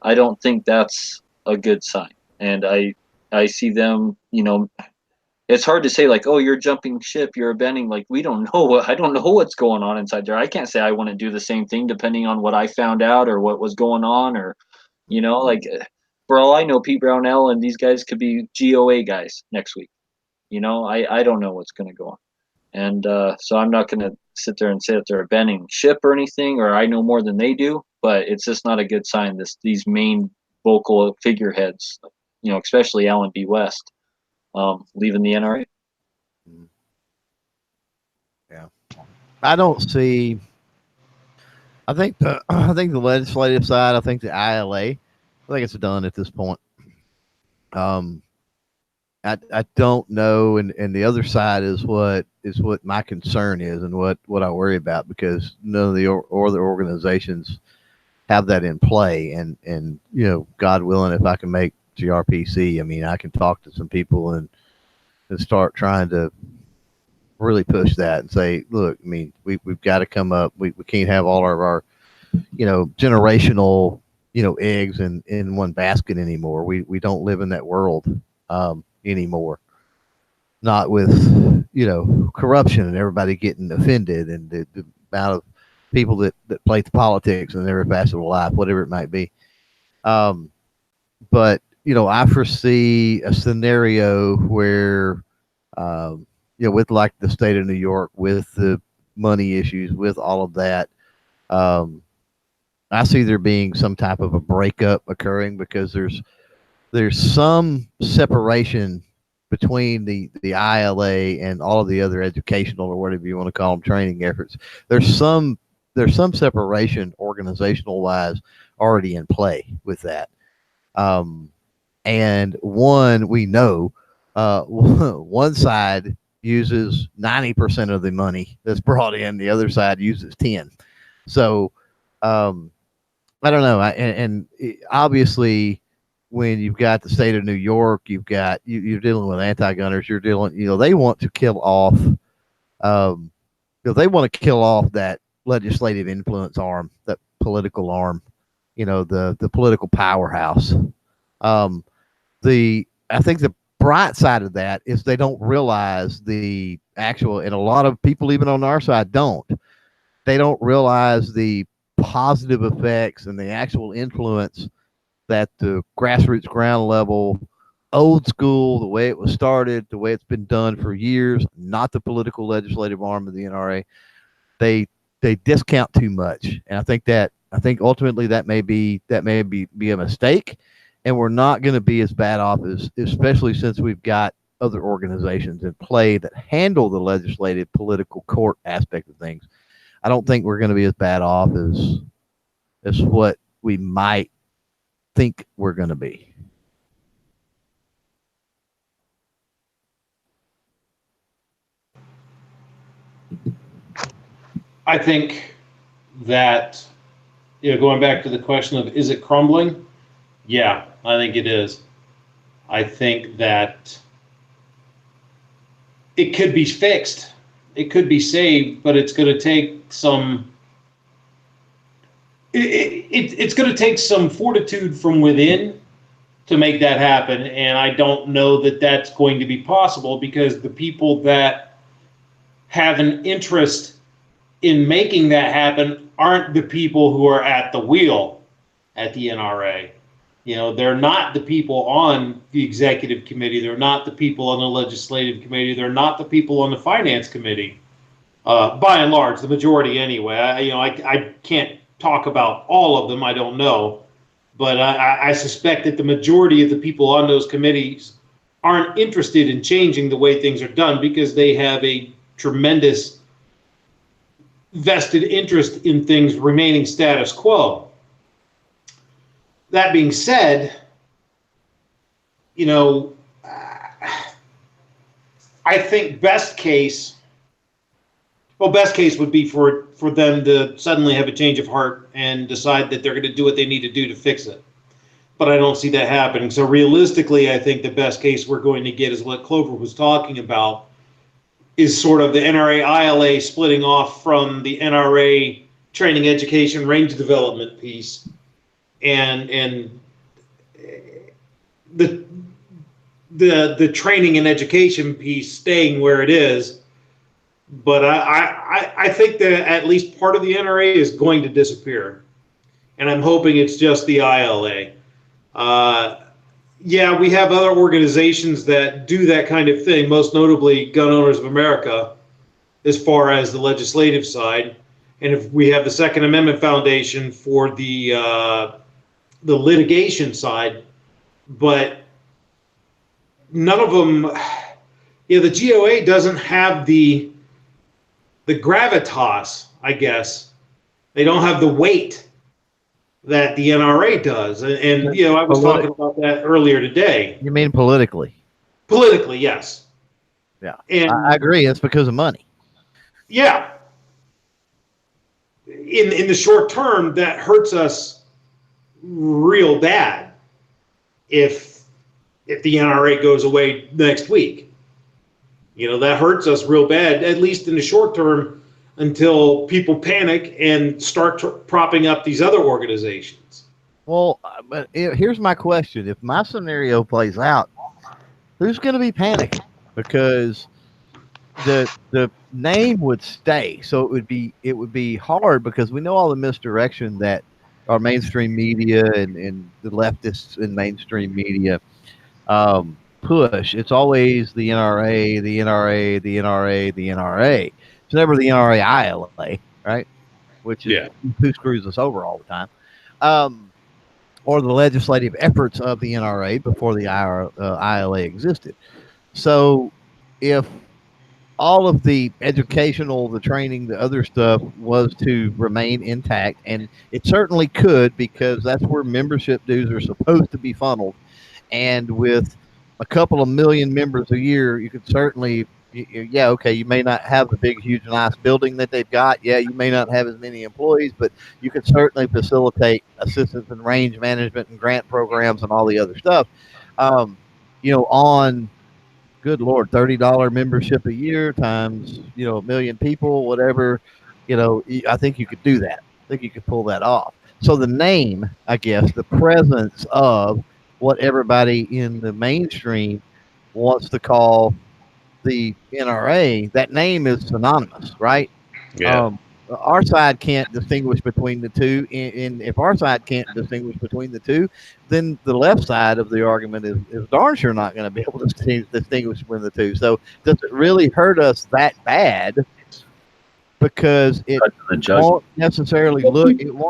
I don't think that's a good sign, and I see them. It's hard to say, like, oh, you're jumping ship, you're abandoning. Like, we don't know. I don't know what's going on inside there. I can't say I want to do the same thing depending on what I found out or what was going on, or like, for all I know, Pete Brownell and these guys could be GOA guys next week. I don't know what's going to go on. And so I'm not going to sit there and say that they're abandoning ship or anything, or I know more than they do, but it's just not a good sign. These main vocal figureheads, especially Alan B. West, leaving the NRA. Yeah. I don't see. I think the legislative side, I think the ILA, I think it's done at this point. I don't know, and the other side is what my concern is, and what I worry about, because none of the other organizations have that in play, and God willing, if I can make GRPC, I mean, I can talk to some people and start trying to really push that and say, look, I mean, we've got to come up. We can't have all of our generational eggs in one basket anymore. We don't live in that world anymore. Not with corruption and everybody getting offended, and the amount of people that play the politics in every facet of life, whatever it might be. But I foresee a scenario where with like the state of New York, with the money issues, with all of that, I see there being some type of a breakup occurring, because there's some separation between the ILA and all of the other educational, or whatever you want to call them, training efforts. There's some separation organizational wise already in play with that. And we know one side uses 90% of the money that's brought in, the other side uses 10. So I don't know. Obviously, when you've got the state of New York, you're dealing with anti-gunners. You're dealing, they want to kill off, they want to kill off that legislative influence arm, that political arm, the political powerhouse. I think the bright side of that is they don't realize the actual, and a lot of people even on our side they don't realize the positive effects and the actual influence that the grassroots, ground level, old school, the way it was started, the way it's been done for years, not the political legislative arm of the NRA, they discount too much. And I think that I think ultimately that may be be a mistake, and we're not going to be as bad off as, especially since we've got other organizations in play that handle the legislative political court aspect of things. I don't think we're going to be as bad off as what we might think we're going to be. I think that, going back to the question of, is it crumbling? Yeah, I think it is. I think that it could be fixed. It could be saved, but it's going to take some. It's going to take some fortitude from within to make that happen, and I don't know that that's going to be possible, because the people that have an interest in making that happen aren't the people who are at the wheel at the NRA. They're not the people on the executive committee. They're not the people on the legislative committee. They're not the people on the finance committee. By and large, the majority anyway. I can't talk about all of them. I don't know. But I suspect that the majority of the people on those committees aren't interested in changing the way things are done, because they have a tremendous vested interest in things remaining status quo. That being said, I think best case would be for them to suddenly have a change of heart and decide that they're going to do what they need to do to fix it. But I don't see that happening. So realistically, I think the best case we're going to get is what Clover was talking about, is sort of the NRA ILA splitting off from the NRA training, education, range development piece, and the training and education piece staying where it is. But I think that at least part of the NRA is going to disappear, and I'm hoping it's just the ILA. Yeah, we have other organizations that do that kind of thing, most notably Gun Owners of America, as far as the legislative side. And if we have the Second Amendment Foundation for the litigation side, but none of them, the GOA doesn't have the gravitas, I guess. They don't have the weight that the NRA does. And I was talking about that earlier today. You mean politically? Politically, yes. Yeah, and I agree. It's because of money. Yeah. In the short term, that hurts us real bad if the NRA goes away next week. That hurts us real bad, at least in the short term, until people panic and start propping up these other organizations. Well, but here's my question. If my scenario plays out, who's going to be panicking? Because the name would stay. So it would be hard, because we know all the misdirection that our mainstream media and the leftists in mainstream media push. It's always the NRA, the NRA, the NRA, the NRA. It's never the NRA ILA, right? Which is who screws us over all the time. Or the legislative efforts of the NRA before the ILA existed. So if all of the educational, the training, the other stuff was to remain intact, and it certainly could, because that's where membership dues are supposed to be funneled. And with a couple of million members a year, you could certainly, you may not have the big, huge, nice building that they've got. Yeah, you may not have as many employees, but you could certainly facilitate assistance and range management and grant programs and all the other stuff. On, good Lord, $30 membership a year times, a million people, whatever, I think you could do that. I think you could pull that off. So the name, I guess, the presence of what everybody in the mainstream wants to call the NRA, that name is synonymous, right? Yeah. Our side can't distinguish between the two, and if our side can't distinguish between the two, then the left side of the argument is darn sure not going to be able to distinguish between the two. So does it really hurt us that bad because it Cut to the judge. won't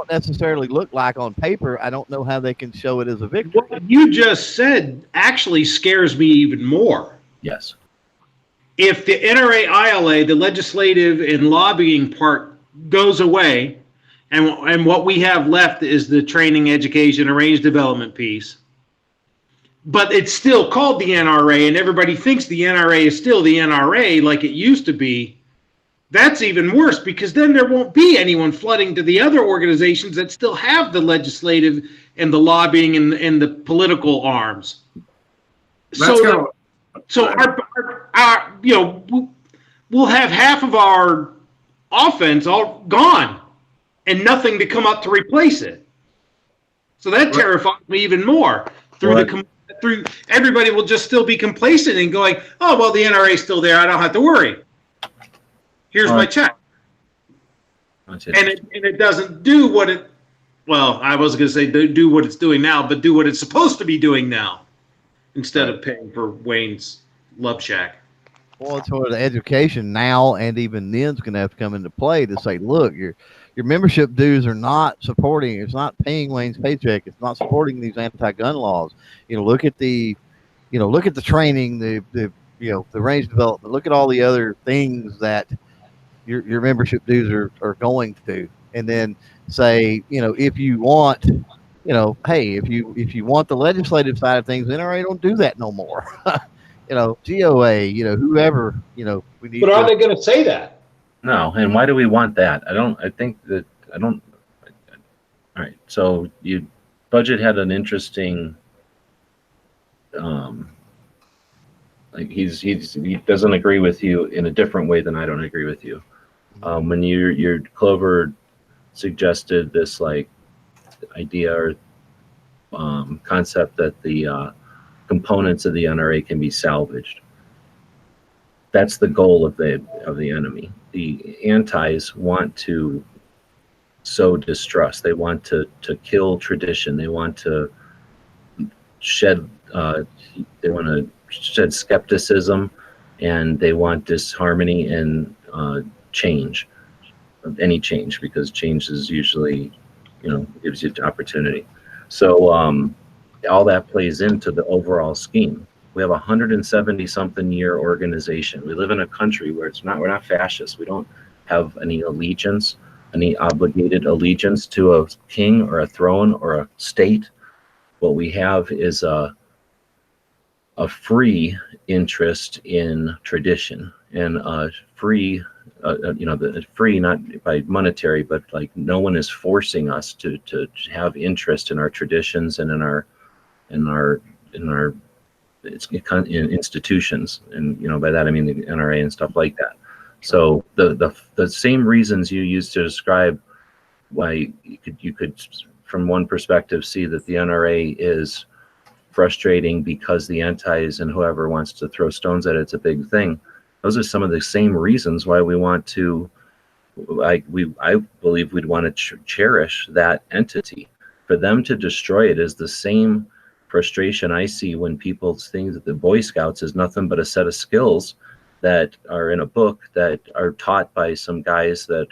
necessarily look like on paper. I don't know how they can show it as a victory. What you just said actually scares me even more. Yes. If the NRA ILA, the legislative and lobbying part, goes away, and what we have left is the training, education, arranged development piece, but it's still called the NRA, and everybody thinks the NRA is still the NRA like it used to be, that's even worse, because then there won't be anyone flooding to the other organizations that still have the legislative and the lobbying and the political arms. So our we'll have half of our offense all gone and nothing to come up to replace it. So that terrifies me even more. Through everybody will just still be complacent and going, oh well, the NRA is still there, I don't have to worry. Here's my check. And it doesn't do what it, well, I was going to say do what it's doing now, but do what it's supposed to be doing now instead of paying for Wayne's Love Shack. Well, it's where the education now and even then's going to have to come into play to say, look, your membership dues are not supporting, it's not paying Wayne's paycheck, it's not supporting these anti-gun laws. Look at the training, the range development, look at all the other things that your membership dues are going to, and then say, if you want, hey, if you want the legislative side of things, NRA don't do that no more. GOA, whoever, we need. But are they going to say that? No, and why do we want that? All right, so budget had an interesting, he doesn't agree with you in a different way than I don't agree with you. When your Clover suggested this idea or concept that the components of the NRA can be salvaged. That's the goal of the enemy. The antis want to sow distrust. They want to kill tradition. They want to shed skepticism, and they want disharmony and change, any change, because change is usually, gives you opportunity. So all that plays into the overall scheme. We have a 170-something year organization. We live in a country where we're not fascist. We don't have any allegiance, any obligated allegiance to a king or a throne or a state. What we have is a free interest in tradition, and a free, free not by monetary, but no one is forcing us to have interest in our traditions and in our institutions, and by that I mean the NRA and stuff like that. So the same reasons you used to describe why you could from one perspective see that the NRA is frustrating because the antis and whoever wants to throw stones at it's a big thing. Those are some of the same reasons why we want to, I believe we'd want to cherish that entity. For them to destroy it is the same frustration I see when people think that the Boy Scouts is nothing but a set of skills that are in a book that are taught by some guys that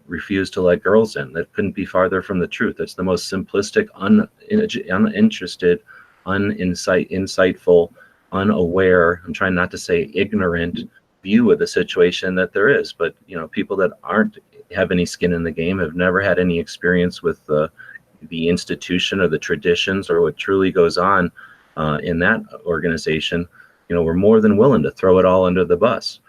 refuse to let girls in. That couldn't be farther from the truth. That's the most simplistic, uninterested, insightful, unaware, I'm trying not to say ignorant view of the situation that there is. But people that have any skin in the game, have never had any experience with the institution or the traditions or what truly goes on in that organization, we're more than willing to throw it all under the bus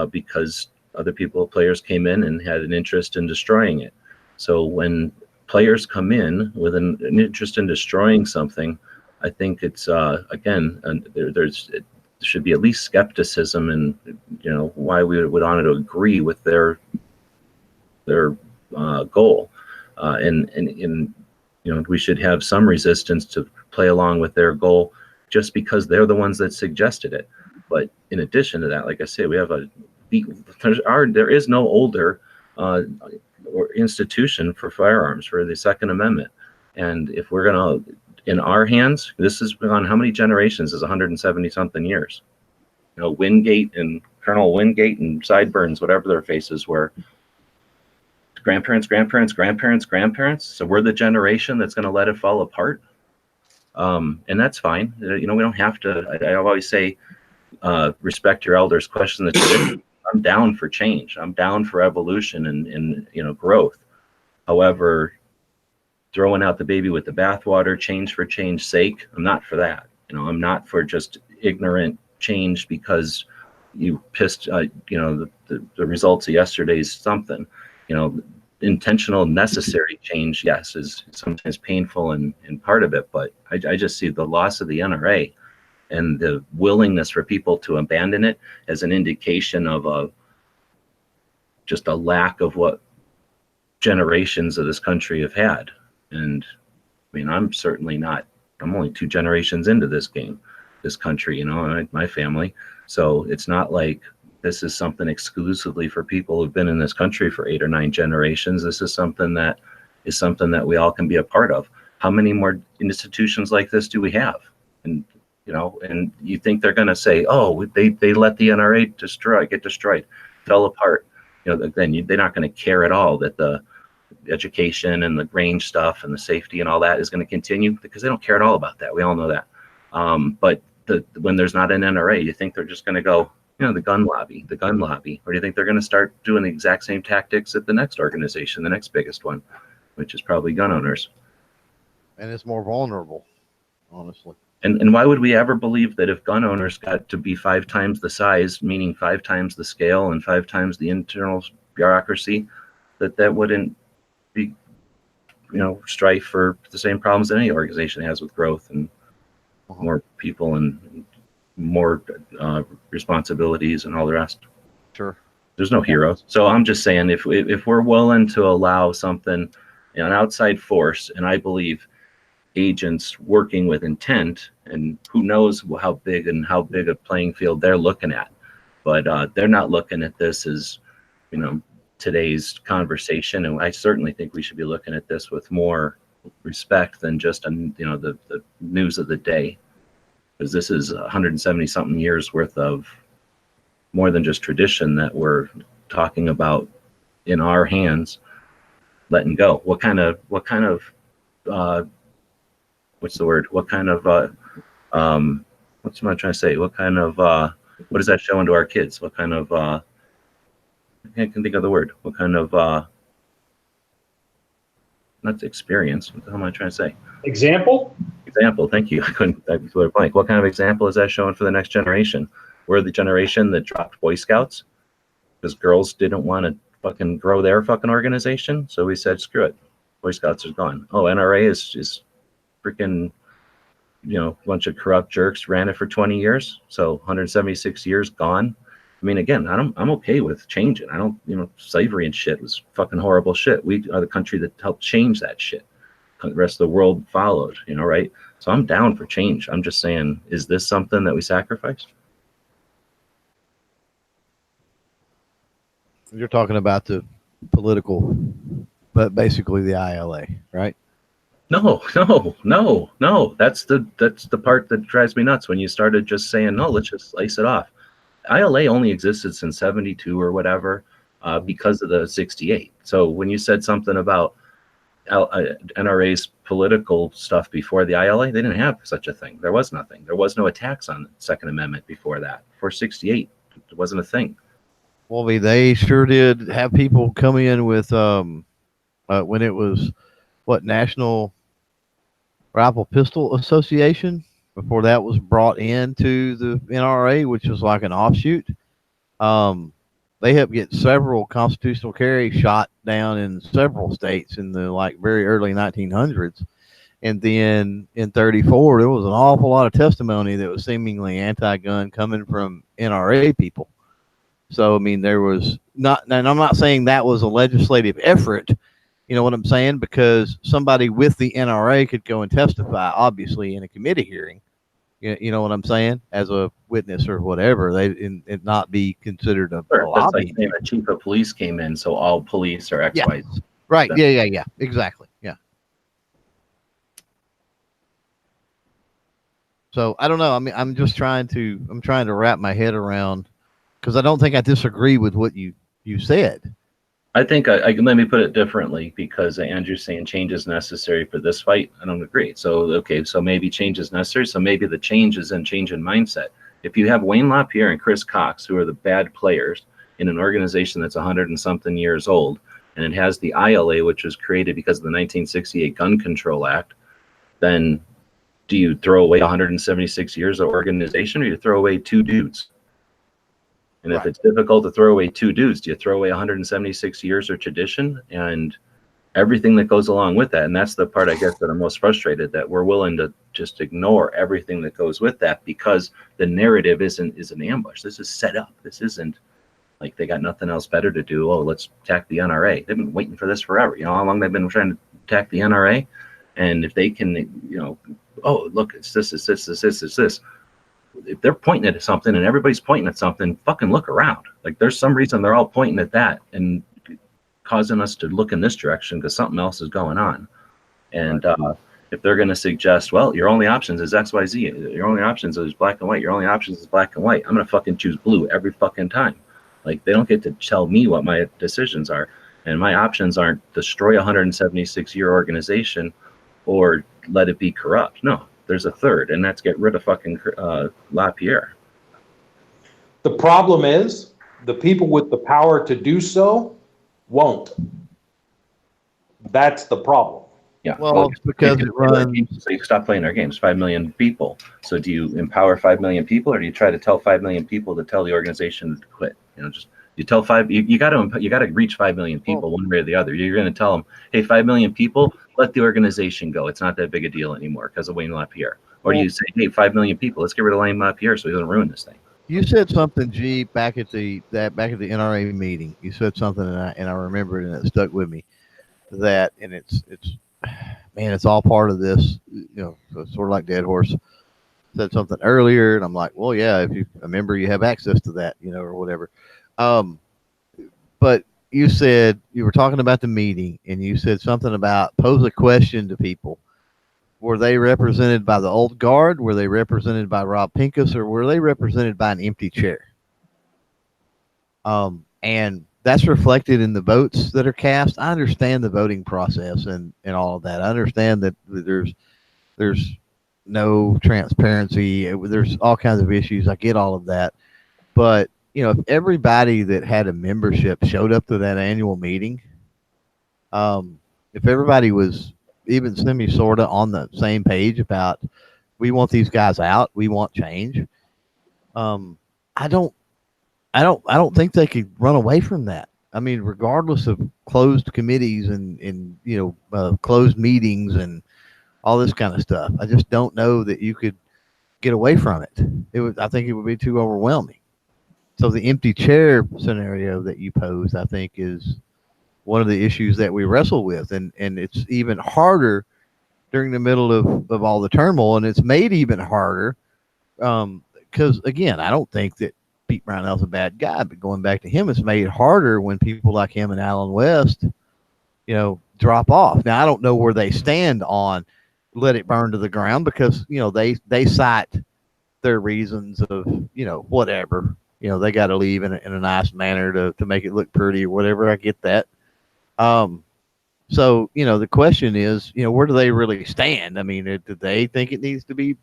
because other players came in and had an interest in destroying it. So when players come in with an interest in destroying something, I think it's again, there should be at least skepticism, and why we would want to agree with their goal, and we should have some resistance to play along with their goal just because they're the ones that suggested it. But in addition to that, like I say, we have there is no older or institution for firearms for the Second Amendment, and if we're gonna in our hands, this is on how many generations is 170 something years. Wingate and Colonel Wingate and Sideburns, whatever their faces were, grandparents. So we're the generation that's going to let it fall apart. And that's fine. We don't have to. I always say, respect your elders, question the tradition. I'm down for change. I'm down for evolution and growth. However, throwing out the baby with the bathwater, change for change's sake, I'm not for that. I'm not for just ignorant change because you pissed, the results of yesterday's something. Intentional, necessary change, yes, is sometimes painful and part of it. But I just see the loss of the NRA and the willingness for people to abandon it as an indication of just a lack of what generations of this country have had. And I'm certainly not. I'm only 2 generations into this game, this country, my family. So it's not like this is something exclusively for people who've been in this country for 8 or 9 generations. This is something that we all can be a part of. How many more institutions like this do we have? And and you think they're going to say, oh, they let the NRA get destroyed, fell apart. Then they're not going to care at all that the education and the range stuff and the safety and all that is going to continue, because they don't care at all about that. We all know that. But when there's not an NRA, you think they're just going to go, the gun lobby, or do you think they're going to start doing the exact same tactics at the next organization, the next biggest one, which is probably gun owners? And it's more vulnerable, honestly. And why would we ever believe that if gun owners got to be 5 times the size, meaning 5 times the scale and 5 times the internal bureaucracy, that wouldn't be, strife for the same problems that any organization has with growth and more people and more responsibilities and all the rest. Sure. There's no heroes. So I'm just saying, if we're willing to allow something, an outside force, and I believe agents working with intent, and who knows how big a playing field they're looking at, but they're not looking at this as today's conversation. And I certainly think we should be looking at this with more respect than just the news of the day, because this is 170 something years worth of more than just tradition that we're talking about in our hands letting go. What kind of what's the word? What kind of what's am I trying to say? What kind of what does that show into our kids? What kind of I can think of the word. What kind of not experience? What the hell am I trying to say? Example. Thank you. I blew a blank. What kind of example is that showing for the next generation? We're the generation that dropped Boy Scouts because girls didn't want to fucking grow their fucking organization. So we said, screw it. Boy Scouts are gone. Oh, NRA is freaking, a bunch of corrupt jerks ran it for 20 years. So 176 years gone. I mean, again, I'm okay with changing. I don't, slavery and shit was fucking horrible shit. We are the country that helped change that shit. The rest of the world followed, right? So I'm down for change. I'm just saying, is this something that we sacrifice? You're talking about the political, but basically the ILA, right? No. That's the part that drives me nuts when you started just saying, no, let's just slice it off. ILA only existed since 72 or whatever because of the 68. So when you said something about NRA's political stuff before the ILA, they didn't have such a thing. There was nothing. There was no attacks on the Second Amendment before that. Before 68, it wasn't a thing. Well, they sure did have people come in with when it was National Rifle Pistol Association, before that was brought into the NRA, which was like an offshoot. They helped get several constitutional carry shot down in several states in the very early 1900s. And then in 34, there was an awful lot of testimony that was seemingly anti-gun coming from NRA people. So, I mean, there was not, and I'm not saying that was a legislative effort, you know what I'm saying? Because somebody with the NRA could go and testify, obviously, in a committee hearing. You know what I'm saying? As a witness or whatever, it not be considered a sure, lobby. That's like saying a chief of police came in, so all police are X, Y, Z. Right. Yeah. Exactly. Yeah. So I don't know. I mean, I'm trying to wrap my head around, because I don't think I disagree with what you said. I think let me put it differently, because Andrew's saying change is necessary for this fight. I don't agree. So, okay, so maybe change is necessary. So maybe the change is in change in mindset. If you have Wayne LaPierre and Chris Cox, who are the bad players in an organization that's 100 and something years old, and it has the ILA, which was created because of the 1968 Gun Control Act, then do you throw away 176 years of organization, or you throw away two dudes? And if it's difficult to throw away two dudes, do you throw away 176 years of tradition and everything that goes along with that? And that's the part, I guess, that I'm most frustrated, that we're willing to just ignore everything that goes with that because the narrative is an ambush. This is set up. This isn't like they got nothing else better to do. Oh, let's attack the NRA. They've been waiting for this forever. You know how long they've been trying to attack the NRA? And if they can, oh, look, it's this, it's this, it's this, it's this. If they're pointing at something and everybody's pointing at something, fucking look around. Like there's some reason they're all pointing at that and causing us to look in this direction because something else is going on. And if they're going to suggest, well, your only options is X, Y, Z. Your only options is black and white. Your only options is black and white. I'm going to fucking choose blue every fucking time. Like they don't get to tell me what my decisions are. And my options aren't destroy a 176-year organization or let it be corrupt. No. There's a third, and that's get rid of fucking LaPierre. The problem is the people with the power to do so won't. That's the problem. Yeah. Well, it's because it runs. So you stop playing our games. 5 million people. So do you empower 5 million people, or do you try to tell 5 million people to tell the organization to quit? Just you tell you got to reach 5 million people one way or the other. You're going to tell them, hey, 5 million people, let the organization go. It's not that big a deal anymore because of Wayne LaPierre. Or do you say, hey, 5 million people, let's get rid of Wayne LaPierre so he doesn't ruin this thing? You said something, G, back at the NRA meeting. You said something, and I remember it, and it stuck with me. That, and it's man, it's all part of this. Sort of like Dead Horse said something earlier, and I'm like, well, yeah, if you a member, you have access to that, or whatever. But you said you were talking about the meeting, and you said something about pose a question to people. Were they represented by the old guard? Were they represented by Rob Pincus, or were they represented by an empty chair? And that's reflected in the votes that are cast. I understand the voting process and all of that. I understand that there's no transparency. There's all kinds of issues. I get all of that. But, if everybody that had a membership showed up to that annual meeting, if everybody was even sort of on the same page about we want these guys out, we want change. I don't think they could run away from that. I mean, regardless of closed committees and closed meetings and all this kind of stuff, I just don't know that you could get away from it. I think it would be too overwhelming. So the empty chair scenario that you posed, I think, is one of the issues that we wrestle with. And it's even harder during the middle of all the turmoil. And it's made even harder because, again, I don't think that Pete Brownell's a bad guy, but going back to him, it's made harder when people like him and Alan West, drop off. Now, I don't know where they stand on let it burn to the ground because, they cite their reasons of, whatever. They got to leave in a nice manner to make it look pretty or whatever. I get that. So, the question is, where do they really stand? I mean, do they think it needs to be,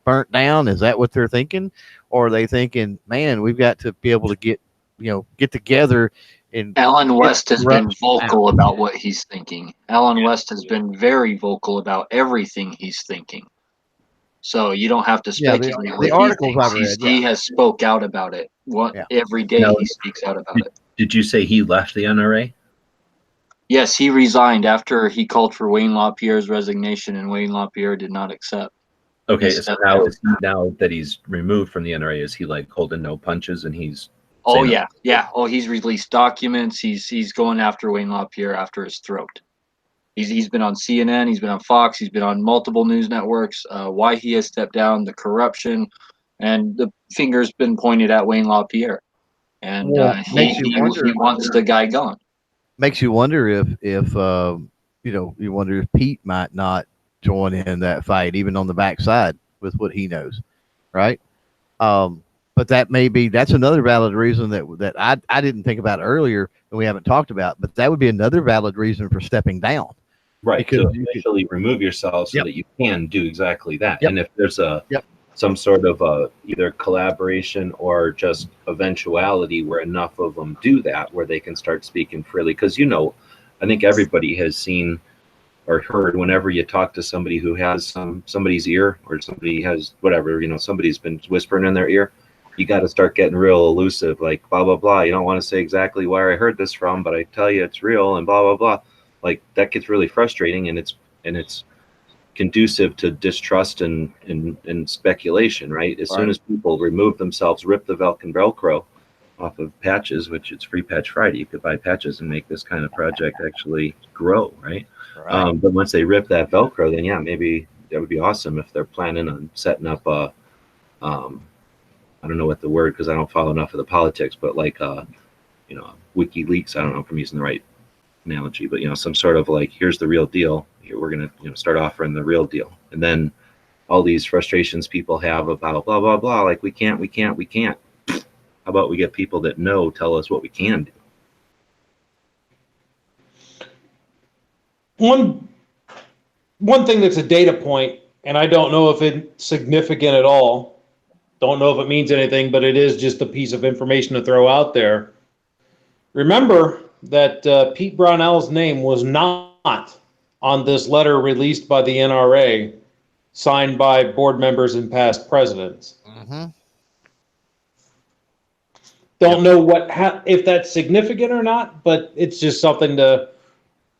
burnt down? Is that what they're thinking? Or are they thinking, man, we've got to be able to get together and Alan West has been vocal about what he's thinking. Alan West has been very vocal about everything he's thinking. So you don't have to speculate. The articles I've read, he has spoke out about it. Every day he speaks out about it. Did you say he left the NRA? Yes, he resigned after he called for Wayne LaPierre's resignation, and Wayne LaPierre did not accept. Okay, so now that he's removed from the NRA, is he like holding no punches and he's? Oh yeah. Oh, he's released documents. He's going after Wayne LaPierre after his throat. He's been on CNN. He's been on Fox. He's been on multiple news networks. Why he has stepped down, the corruption, and the finger's been pointed at Wayne LaPierre, and he wants the guy gone. Makes you wonder if you wonder if Pete might not join in that fight, even on the backside with what he knows, right? but that's another valid reason that I didn't think about earlier and we haven't talked about, but that would be another valid reason for stepping down. Right. Because To initially remove yourself so Yep. that you can do exactly that. Yep. And if there's Yep. some sort of either collaboration or just eventuality where enough of them do that, where they can start speaking freely. Because, I think everybody has seen or heard whenever you talk to somebody who has somebody's ear, or somebody has whatever, somebody's been whispering in their ear, you got to start getting real elusive, like blah, blah, blah. You don't want to say exactly where I heard this from, but I tell you it's real and blah, blah, blah. Like that gets really frustrating, and it's conducive to distrust and speculation, right? As soon as people remove themselves, rip the Velcro off of patches, which it's Free Patch Friday, you could buy patches and make this kind of project actually grow, right? But once they rip that Velcro, then yeah, maybe that would be awesome if they're planning on setting up I don't know what the word, because I don't follow enough of the politics, but like WikiLeaks, I don't know if I'm using the right analogy, but some sort of like, here's the real deal. Here we're gonna start offering the real deal, and then all these frustrations people have about blah blah blah, like we can't. How about we get people that tell us what we can do? One thing that's a data point, and I don't know if it's significant at all. Don't know if it means anything, but it is just a piece of information to throw out there. Remember that Pete Brownell's name was not on this letter released by the NRA, signed by board members and past presidents. Mm-hmm. Don't know if that's significant or not, but it's just something to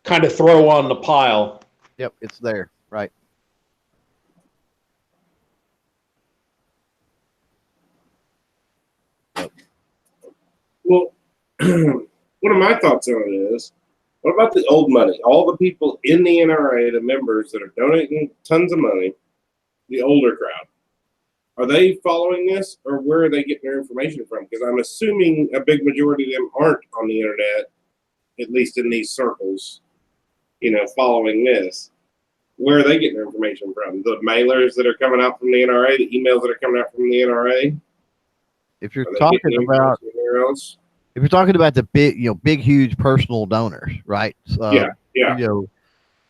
kind of throw on the pile. Yep, it's there, right? Well, one of my thoughts on it is, what about the old money? All the people in the NRA, the members that are donating tons of money, the older crowd, are they following this, or where are they getting their information from? Because I'm assuming a big majority of them aren't on the internet, at least in these circles, following this. Where are they getting their information from? The mailers that are coming out from the NRA, the emails that are coming out from the NRA? If you're talking about the big, huge personal donors, right?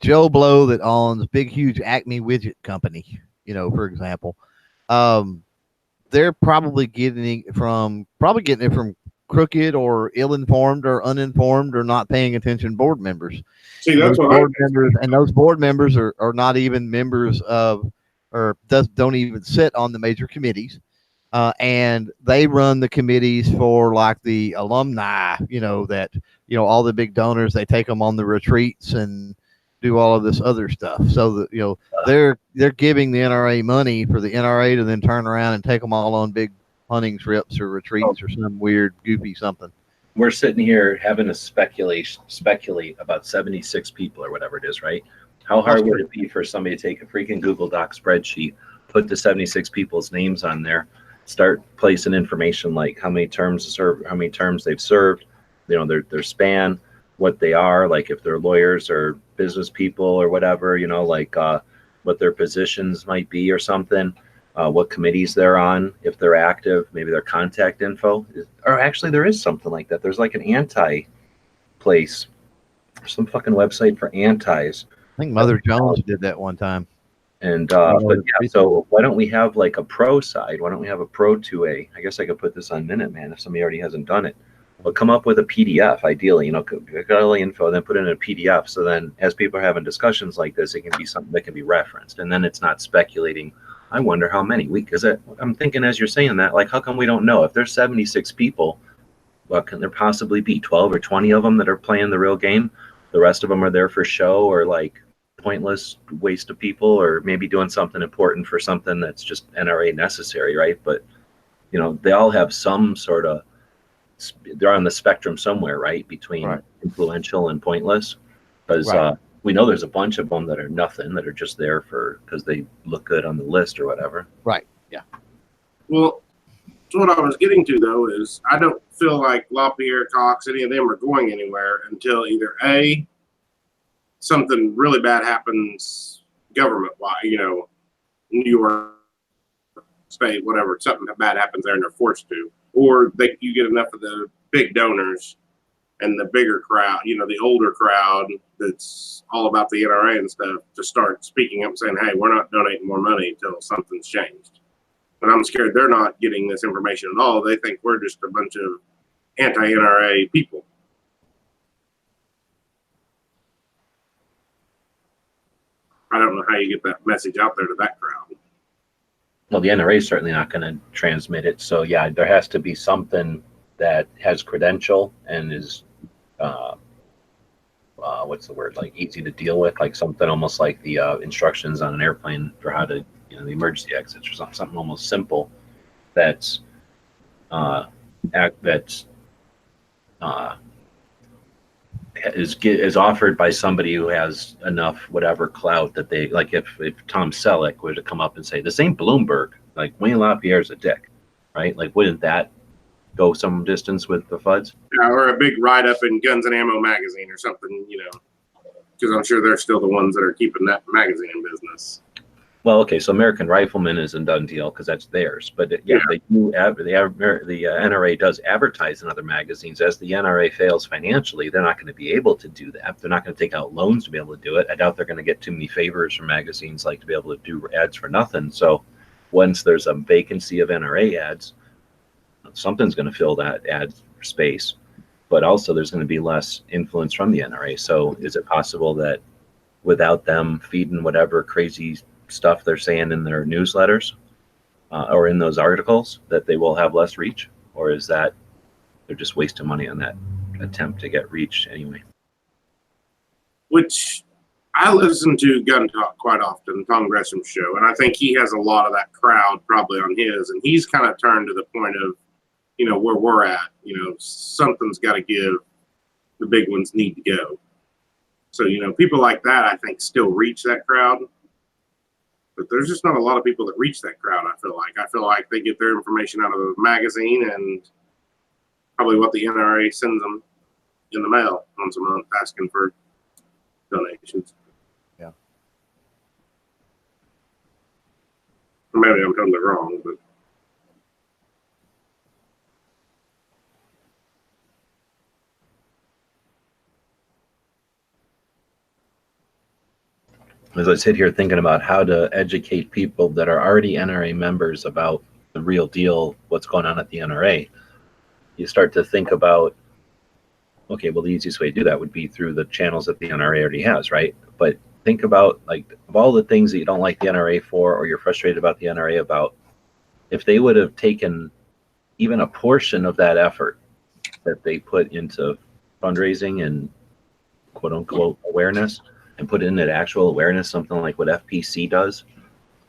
Joe Blow that owns big, huge Acme widget company, for example, they're probably getting it from crooked or ill-informed or uninformed or not paying attention board members. See, that's what board members, and those board members are not even members of, or don't even sit on the major committees. And they run the committees for like the alumni, all the big donors, they take them on the retreats and do all of this other stuff. So that, they're giving the NRA money for the NRA to then turn around and take them all on big hunting trips or retreats or some weird goofy something. We're sitting here having to speculate about 76 people or whatever it is, right? How hard would it be for somebody to take a freaking Google Doc spreadsheet, put the 76 people's names on there, start placing information like how many terms they've served, their span, what they are, like if they're lawyers or business people or whatever, what their positions might be or something, what committees they're on, if they're active, maybe their contact info. Or actually there is something like that. There's like an anti place, some fucking website for antis. I think Mother Jones did that one time. And but yeah, so why don't we have like a pro side? Why don't we have a pro 2A? I guess I could put this on Minuteman if somebody already hasn't done it. But come up with a PDF, ideally, get all the info, then put it in a PDF. So then as people are having discussions like this, it can be something that can be referenced. And then it's not speculating, I wonder how many. Because I'm thinking as you're saying that, like, how come we don't know? If there's 76 people, what can there possibly be? 12 or 20 of them that are playing the real game? The rest of them are there for show or like pointless waste of people, or maybe doing something important for something that's just NRA necessary, right? But they all have some sort of, they're on the spectrum somewhere, right, between influential and pointless, because we know there's a bunch of them that are nothing, that are just there because they look good on the list or whatever. Right. Yeah. Well, so what I was getting to though is I don't feel like LaPierre, Cox, any of them are going anywhere until either A, something really bad happens government-wise, New York, state, whatever, something bad happens there and they're forced to, or you get enough of the big donors and the bigger crowd, the older crowd that's all about the NRA and stuff, to start speaking up and saying, hey, we're not donating more money until something's changed. And I'm scared they're not getting this information at all. They think we're just a bunch of anti-NRA people. I don't know how you get that message out there to that crowd. Well, the NRA is certainly not going to transmit it. So yeah, there has to be something that has credential and is, what's the word, like easy to deal with, like something almost like the instructions on an airplane for how to, the emergency exits, or something almost simple that's is offered by somebody who has enough whatever clout that they, like if Tom Selleck were to come up and say, this ain't Bloomberg, like Wayne LaPierre's a dick, right? Like, wouldn't that go some distance with the FUDs? Yeah, or a big write-up in Guns and Ammo magazine or something, because I'm sure they're still the ones that are keeping that magazine in business. Well, okay, so American Rifleman is a done deal because that's theirs. But they do. The NRA does advertise in other magazines. As the NRA fails financially, they're not going to be able to do that. They're not going to take out loans to be able to do it. I doubt they're going to get too many favors from magazines like to be able to do ads for nothing. So once there's a vacancy of NRA ads, something's going to fill that ad space. But also there's going to be less influence from the NRA. So is it possible that without them feeding whatever crazy stuff they're saying in their newsletters or in those articles, that they will have less reach? Or is that they're just wasting money on that attempt to get reach anyway? Which I listen to Gun Talk quite often, Tom Gresham's show, and I think he has a lot of that crowd probably on his, and he's kind of turned to the point of, where we're at, something's got to give, the big ones need to go. So, people like that, I think, still reach that crowd. But there's just not a lot of people that reach that crowd, I feel like. I feel like they get their information out of the magazine and probably what the NRA sends them in the mail once a month asking for donations. Yeah. Maybe I'm totally wrong, but. As I sit here thinking about how to educate people that are already NRA members about the real deal, what's going on at the NRA, you start to think about, okay, well, the easiest way to do that would be through the channels that the NRA already has, right? But think about, like, of all the things that you don't like the NRA for, or you're frustrated about the NRA about, if they would have taken even a portion of that effort that they put into fundraising and quote unquote awareness, and put in that actual awareness, something like what FPC does,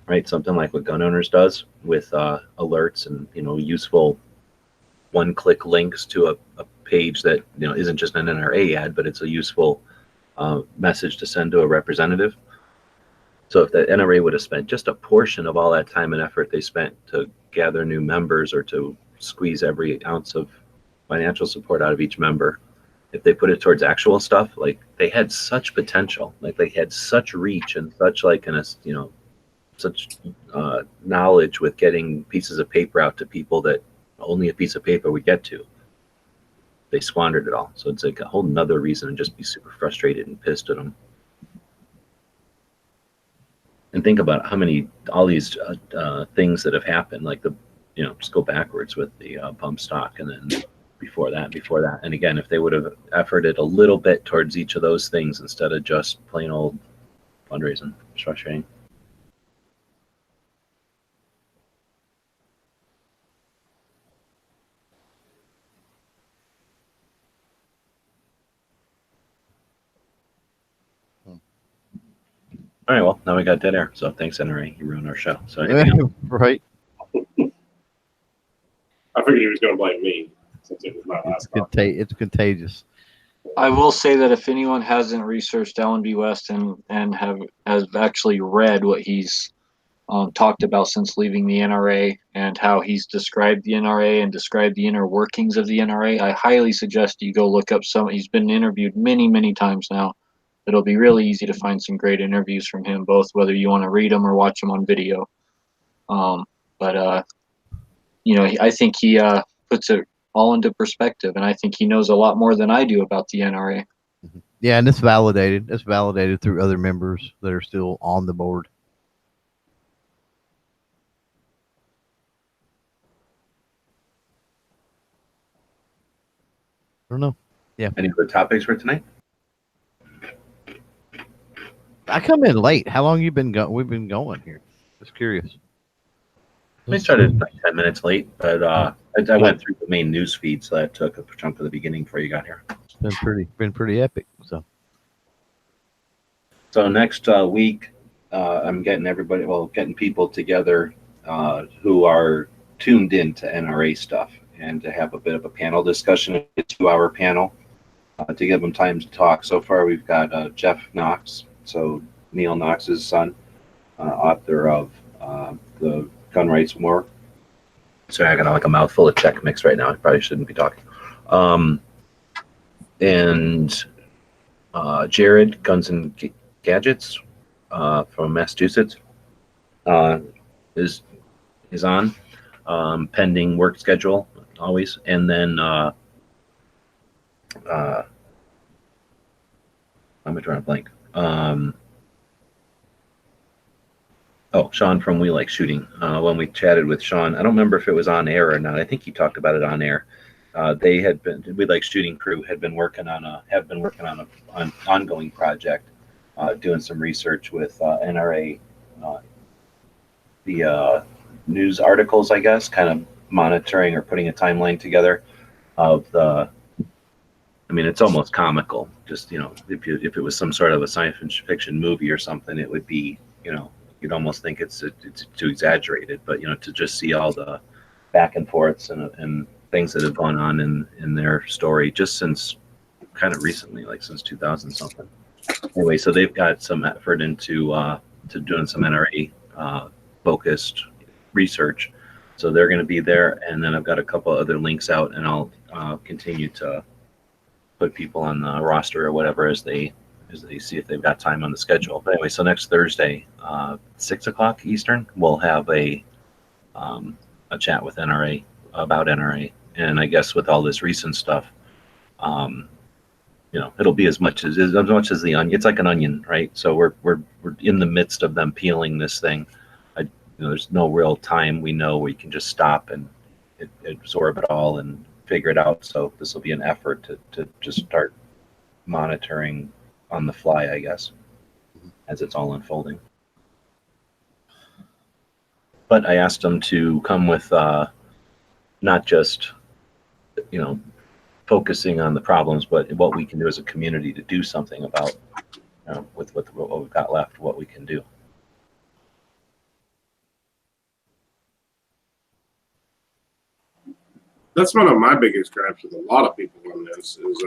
right? Something like what Gun Owners does with alerts and, useful one-click links to a page that, isn't just an NRA ad, but it's a useful message to send to a representative. So if the NRA would have spent just a portion of all that time and effort they spent to gather new members or to squeeze every ounce of financial support out of each member, if they put it towards actual stuff, like they had such potential, like they had such reach and such such knowledge with getting pieces of paper out to people that only a piece of paper would get to. They squandered it all. So it's like a whole nother reason to just be super frustrated and pissed at them. And think about how many, all these things that have happened, like just go backwards with the bump stock and then before that. And again, if they would have efforted a little bit towards each of those things instead of just plain old fundraising, structuring. All right, well, now we got dead air. So thanks, NRA. You ruined our show. So right. I figured he was going to blame me since it was my last topic. It's contagious. I will say that if anyone hasn't researched Alan B. West and has actually read what he's talked about since leaving the NRA and how he's described the NRA and described the inner workings of the NRA, I highly suggest you go look up some. He's been interviewed many, many times now. It'll be really easy to find some great interviews from him, both whether you want to read them or watch them on video. But I think he puts it all into perspective, and I think he knows a lot more than I do about the NRA. Yeah, and it's validated. It's validated through other members that are still on the board. I don't know. Yeah. Any other topics for tonight? I come in late. How long you been going? We've been going here. Just curious. We started like 10 minutes late, but I went through the main news feed, so that took a chunk of the beginning before you got here. It's been pretty epic. So next week, I'm getting people together who are tuned into NRA stuff, and to have a bit of a panel discussion, a 2-hour panel, to give them time to talk. So far, we've got Jeff Knox, so Neil Knox's son, author of the Gun Rights War. Sorry, I got like a mouthful of Czech mix right now. I probably shouldn't be talking. And Jared, Guns and Gadgets, from Massachusetts, is on, pending work schedule always. And then I'm drawing a blank. Sean from We Like Shooting. When we chatted with Sean, I don't remember if it was on air or not. I think he talked about it on air. We Like Shooting crew have been working on an ongoing project, doing some research with NRA, the news articles, I guess, kind of monitoring or putting a timeline together of the. I mean, it's almost comical. Just if it was some sort of a science fiction movie or something, it would be you'd almost think it's too exaggerated. But to just see all the back and forths and things that have gone on in their story just since kind of recently, like since 2000 something. Anyway, so they've got some effort into to doing some NRA focused research. So they're going to be there, and then I've got a couple other links out, and I'll continue to put people on the roster or whatever as they see if they've got time on the schedule. But anyway, so next Thursday, 6:00 Eastern, we'll have a chat with NRA about NRA, and I guess with all this recent stuff, it'll be as much as the onion. It's like an onion, right? So we're in the midst of them peeling this thing. There's no real time we know where you can just stop and absorb it all and figure it out. So this will be an effort to just start monitoring on the fly, I guess, as it's all unfolding. But I asked them to come with not just focusing on the problems, but what we can do as a community to do something about with what we've got left, what we can do. That's one of my biggest gripes with a lot of people on this is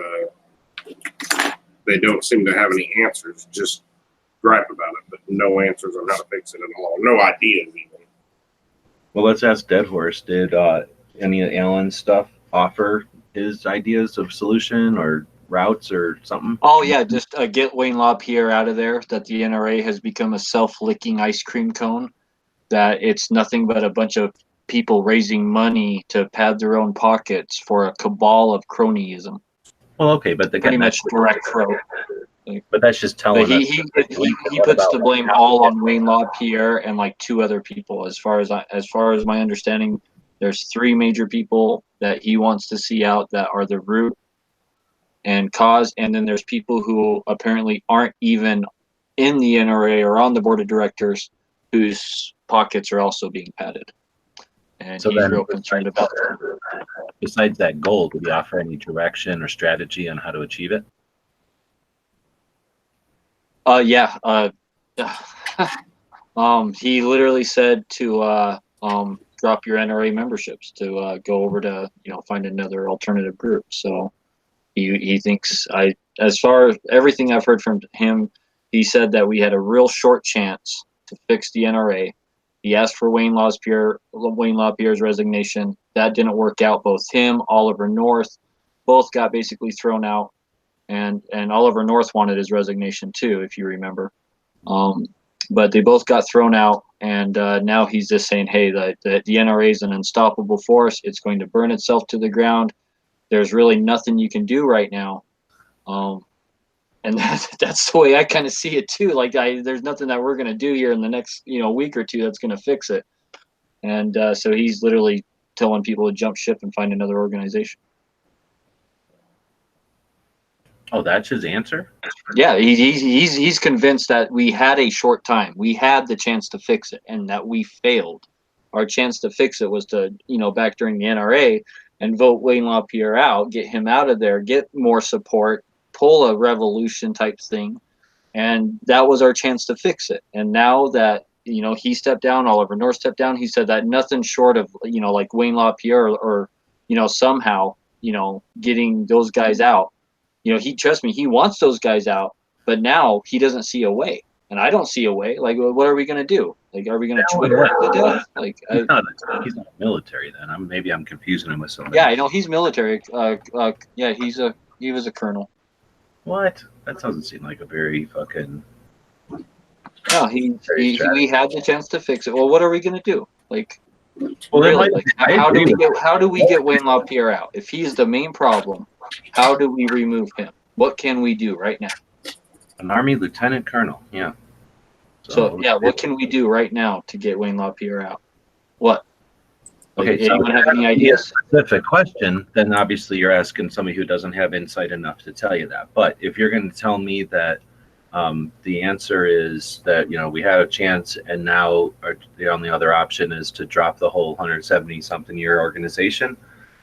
they don't seem to have any answers. Just gripe about it, but no answers on how to fix it at all. No ideas even. Well, let's ask Dead Horse. Did any of Alan's stuff offer his ideas of solution or routes or something? Oh yeah, just get Wayne LaPierre out of there. That the NRA has become a self-licking ice cream cone. That it's nothing but a bunch of people raising money to pad their own pockets for a cabal of cronyism. Well, okay, but pretty much direct quote. But that's just telling us. He puts the blame all on Wayne LaPierre and like 2 other people. As far as my understanding, there's 3 major people that he wants to see out that are the root and cause, and then there's people who apparently aren't even in the NRA or on the board of directors whose pockets are also being padded. And so he's real concerned about that. Besides that goal, did he offer any direction or strategy on how to achieve it? Yeah. He literally said to drop your NRA memberships to go over to find another alternative group. So he thinks as far as everything I've heard from him, he said that we had a real short chance to fix the NRA. He asked for Wayne LaPierre's resignation. That didn't work out. Both him, Oliver North, both got basically thrown out, and Oliver North wanted his resignation too, if you remember. But they both got thrown out, And now he's just saying, hey, the NRA is an unstoppable force. It's going to burn itself to the ground. There's really nothing you can do right now. And that's the way I kind of see it too. Like there's nothing that we're going to do here in the next, week or two that's going to fix it. And so he's literally telling people to jump ship and find another organization. Oh, that's his answer? Yeah, he's convinced that we had a short time. We had the chance to fix it, and that we failed. Our chance to fix it was to, back during the NRA and vote Wayne LaPierre out, get him out of there, get more support, pull a revolution type thing, and that was our chance to fix it. And now that he stepped down, Oliver North stepped down, he said that nothing short of like Wayne LaPierre or somehow getting those guys out. Trust me, he wants those guys out, but now he doesn't see a way, and I don't see a way. Like, what are we gonna do? Like, are we gonna Twitter him to death? Like, he's not military then. Maybe I'm confusing him with somebody. Yeah, I know he's military. Yeah, he was a colonel. What? That doesn't seem like a very fucking. No, we had the chance to fix it. Well, what are we gonna do? Like, well, really? Like, how do we get Wayne LaPierre out? If he's the main problem, how do we remove him? What can we do right now? An Army lieutenant colonel, yeah. So yeah, what can we do right now to get Wayne LaPierre out? What? Okay, so anyone have any ideas? Specific question, then obviously you're asking somebody who doesn't have insight enough to tell you that. But if you're going to tell me that the answer is that we had a chance, and now the only other option is to drop the whole 170-something year organization,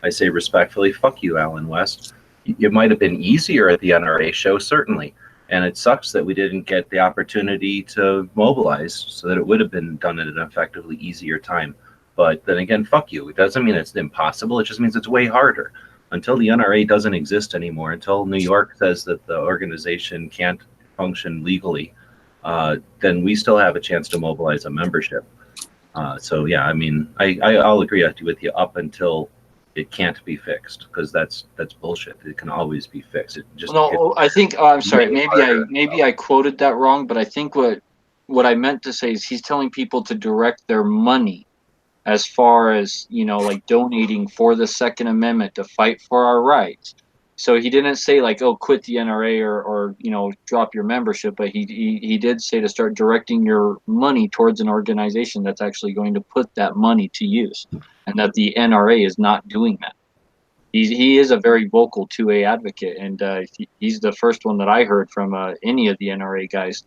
I say respectfully, fuck you, Alan West. It might have been easier at the NRA show, certainly. And it sucks that we didn't get the opportunity to mobilize so that it would have been done at an effectively easier time. But then again, fuck you. It doesn't mean it's impossible. It just means it's way harder. Until the NRA doesn't exist anymore, until New York says that the organization can't function legally, then we still have a chance to mobilize a membership. So yeah, I mean, I'll agree with you up until it can't be fixed, because that's bullshit. It can always be fixed. It just I think I'm sorry. Maybe I quoted that wrong, but I think what I meant to say is he's telling people to direct their money, as far as like donating for the Second Amendment to fight for our rights. So he didn't say like, oh, quit the NRA or drop your membership, but he did say to start directing your money towards an organization that's actually going to put that money to use, and that the NRA is not doing that. He is a very vocal 2A advocate, and he's the first one that I heard from any of the NRA guys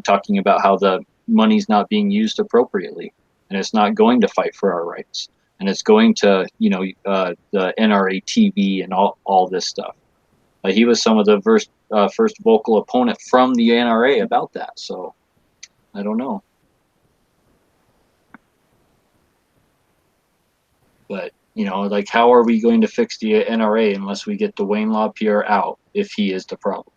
talking about how the money's not being used appropriately, and it's not going to fight for our rights, and it's going to the NRA TV and all this stuff. He was some of the first vocal opponent from the NRA about that. So I don't know, but like, how are we going to fix the NRA unless we get Wayne LaPierre out, if he is the problem?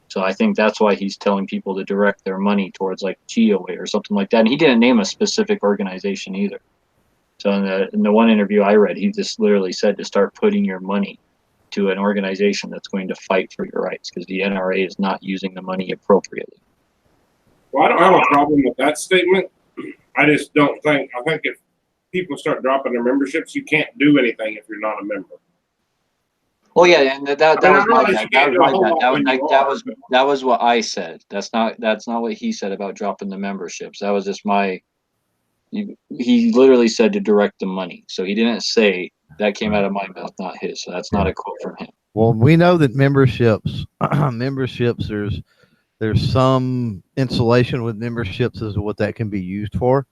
So I think that's why he's telling people to direct their money towards like GOA or something like that. And he didn't name a specific organization either. So in the one interview I read, he just literally said to start putting your money to an organization that's going to fight for your rights, because the NRA is not using the money appropriately. Well, I don't have a problem with that statement. I just don't think, I think if people start dropping their memberships, you can't do anything if you're not a member. Well, yeah, and that was what I said. That's not what he said about dropping the memberships. That was just he literally said to direct the money. So he didn't say, that came out of my mouth, not his. So that's not a quote from him. Well, we know that memberships, there's some insulation with memberships as to what that can be used for.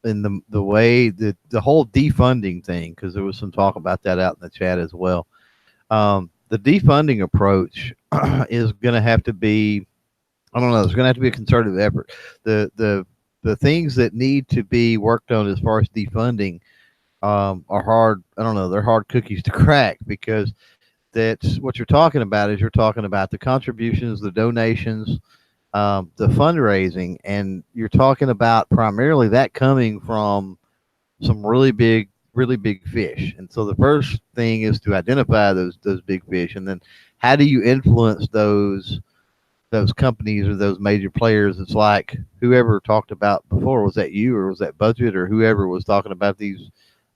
In the way that the whole defunding thing, because there was some talk about that out in the chat as well. The defunding approach is going to have to be, I don't know, it's going to have to be a concerted effort. The things that need to be worked on as far as defunding are hard. I don't know, they're hard cookies to crack, because that's what you're talking about. Is you're talking about the contributions, the donations, the fundraising, and you're talking about primarily that coming from some really big fish. And so the first thing is to identify those big fish, and then how do you influence those those companies or those major players, it's like whoever talked about before, was that you or was that Budget or whoever was talking about these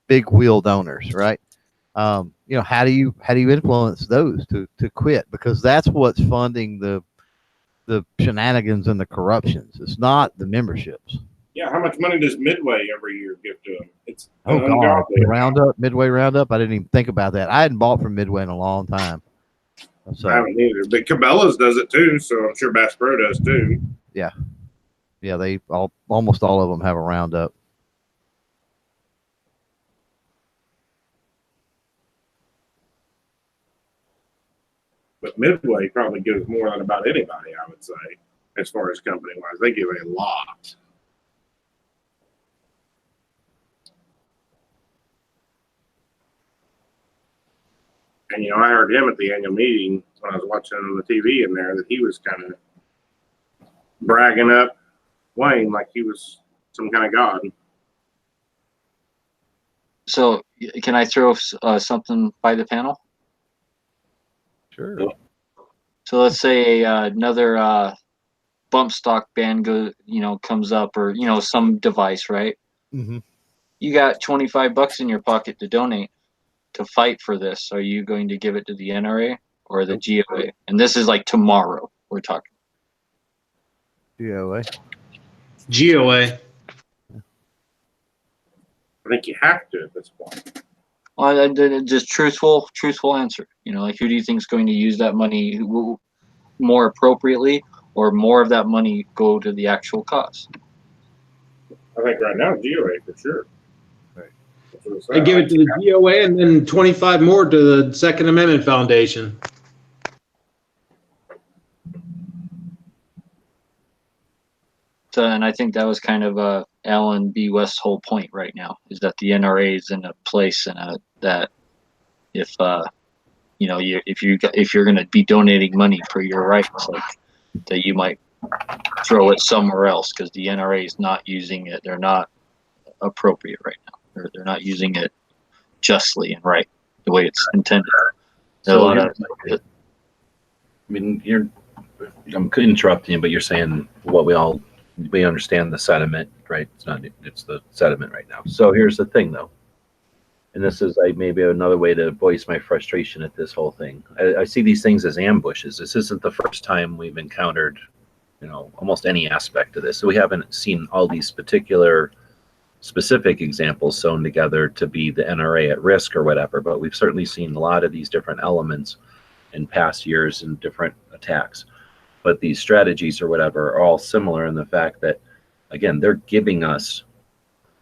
big wheel donors, right? You know, how do you influence those to quit? Because that's what's funding the shenanigans and the corruptions. It's not the memberships. Yeah, how much money does Midway every year give to them? It's Oh God, ungodly amount. Roundup, Midway Roundup. I didn't even think about that. I hadn't bought from Midway in a long time. So I haven't either. But Cabela's does it too, so I'm sure Bass Pro does too. yeah, they almost all of them have a Roundup. But Midway probably gives more than about anybody, I would say, as far as company wise. They give a lot. And you know, I heard him at the annual meeting when I was watching on the TV in there that he was kind of bragging up Wayne like he was some kind of god. So can I throw something by the panel? Sure. So let's say another bump stock ban comes up, or some device, right? Mm-hmm. You got $25 in your pocket to donate to fight for this. Are you going to give it to the NRA or the GOA? And this is like tomorrow we're talking. GOA. GOA. I think you have to at this point. Well, just truthful answer. Like, who do you think is going to use that money more appropriately, or more of that money go to the actual cause? I think right now GOA for sure. Right. I give it to the GOA and then 25 more to the Second Amendment Foundation. So, and I think that was kind of Alan B. West's whole point right now, is that the NRA is in a place that if if you're going to be donating money for your rights, like, that you might throw it somewhere else, because the NRA is not using it. They're not appropriate right now. They're not using it justly and right the way it's intended. So I mean, I'm interrupting you, but you're saying what we understand the sentiment, right? It's the sentiment right now. So here's the thing, though, and this is maybe another way to voice my frustration at this whole thing. I see these things as ambushes. This isn't the first time we've encountered, almost any aspect of this. So we haven't seen all these particular specific examples sewn together to be the NRA at risk or whatever, but we've certainly seen a lot of these different elements in past years and different attacks. But these strategies or whatever are all similar in the fact that, again, they're giving us,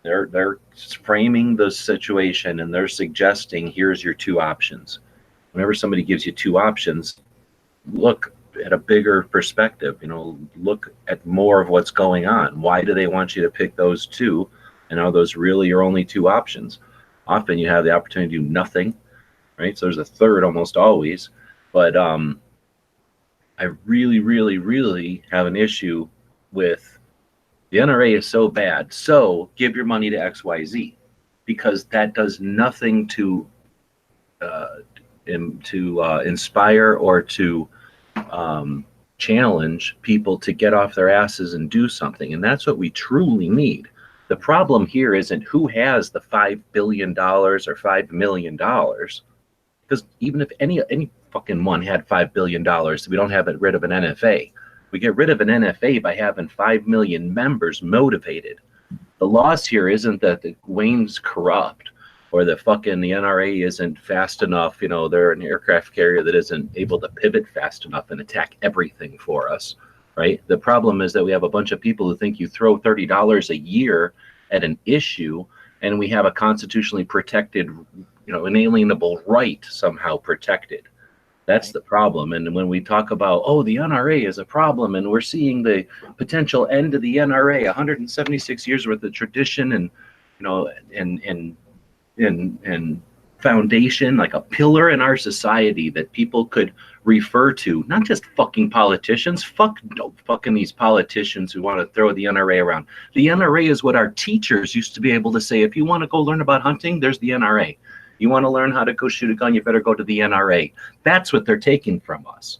they're framing the situation and they're suggesting, here's your two options. Whenever somebody gives you two options, look at a bigger perspective, look at more of what's going on. Why do they want you to pick those two? And are those really your only two options? Often you have the opportunity to do nothing, right? So there's a third almost always. But I really, really, really have an issue with the NRA is so bad. So give your money to XYZ, because that does nothing to inspire or to challenge people to get off their asses and do something. And that's what we truly need. The problem here isn't who has the $5 billion or $5 million, because even if any fucking one had $5 billion, we don't have it rid of an NFA. We get rid of an NFA by having 5 million members motivated. The loss here isn't that the Wayne's corrupt or the NRA isn't fast enough. They're an aircraft carrier that isn't able to pivot fast enough and attack everything for us, right? The problem is that we have a bunch of people who think you throw $30 a year at an issue and we have a constitutionally protected, inalienable right somehow protected. That's the problem. And when we talk about, the NRA is a problem and we're seeing the potential end of the NRA, 176 years worth of tradition and, and foundation, like a pillar in our society that people could refer to, not just fucking politicians. Fucking these politicians who want to throw the NRA around. The NRA is what our teachers used to be able to say, if you want to go learn about hunting, there's the NRA. You want to learn how to go shoot a gun, you better go to the NRA. That's what they're taking from us.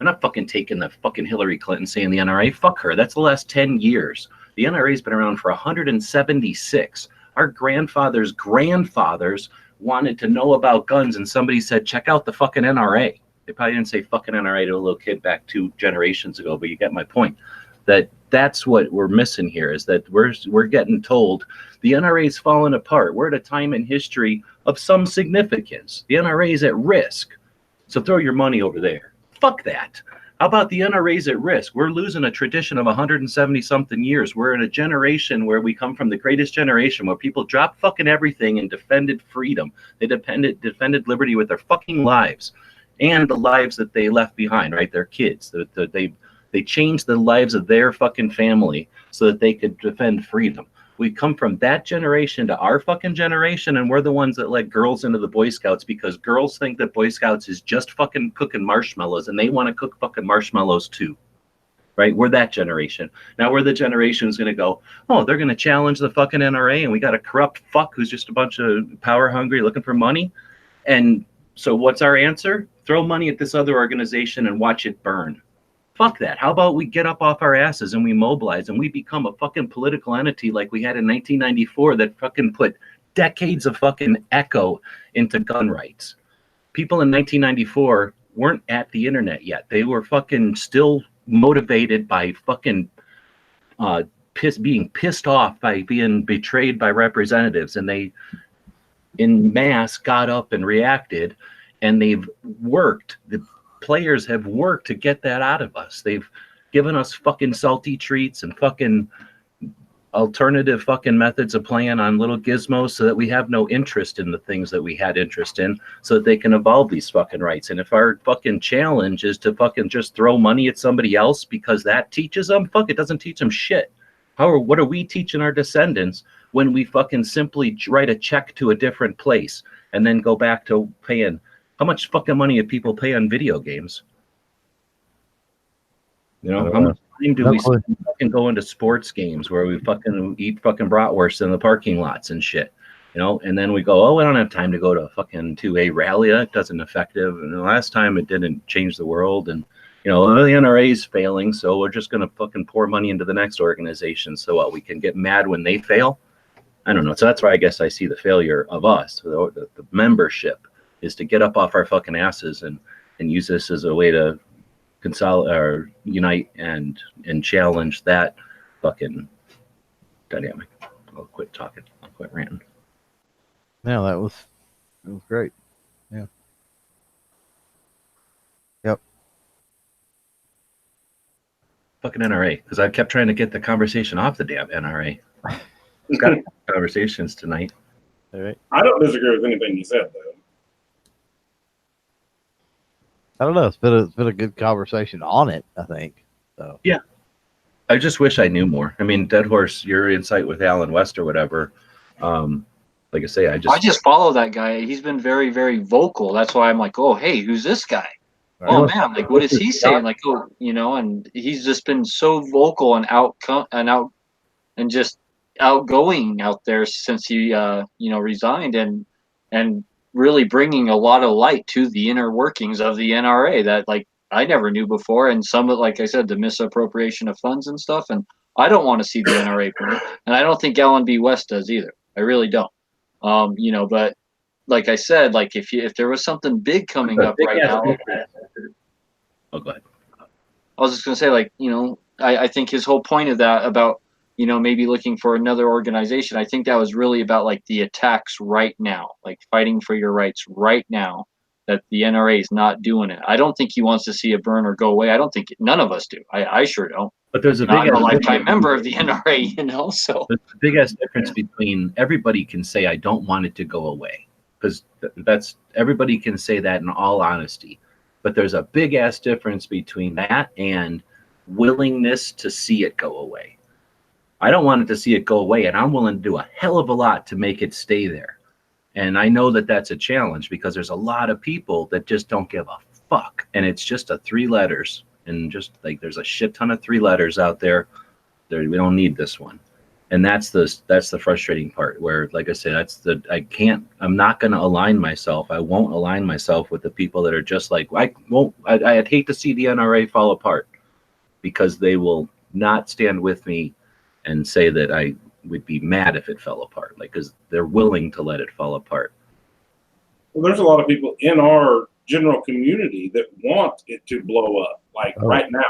I'm not fucking taking the fucking Hillary Clinton saying the NRA. Fuck her. That's the last 10 years. The NRA's been around for 176. Our grandfathers' grandfathers wanted to know about guns, and somebody said, check out the fucking NRA. They probably didn't say fucking NRA to a little kid back 2 generations ago, but you get my point. That's what we're missing here, is that we're getting told the NRA's falling apart. We're at a time in history of some significance. The NRA is at risk. So throw your money over there. Fuck that. How about the NRA's at risk? We're losing a tradition of 170 something years. We're in a generation where we come from the greatest generation where people dropped fucking everything and defended freedom. They defended liberty with their fucking lives and the lives that they left behind, right? Their kids. They changed the lives of their fucking family so that they could defend freedom. We come from that generation to our fucking generation, and we're the ones that let girls into the Boy Scouts because girls think that Boy Scouts is just fucking cooking marshmallows, and they want to cook fucking marshmallows too, right? We're that generation. Now we're the generation who's going to go, oh, they're going to challenge the fucking NRA, and we got a corrupt fuck who's just a bunch of power hungry looking for money. And so what's our answer? Throw money at this other organization and watch it burn. Fuck that. How about we get up off our asses and we mobilize and we become a fucking political entity like we had in 1994 that fucking put decades of fucking echo into gun rights. People in 1994 weren't at the internet yet. They were fucking still motivated by fucking being pissed off by being betrayed by representatives, and they in mass got up and reacted, and they've worked. The players have worked to get that out of us. They've given us fucking salty treats and fucking alternative fucking methods of playing on little gizmos so that we have no interest in the things that we had interest in, so that they can evolve these fucking rights. And if our fucking challenge is to fucking just throw money at somebody else because that teaches them, fuck, it doesn't teach them shit. What are we teaching our descendants when we fucking simply write a check to a different place and then go back to paying? How much fucking money do people pay on video games? You know, how much time do we spend fucking going to sports games where we fucking eat fucking bratwurst in the parking lots and shit? You know, and then we go, oh, we don't have time to go to fucking to a rally. It doesn't effective. And the last time it didn't change the world. And, you know, the NRA is failing, so we're just going to fucking pour money into the next organization so what, we can get mad when they fail? I don't know. So that's why I guess I see the failure of us, the membership, is to get up off our fucking asses and use this as a way to consolidate or unite and challenge that fucking dynamic. I'll quit talking. I'll quit ranting. Yeah, that was great. Yeah. Yep. Fucking NRA, because I kept trying to get the conversation off the damn NRA. We've got conversations tonight. All right. I don't disagree with anything you said, though. I don't know. It's been a good conversation on it, I think. So yeah, I just wish I knew more. I mean, Dead Horse, your insight with Alan West or whatever. Like I say, I just follow that guy. He's been very, very vocal. That's why I'm like, oh, hey, who's this guy? Right. Oh man, like what is he saying? Like, oh, you know, and he's just been so vocal and just outgoing out there since he resigned and really bringing a lot of light to the inner workings of the NRA that like I never knew before, and some of, like I said, the misappropriation of funds and stuff. And I don't want to see the NRA burn, and I don't think Alan B. West does either. I really don't. But like I said, like if there was something big coming up right now, oh, go ahead. I was just gonna say, like, I think his whole point of that about maybe looking for another organization, I think that was really about like the attacks right now, like fighting for your rights right now, that the NRA is not doing it. I don't think he wants to see it burn or go away. I don't think none of us do. I sure don't. But there's a big lifetime member of the NRA, so the biggest difference between everybody can say I don't want it to go away, because that's everybody can say that in all honesty. But there's a big ass difference between that and willingness to see it go away. I don't want it to see it go away, and I'm willing to do a hell of a lot to make it stay there. And I know that that's a challenge because there's a lot of people that just don't give a fuck. And it's just a 3 letters, and just like there's a shit ton of 3 letters out there. We don't need this one. And that's the frustrating part where, like I said, I'm not going to align myself. I won't align myself with the people that are just like, I'd hate to see the NRA fall apart, because they will not stand with me and say that I would be mad if it fell apart, like, because they're willing to let it fall apart. Well, there's a lot of people in our general community that want it to blow up, like right now.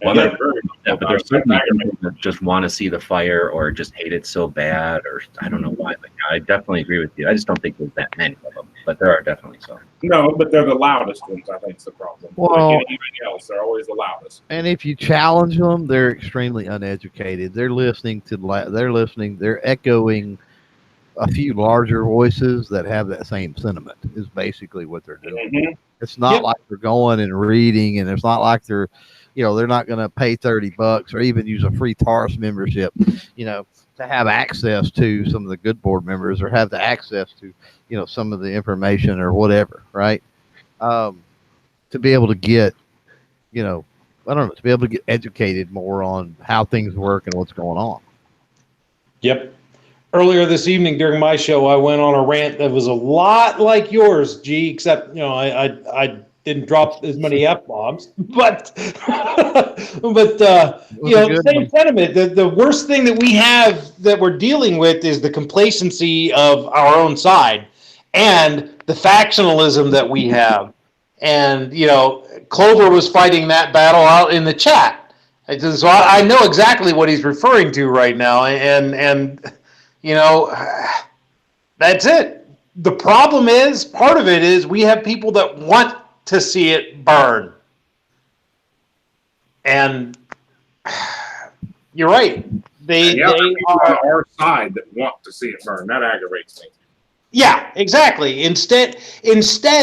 Well, And they're very but there's certainly people that just want to see the fire or just hate it so bad, or I don't know why. But I definitely agree with you. I just don't think there's that many of them, but there are definitely some. No, but they're the loudest ones. I think is the problem. Well, like anything else, they're always the loudest. And if you challenge them, they're extremely uneducated. They're they're echoing a few larger voices that have that same sentiment, is basically what they're doing. Mm-hmm. It's not like they're going and reading, and it's not like they're not going to pay $30 or even use a free TARS membership, to have access to some of the good board members, or have the access to, some of the information or whatever, right? To be able to get, to be able to get educated more on how things work and what's going on. Yep. Earlier this evening during my show, I went on a rant that was a lot like yours, G, except, I didn't drop as many F-bombs, but same sentiment. The worst thing that we have that we're dealing with is the complacency of our own side and the factionalism that we have. And, Clover was fighting that battle out in the chat. So I know exactly what he's referring to right now. And that's it. The problem is, part of it is we have people that want to see it burn. And you're right. They are on our side that want to see it burn. That aggravates me. Yeah, exactly. Instead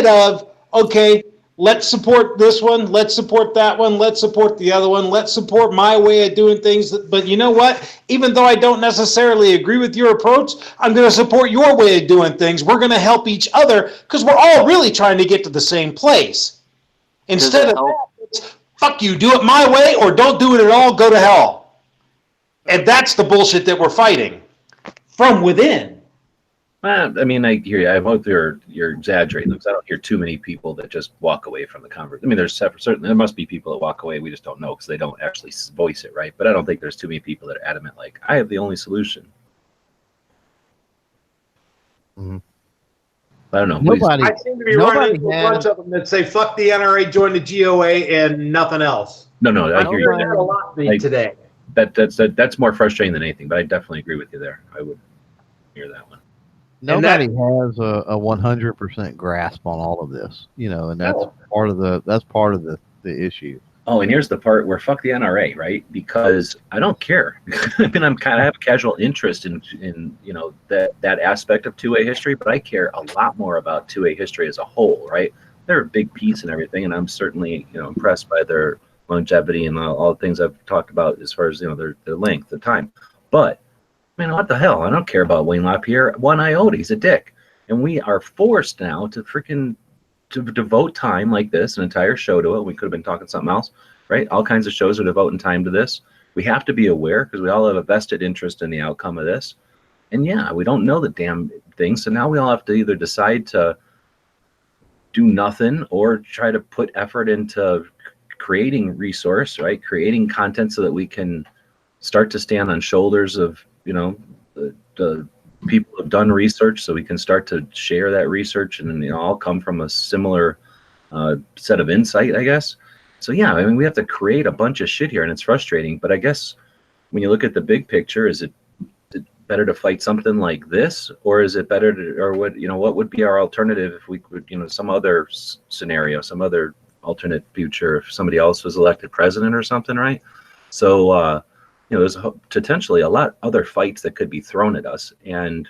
of, okay, let's support this one, let's support that one, let's support the other one, let's support my way of doing things. But you know what? Even though I don't necessarily agree with your approach, I'm going to support your way of doing things. We're going to help each other because we're all really trying to get to the same place. Instead of that, it's, fuck you, do it my way or don't do it at all, go to hell. And that's the bullshit that we're fighting from within. I mean, I hear you. I hope you're exaggerating, because I don't hear too many people that just walk away from the conversation. I mean, there's certainly, there must be people that walk away. We just don't know because they don't actually voice it, right? But I don't think there's too many people that are adamant, like, I have the only solution. Mm-hmm. I don't know. I seem to be running into a bunch of them that say, fuck the NRA, join the GOA, and nothing else. No, I hear you. That a lot today. That's more frustrating than anything, but I definitely agree with you there. I would hear that one. Nobody has a 100% grasp on all of this, and that's part of the issue. Oh, and here's the part where fuck the NRA, right? Because I don't care. I mean, I have a casual interest in that aspect of 2A history, but I care a lot more about 2A history as a whole, right? They're a big piece and everything, and I'm certainly impressed by their longevity and all the things I've talked about as far as their length, the time. But I mean, what the hell? I don't care about Wayne LaPierre one iota. He's a dick, and we are forced now to devote time like this, an entire show to it. We could have been talking something else, right? All kinds of shows are devoting time to this. We have to be aware because we all have a vested interest in the outcome of this. And yeah, we don't know the damn thing. So now we all have to either decide to do nothing or try to put effort into creating resource, right? Creating content so that we can start to stand on shoulders of, the people who have done research, so we can start to share that research and all come from a similar set of insight, I guess. So yeah, I mean, we have to create a bunch of shit here, and it's frustrating. But I guess when you look at the big picture, is it better to fight something like this, or is it better to, or what would be our alternative if we could, some other scenario, some other alternate future, if somebody else was elected president or something, right? So there's potentially a lot other fights that could be thrown at us, and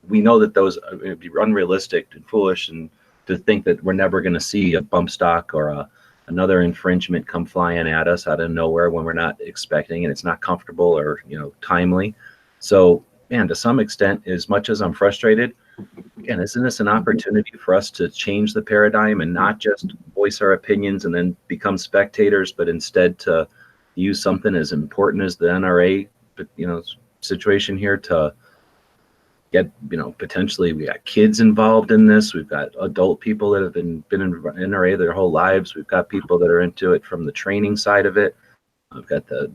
we know that those would be unrealistic and foolish, and to think that we're never going to see a bump stock or another infringement come flying at us out of nowhere when we're not expecting, and it's not comfortable or timely. So, man, to some extent, as much as I'm frustrated, again, isn't this an opportunity for us to change the paradigm and not just voice our opinions and then become spectators, but instead to use something as important as the NRA, situation here to get, potentially we got kids involved in this. We've got adult people that have been in NRA their whole lives. We've got people that are into it from the training side of it. I've got the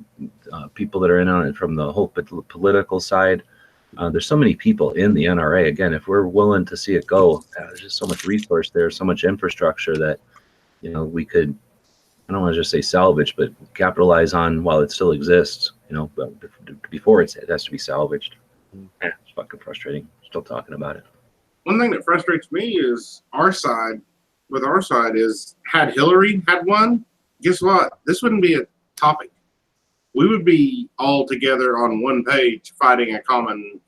people that are in on it from the whole political side. There's so many people in the NRA. Again, if we're willing to see it go, there's just so much resource there, so much infrastructure that, we could, I don't want to just say salvage, but capitalize on while it still exists, but before it has to be salvaged. It's fucking frustrating. Still talking about it. One thing that frustrates me is our side is, had Hillary had won, guess what? This wouldn't be a topic. We would be all together on one page fighting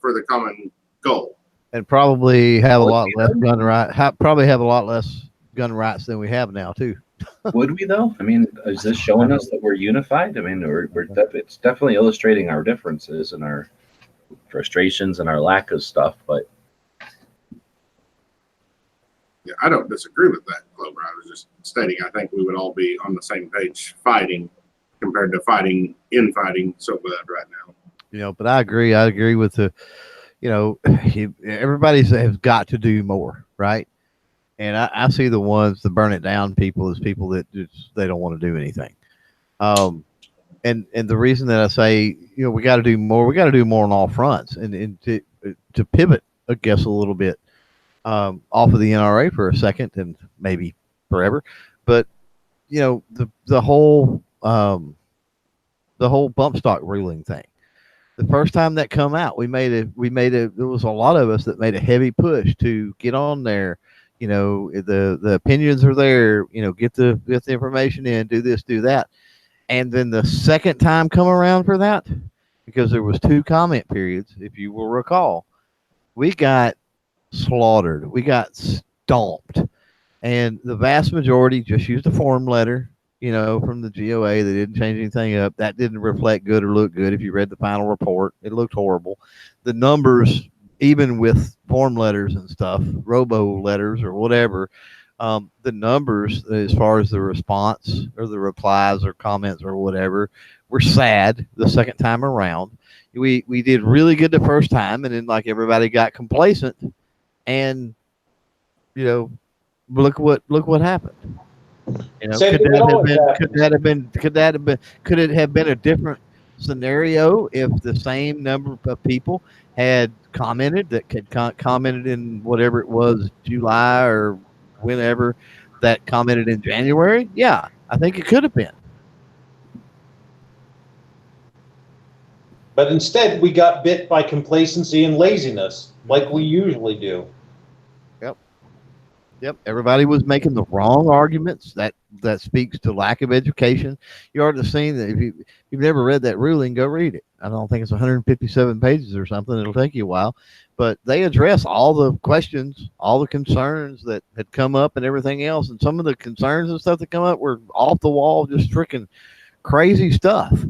for the common goal. And probably have a lot less gun rights. Probably have a lot less gun rights than we have now too. Would we though? I mean, is this showing us that we're unified? I mean, it's definitely illustrating our differences and our frustrations and our lack of stuff. But yeah, I don't disagree with that, Clover. I was just stating I think we would all be on the same page fighting compared to fighting so bad right now. But I agree. I agree with the, everybody has got to do more, right? And I see the ones, the burn it down people, as people that they don't want to do anything. And the reason that I say, we got to do more, on all fronts, and to pivot, I guess, a little bit off of the NRA for a second and maybe forever, but the whole bump stock ruling thing. The first time that come out, there was a lot of us that made a heavy push to get on there. The opinions are there, get the information in, do this, do that. And then the second time come around for that, because there was 2 comment periods, if you will recall, we got slaughtered. We got stomped. And the vast majority just used a form letter, from the GOA. They didn't change anything up. That didn't reflect good or look good. If you read the final report, it looked horrible. The numbers, even with form letters and stuff, robo letters or whatever, the numbers as far as the response or the replies or comments or whatever were sad the second time around. We did really good the first time, and then everybody got complacent, and look what happened. Could it have been a different scenario if the same number of people had commented commented in whatever it was, July or whenever, that commented in January? Yeah, I think it could have been. But instead, we got bit by complacency and laziness, like we usually do. Yep. Everybody was making the wrong arguments. That speaks to lack of education. You already seen that. If you've never read that ruling, go read it. I don't think it's 157 pages or something. It'll take you a while, but they address all the questions, all the concerns that had come up and everything else. And some of the concerns and stuff that come up were off the wall, just freaking crazy stuff,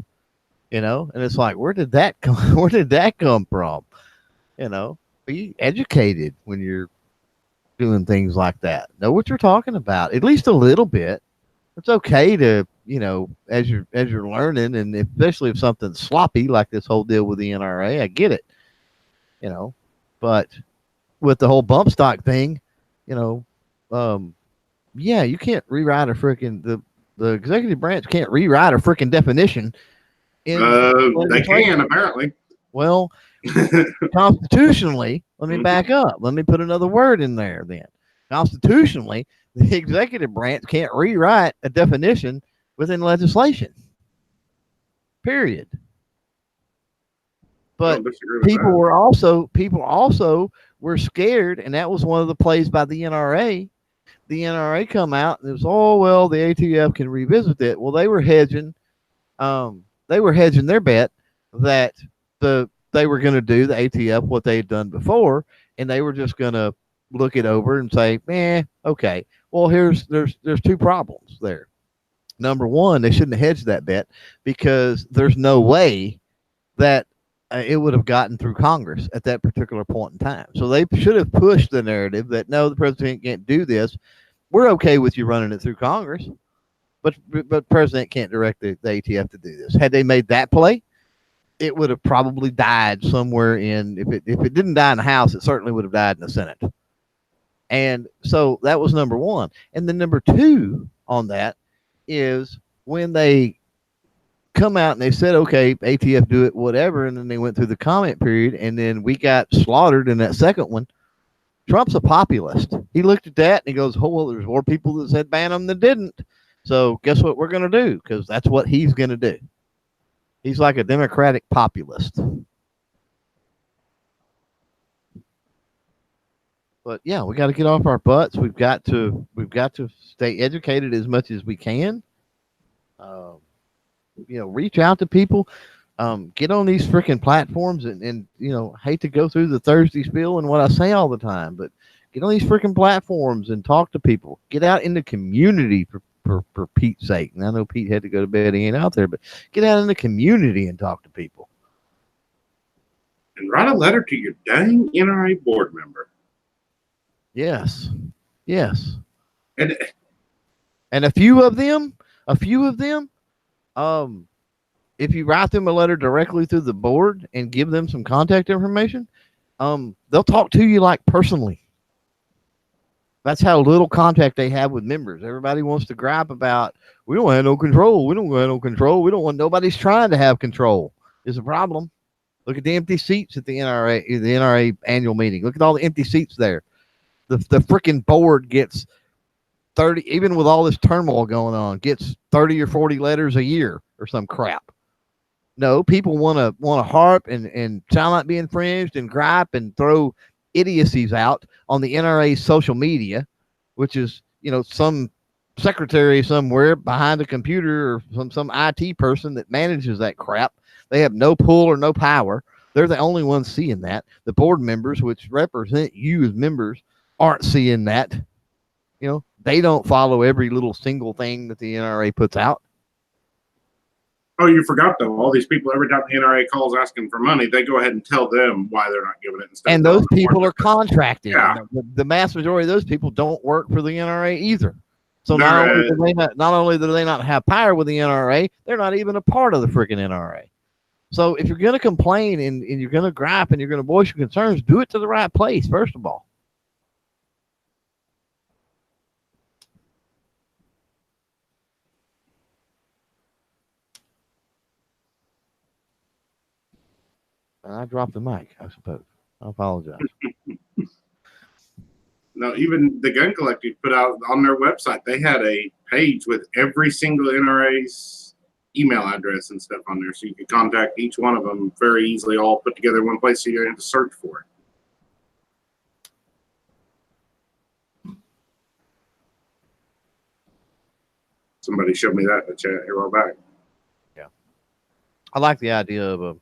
and it's like, where did that come from? Be educated when you're doing things like that. Know what you're talking about, at least a little bit. It's okay to, as you're learning, and especially if something's sloppy like this whole deal with the NRA, I get it, but with the whole bump stock thing, you can't rewrite a freaking, the executive branch can't rewrite a freaking definition. They can, apparently. Well, constitutionally, let me back up. Let me put another word in there then. Constitutionally, the executive branch can't rewrite a definition within legislation. Period. But people also were scared, and that was one of the plays by the NRA. The NRA come out and it was, the ATF can revisit it. Well, they were hedging their bet that they were going to do the ATF what they had done before, and they were just going to look it over and say, okay. Well, there's 2 problems there. Number one, they shouldn't have hedged that bet, because there's no way that it would have gotten through Congress at that particular point in time. So they should have pushed the narrative that, no, the president can't do this. We're okay with you running it through Congress, but president can't direct the ATF to do this. Had they made that play, it would have probably died somewhere in, if it didn't die in the House, it certainly would have died in the Senate. And so that was number one. And then number two on that is when they come out and they said, okay, ATF do it, whatever. And then they went through the comment period, and then we got slaughtered in that second one. Trump's a populist. He looked at that and he goes, oh, well, there's more people that said ban them than didn't. So guess what we're going to do? Because that's what he's going to do. He's like a Democratic populist. But yeah, we got to get off our butts. We've got to stay educated as much as we can. Reach out to people. Get on these freaking platforms and hate to go through the Thursday spiel and what I say all the time, but get on these freaking platforms and talk to people. Get out in the community for Pete's sake. And I know Pete had to go to bed. He ain't out there, but get out in the community and talk to people. And write a letter to your dang NRA board member. Yes. Yes. And a few of them, if you write them a letter directly through the board and give them some contact information, they'll talk to you like personally. That's how little contact they have with members. Everybody wants to gripe about, we don't have no control. We don't have no control. We don't want, nobody's trying to have control. It's a problem. Look at the empty seats at the NRA annual meeting. Look at all the empty seats there. The freaking board gets 30, even with all this turmoil going on, gets 30 or 40 letters a year or some crap. No, people want to harp and sound like being infringed and gripe and throw idiocies out on the NRA social media, which is, some secretary somewhere behind a computer or some IT person that manages that crap. They have no pull or no power. They're the only ones seeing that. The board members, which represent you as members, aren't seeing that. They don't follow every little single thing that the NRA puts out. oh, you forgot though, all these people, every time the NRA calls asking for money, they go ahead and tell them why they're not giving it. And those people are contracted. Yeah. The mass majority of those people don't work for the NRA either. So not only do they not have power with the NRA, they're not even a part of the freaking NRA. So if you're going to complain and you're going to gripe and you're going to voice your concerns, do it to the right place, first of all. And I dropped the mic, I suppose. I apologize. No, even the Gun Collective put out on their website, they had a page with every single NRA's email address and stuff on there, so you could contact each one of them very easily, all put together in one place, so you don't have to search for it. Somebody showed me that in the chat here a while back. Yeah. I like the idea of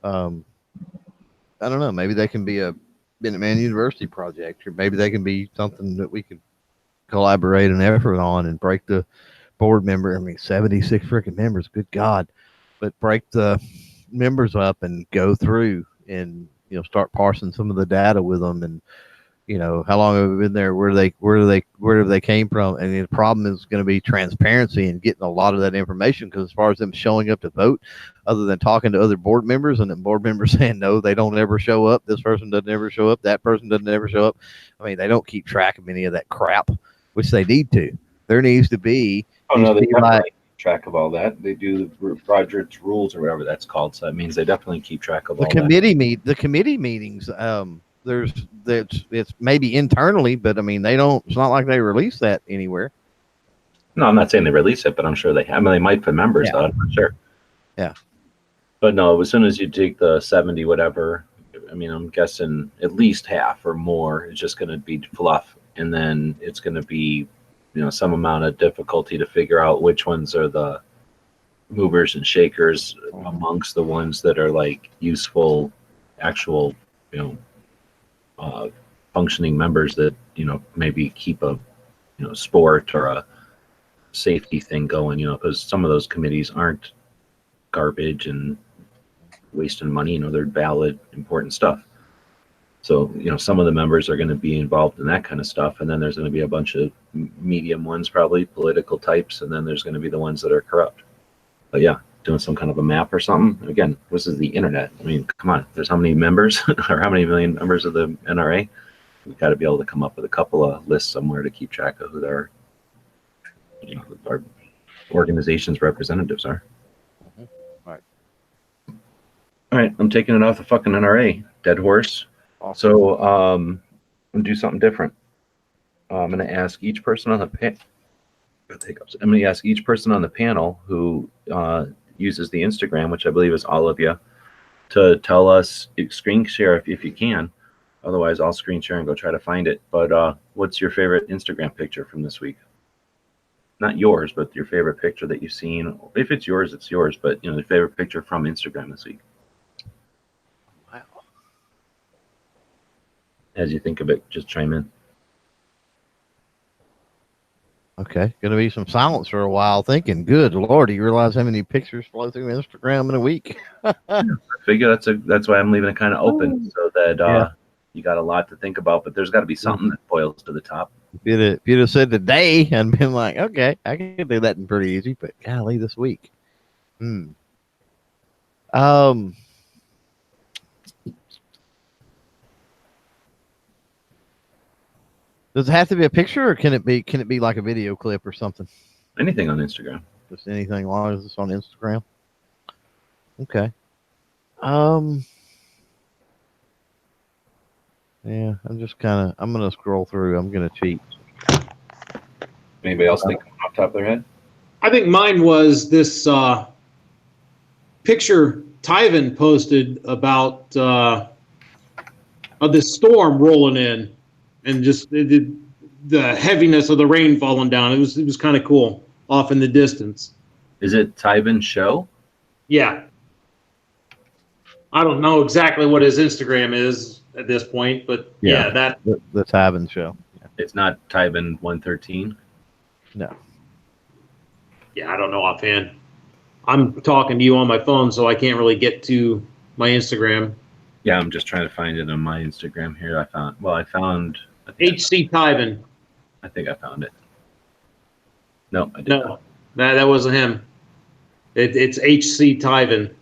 I don't know, maybe they can be a Minuteman University project, or maybe they can be something that we could collaborate an effort on and break the board member. 76 freaking members, good God. But break the members up and go through and, start parsing some of the data with them and, how long have we been there? Where they came from? And the problem is going to be transparency and getting a lot of that information, because as far as them showing up to vote, other than talking to other board members and then board members saying, no, they don't ever show up. This person doesn't ever show up. That person doesn't ever show up. They don't keep track of any of that crap, which they need to. There needs to be. Oh, no, they definitely keep track of all that. They do the Roger's rules or whatever that's called. So that means they definitely keep track of all that. The committee meetings, it's maybe internally, but they don't, it's not like they release that anywhere. No, I'm not saying they release it, but I'm sure they have. They might for members, though, I'm not sure. Yeah. But no, as soon as you take the 70, whatever, I'm guessing at least half or more is just going to be fluff. And then it's going to be, some amount of difficulty to figure out which ones are the movers and shakers amongst the ones that are like useful, actual, functioning members that, maybe keep a, sport or a safety thing going, because some of those committees aren't garbage and wasting money, they're valid, important stuff. So, some of the members are going to be involved in that kind of stuff. And then there's going to be a bunch of medium ones, probably political types. And then there's going to be the ones that are corrupt. But yeah, doing some kind of a map or something. Again, this is the internet. I mean, come on. There's how many members or how many million members of the NRA? We've got to be able to come up with a couple of lists somewhere to keep track of who our, our organization's representatives are. Right. All right, I'm taking it off the fucking NRA, dead horse. Awesome. So I'm gonna do something different. I'm gonna ask each person on the I'm gonna ask each person on the panel who uses the Instagram, which I believe is all of you, to tell us, screen share if you can. Otherwise, I'll screen share and go try to find it. But what's your favorite Instagram picture from this week? Not yours, but your favorite picture that you've seen. If it's yours, it's yours. But your favorite picture from Instagram this week. Wow. As you think of it, just chime in. Okay, going to be some silence for a while. Thinking, good Lord, do you realize how many pictures flow through Instagram in a week? I figure that's why I'm leaving it kind of open, so that you got a lot to think about. But there's got to be something that boils to the top. If you'd have said today and been like, okay, I can do that pretty easy, but golly, this week. Does it have to be a picture, or can it be like a video clip or something? Anything on Instagram. Just anything, as long as it's on Instagram. Okay. Yeah, I'm gonna scroll through. I'm gonna cheat. Anybody else think off the top of their head? I think mine was this picture Tyven posted about of this storm rolling in, and just the heaviness of the rain falling down. It was kind of cool off in the distance. Is it Tyven Show? Yeah. I don't know exactly what his Instagram is at this point, but yeah that the Tyven Show. Yeah. It's not Tyven 113. No. Yeah, I don't know offhand. I'm talking to you on my phone, so I can't really get to my Instagram. Yeah, I'm just trying to find it on my Instagram here. I found HC Tyven. I think I found it. No, I did not. That wasn't him. It's HC Tyven.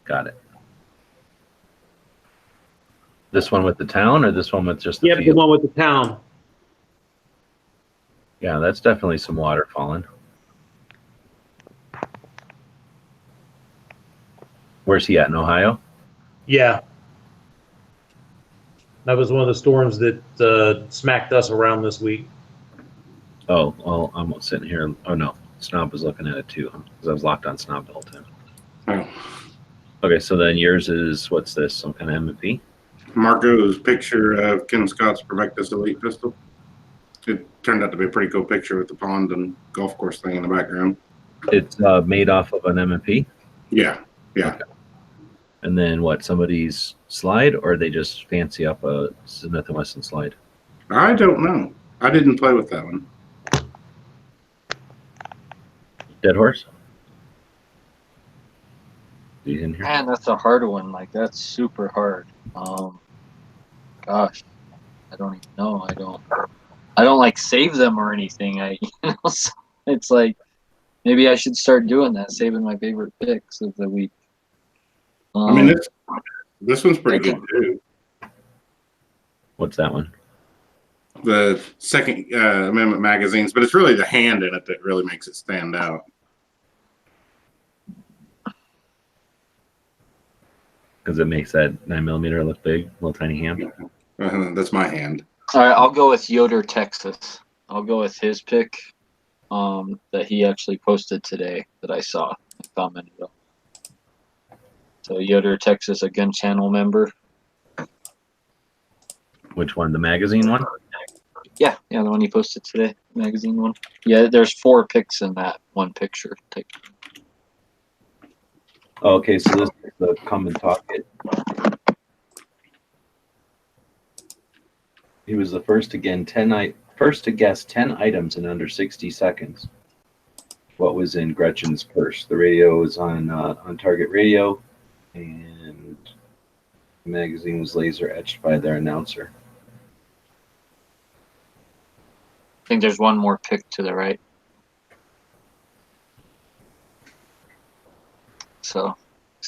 Got it. This one with the town, or this one with just the field? The one with the town. Yeah, that's definitely some water falling. Where's he at, in Ohio? Yeah. That was one of the storms that smacked us around this week. Oh, well, I'm sitting here. Oh, no. Snob was looking at it, too, because I was locked on Snob the whole time. Oh. Okay, so then yours is, what's this, some kind of MP? Marco's picture of Ken Scott's Provectus Elite pistol. It turned out to be a pretty cool picture with the pond and golf course thing in the background. It's made off of an MP? Yeah. Okay. And then what, somebody's slide, or they just fancy up a Smith & Wesson slide? I don't know. I didn't play with that one. Dead horse? He's in here. Man, that's a hard one. Like, that's super hard. Gosh, I don't even know. I don't like save them or anything. So it's like, maybe I should start doing that, saving my favorite picks of the week. I mean, this one's pretty good too. What's that one? The Second Amendment magazines, but it's really the hand in it that really makes it stand out. Because it makes that 9mm look big, little tiny hand. That's my hand. All right, I'll go with Yoder, Texas. I'll go with his pick that he actually posted today that I saw and commented on. So Yoder, Texas, a gun channel member. Which one? The magazine one? Yeah, the one he posted today, magazine one. Yeah, there's 4 picks in that one picture. Oh, okay, so this is the come and talk it. He was the first to guess 10 items in under 60 seconds. What was in Gretchen's purse? The radio was on Target Radio, and the magazine was laser etched by their announcer. I think there's one more pick to the right. So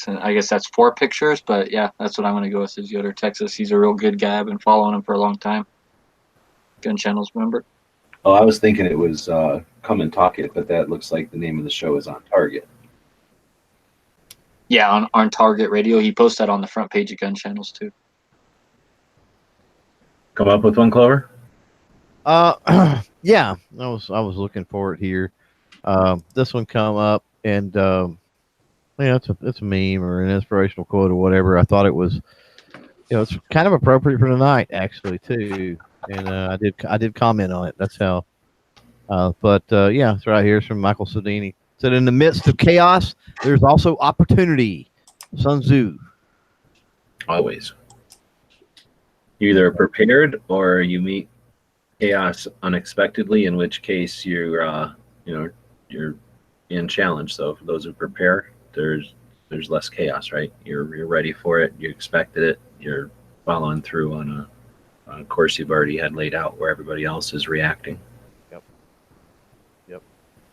I guess that's 4 pictures, but yeah, that's what I'm going to go with is Yoder, Texas. He's a real good guy. I've been following him for a long time. Gun Channels member. Oh, I was thinking it was Come and Talk It, but that looks like the name of the show is On Target. Yeah, on Target Radio. He posts that on the front page of Gun Channels too. Come up with one, Clover? Yeah, I was looking for it here. This one come up, and yeah, it's a meme or an inspirational quote or whatever. I thought it was, it's kind of appropriate for tonight actually too. And I did comment on it. That's how. But yeah, it's right here. It's from Michael Sodini. Said, in the midst of chaos, there's also opportunity. Sun Tzu. Always. You're either prepared or you meet chaos unexpectedly, in which case you're in challenge. So for those who prepare, there's less chaos, right? You're ready for it. You expected it. You're following through on a course you've already had laid out where everybody else is reacting. Yep.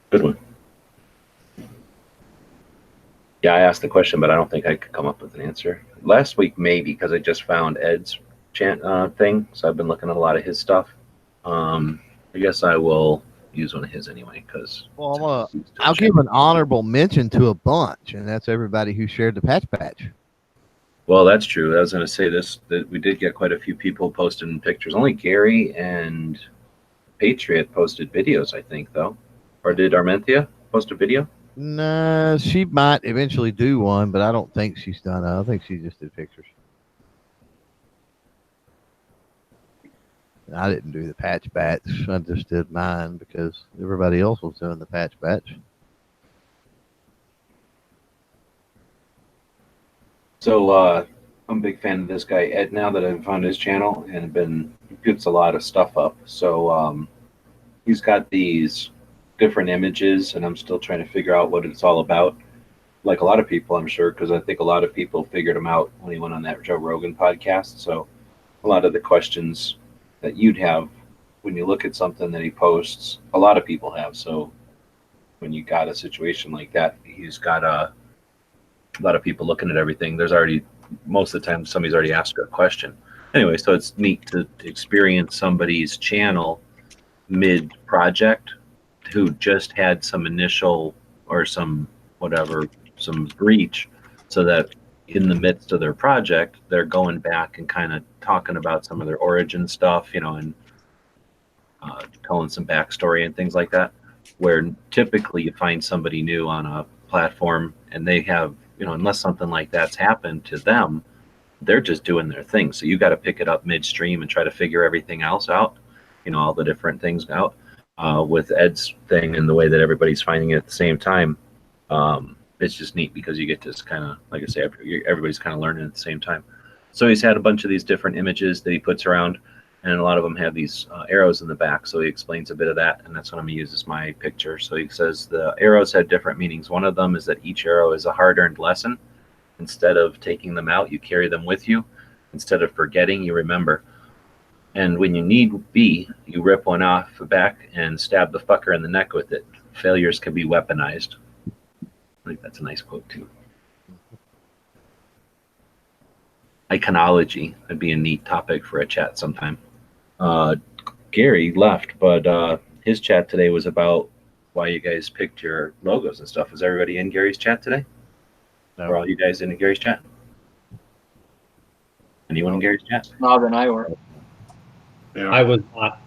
Good one. Yeah, I asked the question, but I don't think I could come up with an answer. Last week, maybe, because I just found Ed's chant thing, so I've been looking at a lot of his stuff. I guess I will use one of his anyway, because I'll give an honorable mention to a bunch, and that's everybody who shared the patch. Well, that's true. I was going to say that we did get quite a few people posting pictures. Only Gary and Patriot posted videos, I think, though. Or did Armenthea post a video? No, she might eventually do one, but I don't think she's done it. I think she just did pictures. I didn't do the patch batch. I just did mine because everybody else was doing the patch batch. So I'm a big fan of this guy, Ed, now that I've found his channel and he puts a lot of stuff up. So he's got these different images, and I'm still trying to figure out what it's all about. Like a lot of people, I'm sure, because I think a lot of people figured him out when he went on that Joe Rogan podcast. So a lot of the questions that you'd have when you look at something that he posts, a lot of people have. So when you got a situation like that, he's got a lot of people looking at everything. There's already, most of the time, somebody's already asked a question. Anyway, so it's neat to experience somebody's channel mid-project who just had some initial or some reach, so that in the midst of their project, they're going back and kind of talking about some of their origin stuff, and telling some backstory and things like that, where typically you find somebody new on a platform and they have, unless something like that's happened to them, they're just doing their thing. So you got to pick it up midstream and try to figure everything else out, all the different things out. With Ed's thing and the way that everybody's finding it at the same time, it's just neat because you get to kind of, like I say, everybody's kind of learning at the same time. So he's had a bunch of these different images that he puts around, and a lot of them have these arrows in the back. So he explains a bit of that, and that's what I'm going to use as my picture. So he says the arrows had different meanings. One of them is that each arrow is a hard-earned lesson. Instead of taking them out, you carry them with you. Instead of forgetting, you remember. And when you need be, you rip one off the back and stab the fucker in the neck with it. Failures can be weaponized. I think that's a nice quote, too. Iconology would be a neat topic for a chat sometime. Gary left, but his chat today was about why you guys picked your logos and stuff. Was everybody in Gary's chat today? No. Were all you guys in Gary's chat? Anyone in Gary's chat? No, then I were. Yeah. I was not.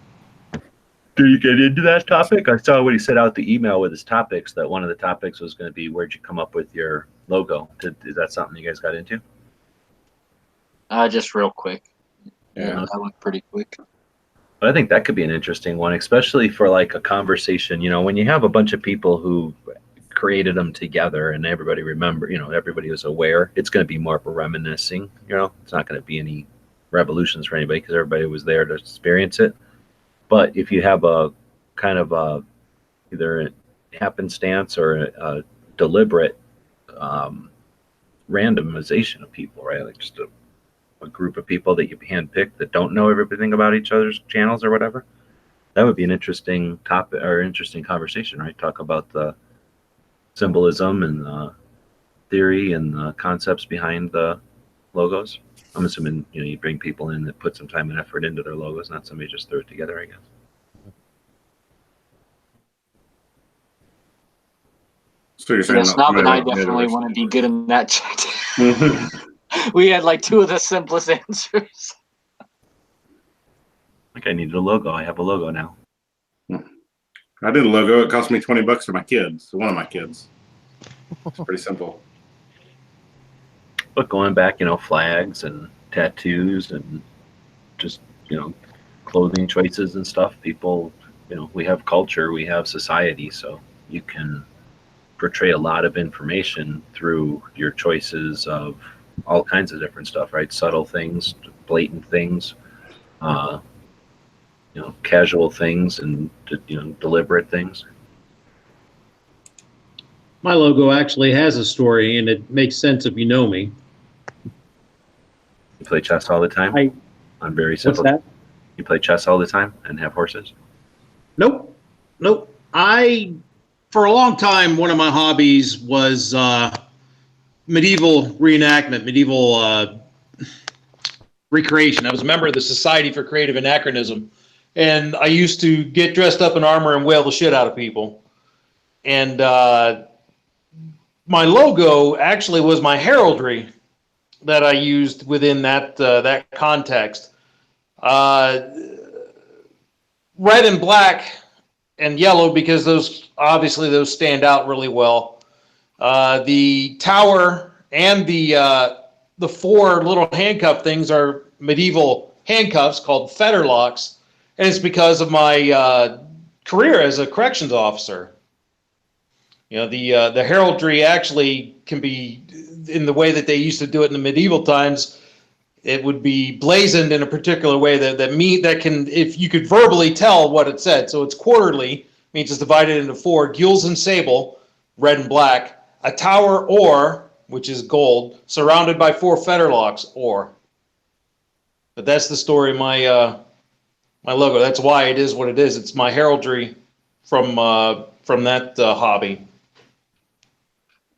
Did you get into that topic? I saw when he sent out the email with his topics that one of the topics was going to be where'd you come up with your logo. Is that something you guys got into? Just real quick. Yeah. I went pretty quick. But I think that could be an interesting one, especially for like a conversation. When you have a bunch of people who created them together and everybody everybody was aware, it's going to be more of a reminiscing. It's not going to be any revolutions for anybody because everybody was there to experience it. But if you have a kind of either a happenstance or a deliberate randomization of people, right? Like just a group of people that you handpick that don't know everything about each other's channels or whatever, that would be an interesting topic or interesting conversation, right? Talk about the symbolism and theory and the concepts behind the logos? I'm assuming you bring people in that put some time and effort into their logos, not somebody just threw it together, I guess. So you're saying Yeah, Snob and I definitely want to be good in that chat. We had like two of the simplest answers. Like, I needed a logo. I have a logo now. I did a logo. It cost me $20 for my kids. So one of my kids. It's pretty simple. But going back, flags and tattoos and just, clothing choices and stuff, people, we have culture, we have society, so you can portray a lot of information through your choices of all kinds of different stuff, right? Subtle things, blatant things, casual things, and deliberate things. My logo actually has a story, and it makes sense if you know me. You play chess all the time? I'm very simple. What's that? You play chess all the time and have horses? Nope. For a long time, one of my hobbies was medieval reenactment, medieval recreation. I was a member of the Society for Creative Anachronism, and I used to get dressed up in armor and wail the shit out of people. And my logo actually was my heraldry that I used within that context. Red and black and yellow, because those stand out really well. The tower and the four little handcuff things are medieval handcuffs called fetterlocks, and it's because of my career as a corrections officer. The heraldry actually can be, in the way that they used to do it in the medieval times, it would be blazoned in a particular way that can, if you could verbally tell what it said. So it's quarterly, means it's divided into four: gules and sable, red and black; a tower or, which is gold, surrounded by four fetterlocks or. But that's the story of my logo. That's why it is what it is. It's my heraldry from that hobby,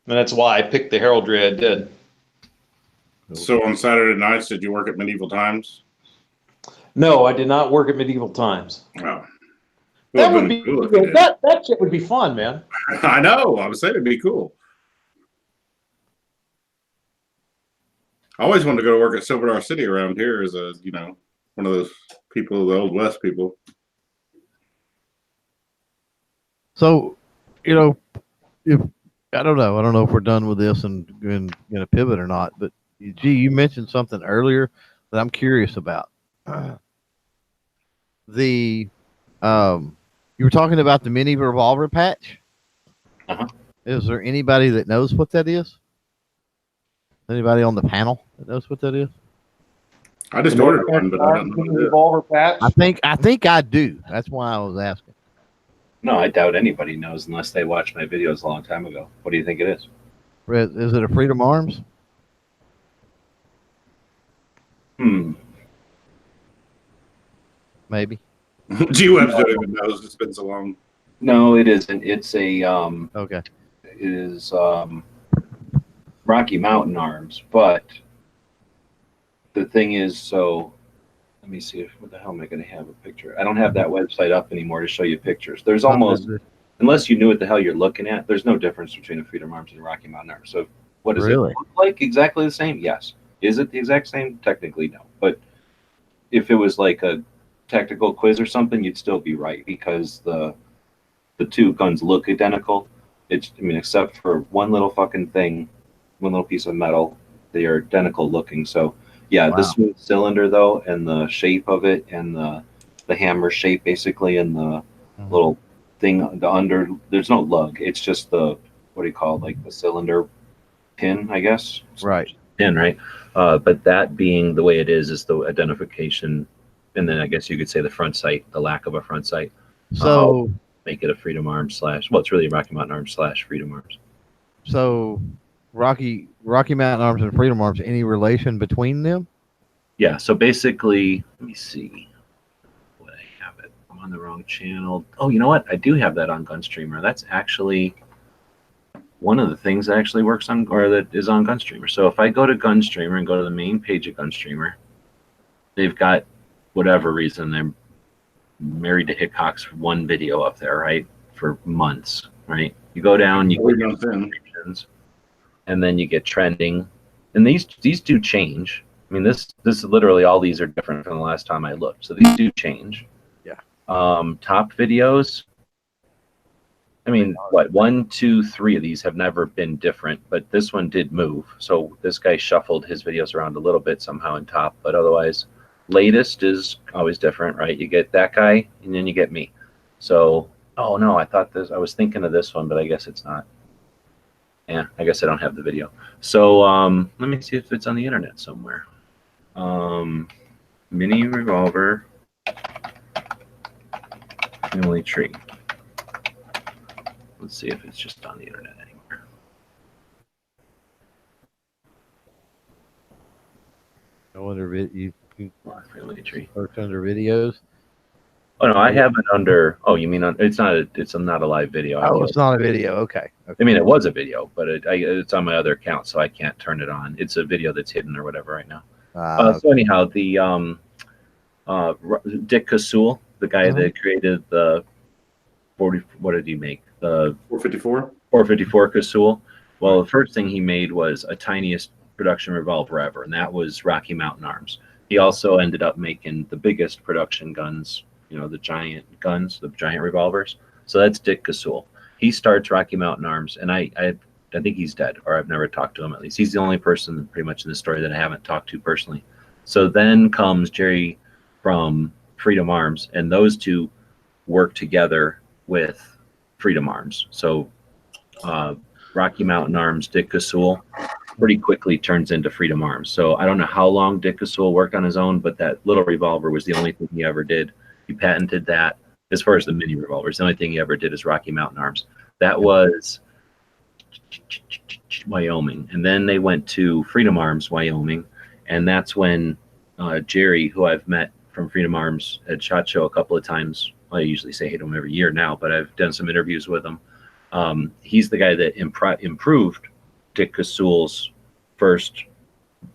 and that's why I picked the heraldry I did. So on Saturday nights, did you work at Medieval Times? No, I did not work at Medieval Times. Oh. That would be cool. That shit would be fun, man. I know. I was saying it'd be cool. I always wanted to go to work at Silver City around here as a, one of those people, the Old West people. So, if I don't know if we're done with this and going to pivot or not, but gee, you mentioned something earlier that I'm curious about. You were talking about the mini revolver patch. Uh-huh. Is there anybody that knows what that is? Anybody on the panel that knows what that is? I just ordered one, but I don't know what it is. Revolver patch. I think I do. That's why I was asking. No, I doubt anybody knows unless they watched my videos a long time ago. What do you think it is? Is it a Freedom Arms? Maybe. G-Webs don't even know. It's been so long. No, it isn't. It's a Okay. It is Rocky Mountain Arms, but the thing is, so let me see what the hell am I going to have a picture? I don't have that website up anymore to show you pictures. There's almost, unless you knew what the hell you're looking at, there's no difference between a Freedom Arms and a Rocky Mountain Arms. So what does it look like? Exactly the same? Yes. Is it the exact same? Technically, no. But if it was like a tactical quiz or something, you'd still be right, because the two guns look identical. Except for one little fucking thing, one little piece of metal, they are identical looking. So yeah, wow. The smooth cylinder though, and the shape of it, and the hammer shape basically, and the little thing, there's no lug. It's just the, what do you call it, like the cylinder pin, I guess. Right. Pin, right? But that being the way it is the identification, and then I guess you could say the front sight, the lack of a front sight. So make it a Freedom Arms / it's really Rocky Mountain Arms / Freedom Arms. So Rocky Mountain Arms and Freedom Arms, any relation between them? Yeah, so basically, let me see what I have it. I'm on the wrong channel. Oh, you know what? I do have that on Gunstreamer. That's actually one of the things that actually works on, or that is on Gunstreamer. So if I go to Gunstreamer and go to the main page of Gunstreamer, they've got, whatever reason, they're married to Hickok's one video up there, right? For months, right? You go down, you get subscriptions, and then you get trending. And these do change. I mean, this is literally, all these are different from the last time I looked. So these do change. Yeah. Top videos. I mean, what, 1, 2, 3 of these have never been different, but this one did move. So this guy shuffled his videos around a little bit somehow in top, but otherwise, latest is always different, right? You get that guy, and then you get me. So, oh no, I was thinking of this one, but I guess it's not. Yeah, I guess I don't have the video. So let me see if it's on the internet somewhere. Mini revolver family tree. Let's see if it's just on the internet anywhere. No wonder you can Family tree. search under videos. Oh no, I have it under. Oh, you mean it's not a live video. Oh, it's not a video. Okay. I mean, it was a video, but it's on my other account, so I can't turn it on. It's a video that's hidden or whatever right now. So anyhow, the Dick Kasul, the guy that created the 40. What did he make? The 454. 454 Kasul. Well, the first thing he made was a tiniest production revolver ever, and that was Rocky Mountain Arms. He also ended up making the biggest production guns. You know, the giant guns, the giant revolvers. So that's Dick Kasul. He starts Rocky Mountain Arms, and I think he's dead, or I've never talked to him at least. He's the only person pretty much in the story that I haven't talked to personally. So then comes Jerry from Freedom Arms, and those two work together with Freedom Arms. So Rocky Mountain Arms, Dick Kasul, pretty quickly turns into Freedom Arms. So I don't know how long Dick Kasul worked on his own, but that little revolver was the only thing he ever did. He patented that. As far as the mini revolvers, the only thing he ever did is Rocky Mountain Arms. That was Wyoming. And then they went to Freedom Arms, Wyoming. And that's when Jerry, who I've met from Freedom Arms at SHOT Show a couple of times, I usually say hey to him every year now, but I've done some interviews with him. He's the guy that improved Dick Kasul's first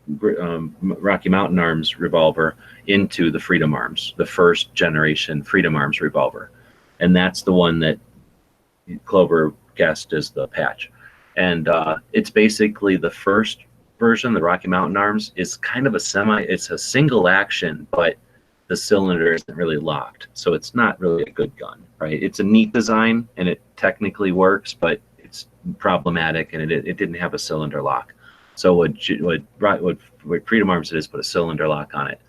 Rocky Mountain Arms revolver into the Freedom Arms, the first generation Freedom Arms revolver. And that's the one that Clover guessed as the patch. And it's basically the first version, the Rocky Mountain Arms, is kind of it's a single action, but the cylinder isn't really locked. So it's not really a good gun, right? It's a neat design and it technically works, but it's problematic and it didn't have a cylinder lock. So what Freedom Arms did is put a cylinder lock on it.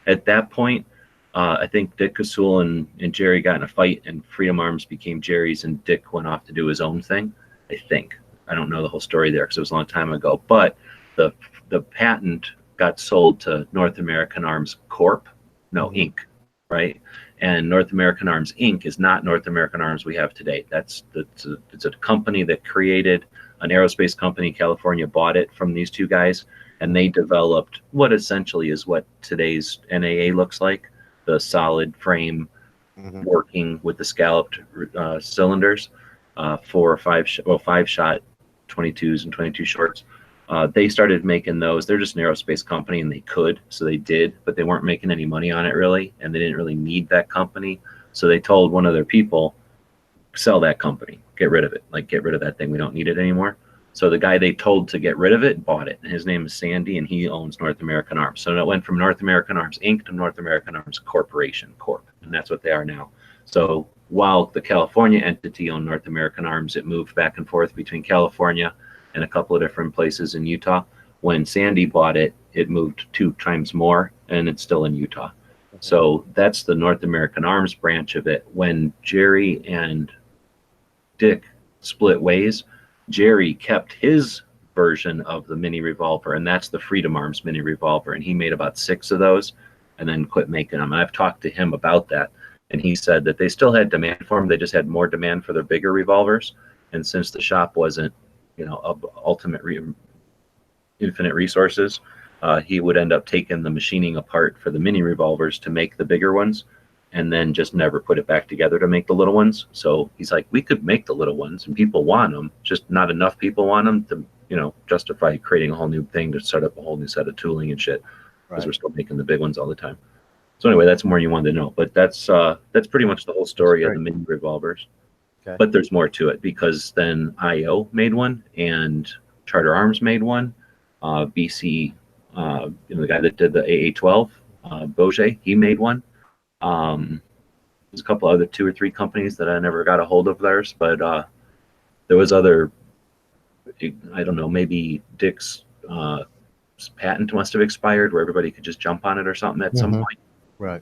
At that point, I think Dick Kasul and Jerry got in a fight, and Freedom Arms became Jerry's, and Dick went off to do his own thing. I think. I don't know the whole story there because it was a long time ago. But the patent got sold to North American Arms Corp. No, Inc. Right? And North American Arms Inc. is not North American Arms we have today. It's a company that created an aerospace company. California bought it from these two guys, and they developed what essentially is what today's NAA looks like, the solid frame working with the scalloped cylinders, 4 or 5 5-shot 22s and 22 shorts. They started making those. They're just an aerospace company, and they could, so they did, but they weren't making any money on it really, and they didn't really need that company. So they told one of their people, sell that company, get rid of it, like get rid of that thing. We don't need it anymore. So the guy they told to get rid of it bought it, and his name is Sandy, and he owns North American Arms. So it went from North American Arms Inc. to North American Arms Corporation, Corp, and that's what they are now. So while the California entity owned North American Arms, it moved back and forth between California and a couple of different places in Utah. When Sandy bought it, it moved 2 times more, and it's still in Utah. So that's the North American Arms branch of it. When Jerry and Dick split ways, Jerry kept his version of the mini revolver, and that's the Freedom Arms mini revolver, and he made about 6 of those and then quit making them. And I've talked to him about that, and he said that they still had demand for them, they just had more demand for their bigger revolvers. And since the shop wasn't, of infinite resources, he would end up taking the machining apart for the mini revolvers to make the bigger ones, and then just never put it back together to make the little ones. So he's like, we could make the little ones and people want them, just not enough people want them to, justify creating a whole new thing to set up a whole new set of tooling and shit, because we're still making the big ones all the time. So anyway, that's more you wanted to know, but that's pretty much the whole story of the mini revolvers. Okay. But there's more to it, because then IO made one and Charter Arms made one. BC, the guy that did the AA-12, Boge, he made one. There's a couple other 2 or 3 companies that I never got a hold of theirs, but there was other, I don't know, maybe Dick's patent must have expired where everybody could just jump on it or something at some point. Right.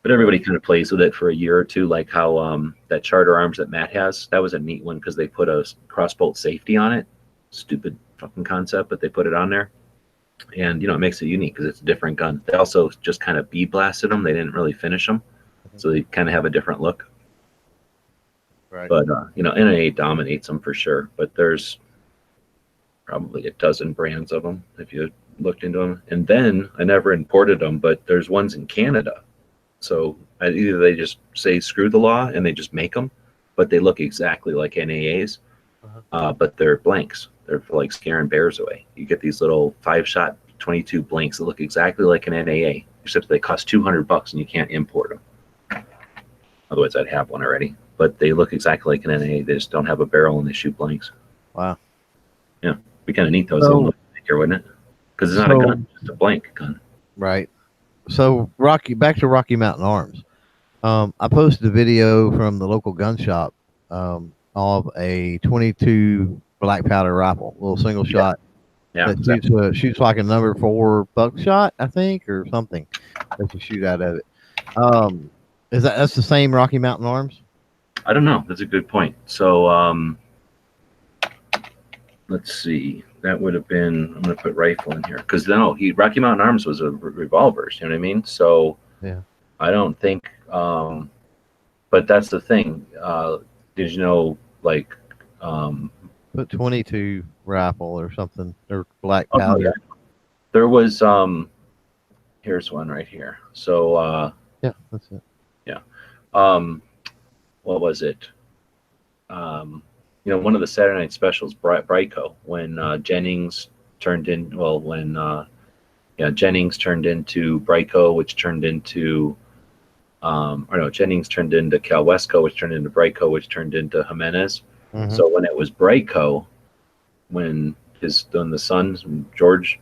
But everybody kind of plays with it for a year or two, like how that Charter Arms that Matt has, that was a neat one because they put a crossbolt safety on it. Stupid fucking concept, but they put it on there. And, it makes it unique because it's a different gun. They also just kind of bead blasted them. They didn't really finish them. So they kind of have a different look. Right. But, NAA dominates them for sure. But there's probably a dozen brands of them if you looked into them. And then I never imported them, but there's ones in Canada. So either they just say screw the law and they just make them, but they look exactly like NAAs, but they're blanks. They're for like scaring bears away. You get these little 5-shot 22 blanks that look exactly like an NAA, except they cost $200 and you can't import them. Otherwise, I'd have one already. But they look exactly like an NAA. They just don't have a barrel and they shoot blanks. Wow. Yeah, be kind of neat though. So, here, wouldn't it? Because it's not a gun; it's just a blank gun. Right. So back to Rocky Mountain Arms. I posted a video from the local gun shop of a 22 black powder rifle, little single shot. Yeah. That shoots like a number 4 buckshot, I think, or something that you shoot out of it. That's the same Rocky Mountain Arms? I don't know. That's a good point. So let's see. That would have been, I'm going to put rifle in here because Rocky Mountain Arms was a revolvers. You know what I mean? So yeah, I don't think, but that's the thing. Did you know, like, put 22 rifle or something, or black powder? Yeah. There was, here's one right here. So, yeah, that's it. Yeah. What was it? One of the Saturday night specials, Brico, when Jennings turned in, Jennings turned into Brico, which turned into, Jennings turned into Cal Wesco, which turned into Brico, which turned into Jimenez. So when it was Brico, when the son, George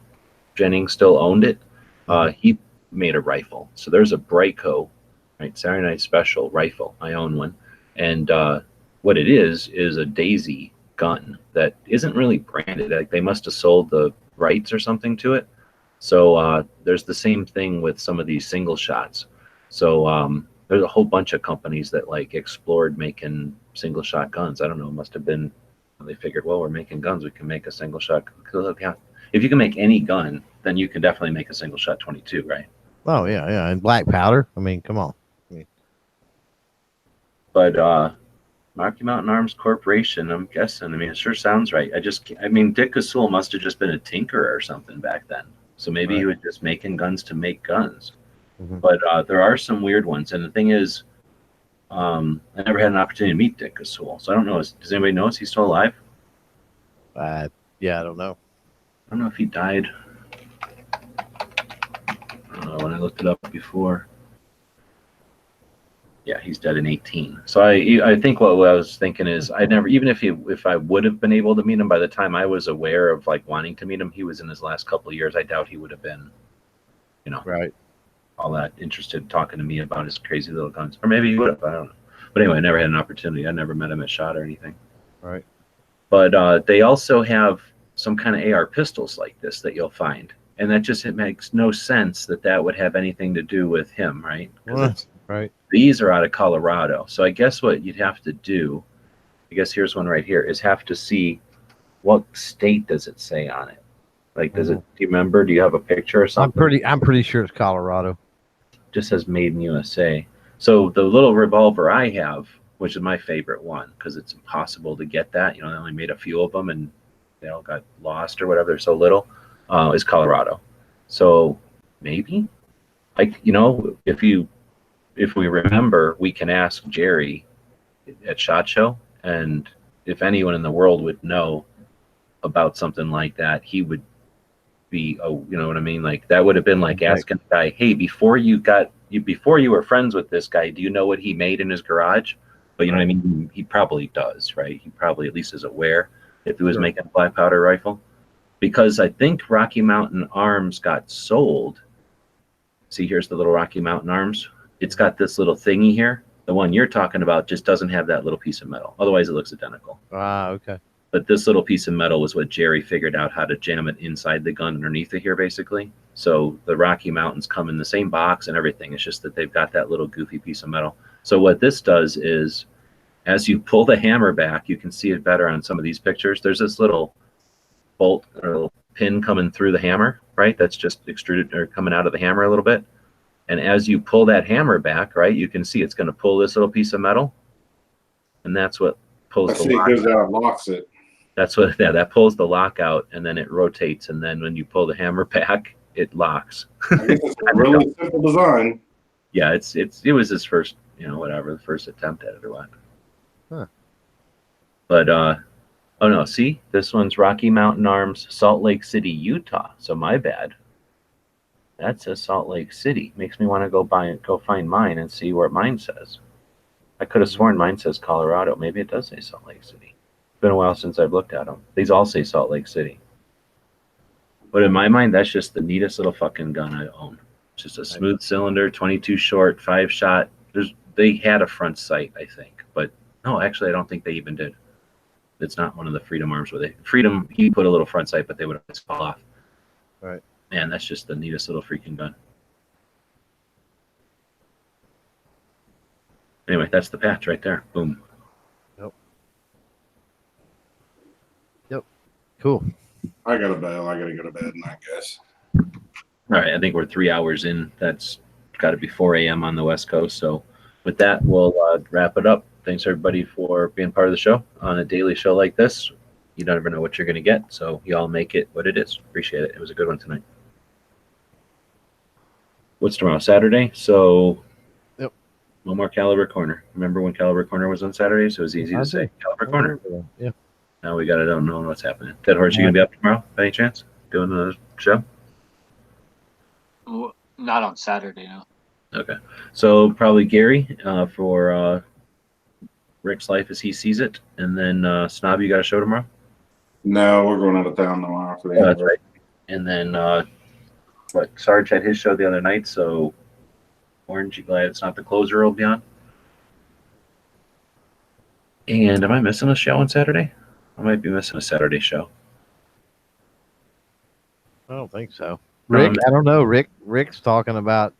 Jennings, still owned it, he made a rifle. So there's a Brico, right, Saturday night special rifle. I own one. And what it is a Daisy gun that isn't really branded. Like they must have sold the rights or something to it. So there's the same thing with some of these single shots. So there's a whole bunch of companies that like explored making single shot guns. I don't know, it must have been, they figured, well, we're making guns, we can make a single shot. If you can make any gun, then you can definitely make a single shot 22, right? Oh yeah, and black powder. I mean, come on. But Rocky Mountain Arms Corporation, I'm guessing. I mean, it sure sounds right. Dick Casul must have just been a tinkerer or something back then. So maybe he was just making guns to make guns. But there are some weird ones. And the thing is, I never had an opportunity to meet Dick Casul. So I don't know. Does anybody know? Is he still alive? Yeah, I don't know. I don't know if he died. When I looked it up before. Yeah, he's dead in 18. So I think what I was thinking is I never, even if I would have been able to meet him by the time I was aware of like wanting to meet him, he was in his last couple of years. I doubt he would have been, right, all that interested talking to me about his crazy little guns. Or maybe he would have, I don't know. But anyway, I never had an opportunity. I never met him at SHOT or anything. Right. But they also have some kind of AR pistols like this that you'll find. And that just, it makes no sense that would have anything to do with him, right? Right. These are out of Colorado. So I guess what you'd have to do, I guess here's one right here, is have to see what state does it say on it. Like, does it, do you remember? Do you have a picture or something? I'm pretty sure it's Colorado. Just says made in USA. So the little revolver I have, which is my favorite one, because it's impossible to get that. They only made a few of them and they all got lost or whatever. They're so little, is Colorado. So maybe, like, if we remember, we can ask Jerry at SHOT Show, and if anyone in the world would know about something like that, he would be, oh, you know what I mean? Like that would have been like asking a guy, hey, before you were friends with this guy, do you know what he made in his garage? But you know what I mean? He probably does, right? He probably at least is aware if he was making a black powder rifle. Because I think Rocky Mountain Arms got sold. See, here's the little Rocky Mountain Arms. It's got this little thingy here. The one you're talking about just doesn't have that little piece of metal. Otherwise, it looks identical. Ah, okay. But this little piece of metal was what Jerry figured out how to jam it inside the gun underneath it here, basically. So the Rocky Mountains come in the same box and everything. It's just that they've got that little goofy piece of metal. So what this does is, as you pull the hammer back, you can see it better on some of these pictures. There's this little bolt or little pin coming through the hammer, right? That's just extruded or coming out of the hammer a little bit. And as you pull that hammer back, right, you can see it's going to pull this little piece of metal. And that's what pulls the lock. Because that locks it. That's what, yeah, that pulls the lock out, and then it rotates. And then when you pull the hammer back, it locks. I guess it's a really simple design. Yeah, it was his first, the first attempt at it or what. Huh. But, oh no, see, this one's Rocky Mountain Arms, Salt Lake City, Utah. So my bad. That says Salt Lake City. Makes me want to go find mine and see what mine says. I could have sworn mine says Colorado. Maybe it does say Salt Lake City. It's been a while since I've looked at them. These all say Salt Lake City. But in my mind, that's just the neatest little fucking gun I own. It's just a smooth cylinder, 22 short, 5-shot. They had a front sight, I think. But no, actually, I don't think they even did. It's not one of the Freedom Arms where Freedom, he put a little front sight, but they would have fall off. Right. Man, that's just the neatest little freaking gun. Anyway, that's the patch right there. Boom. Yep. Cool. I got a bell. I got to go to bed, I guess. All right, I think we're 3 hours in. That's got to be 4 a.m. on the West Coast. So with that, we'll wrap it up. Thanks, everybody, for being part of the show. On a daily show like this, you don't ever know what you're going to get. So y'all make it what it is. Appreciate it. It was a good one tonight. What's tomorrow? Saturday. So yep. No more Caliber Corner. Remember when Caliber Corner was on Saturdays? It was easy to say Caliber Corner. Yeah. Now we got to don't know what's happening. Dead Horse, you going to be up tomorrow by any chance? Doing the show? Not on Saturday, no. Okay. So probably Gary for Rick's Life as he sees it. And then Snob, you got a show tomorrow? No, we're going out of town tomorrow for the that's right. And then Sarge had his show the other night, so Orange, you glad it's not the closer will be on? And am I missing a show on Saturday? I might be missing a Saturday show. I don't think so. Rick, I don't know. Rick's talking about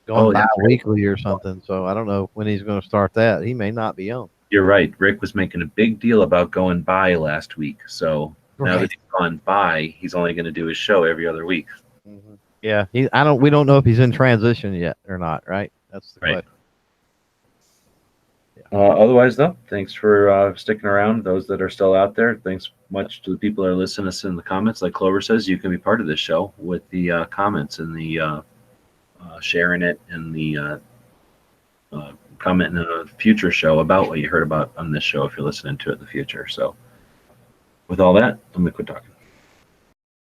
going bi-weekly or something, so I don't know when he's going to start that. He may not be on. You're right. Rick was making a big deal about going by last week, so now that he's gone by, he's only going to do his show every other week. Mm-hmm. Yeah, we don't know if he's in transition yet or not, right? That's the question. Yeah. Otherwise, though, thanks for sticking around. Those that are still out there, thanks much to the people that are listening to us in the comments. Like Clover says, you can be part of this show with the comments and the sharing it and the comment in a future show about what you heard about on this show if you're listening to it in the future. So with all that, I'm going to quit talking.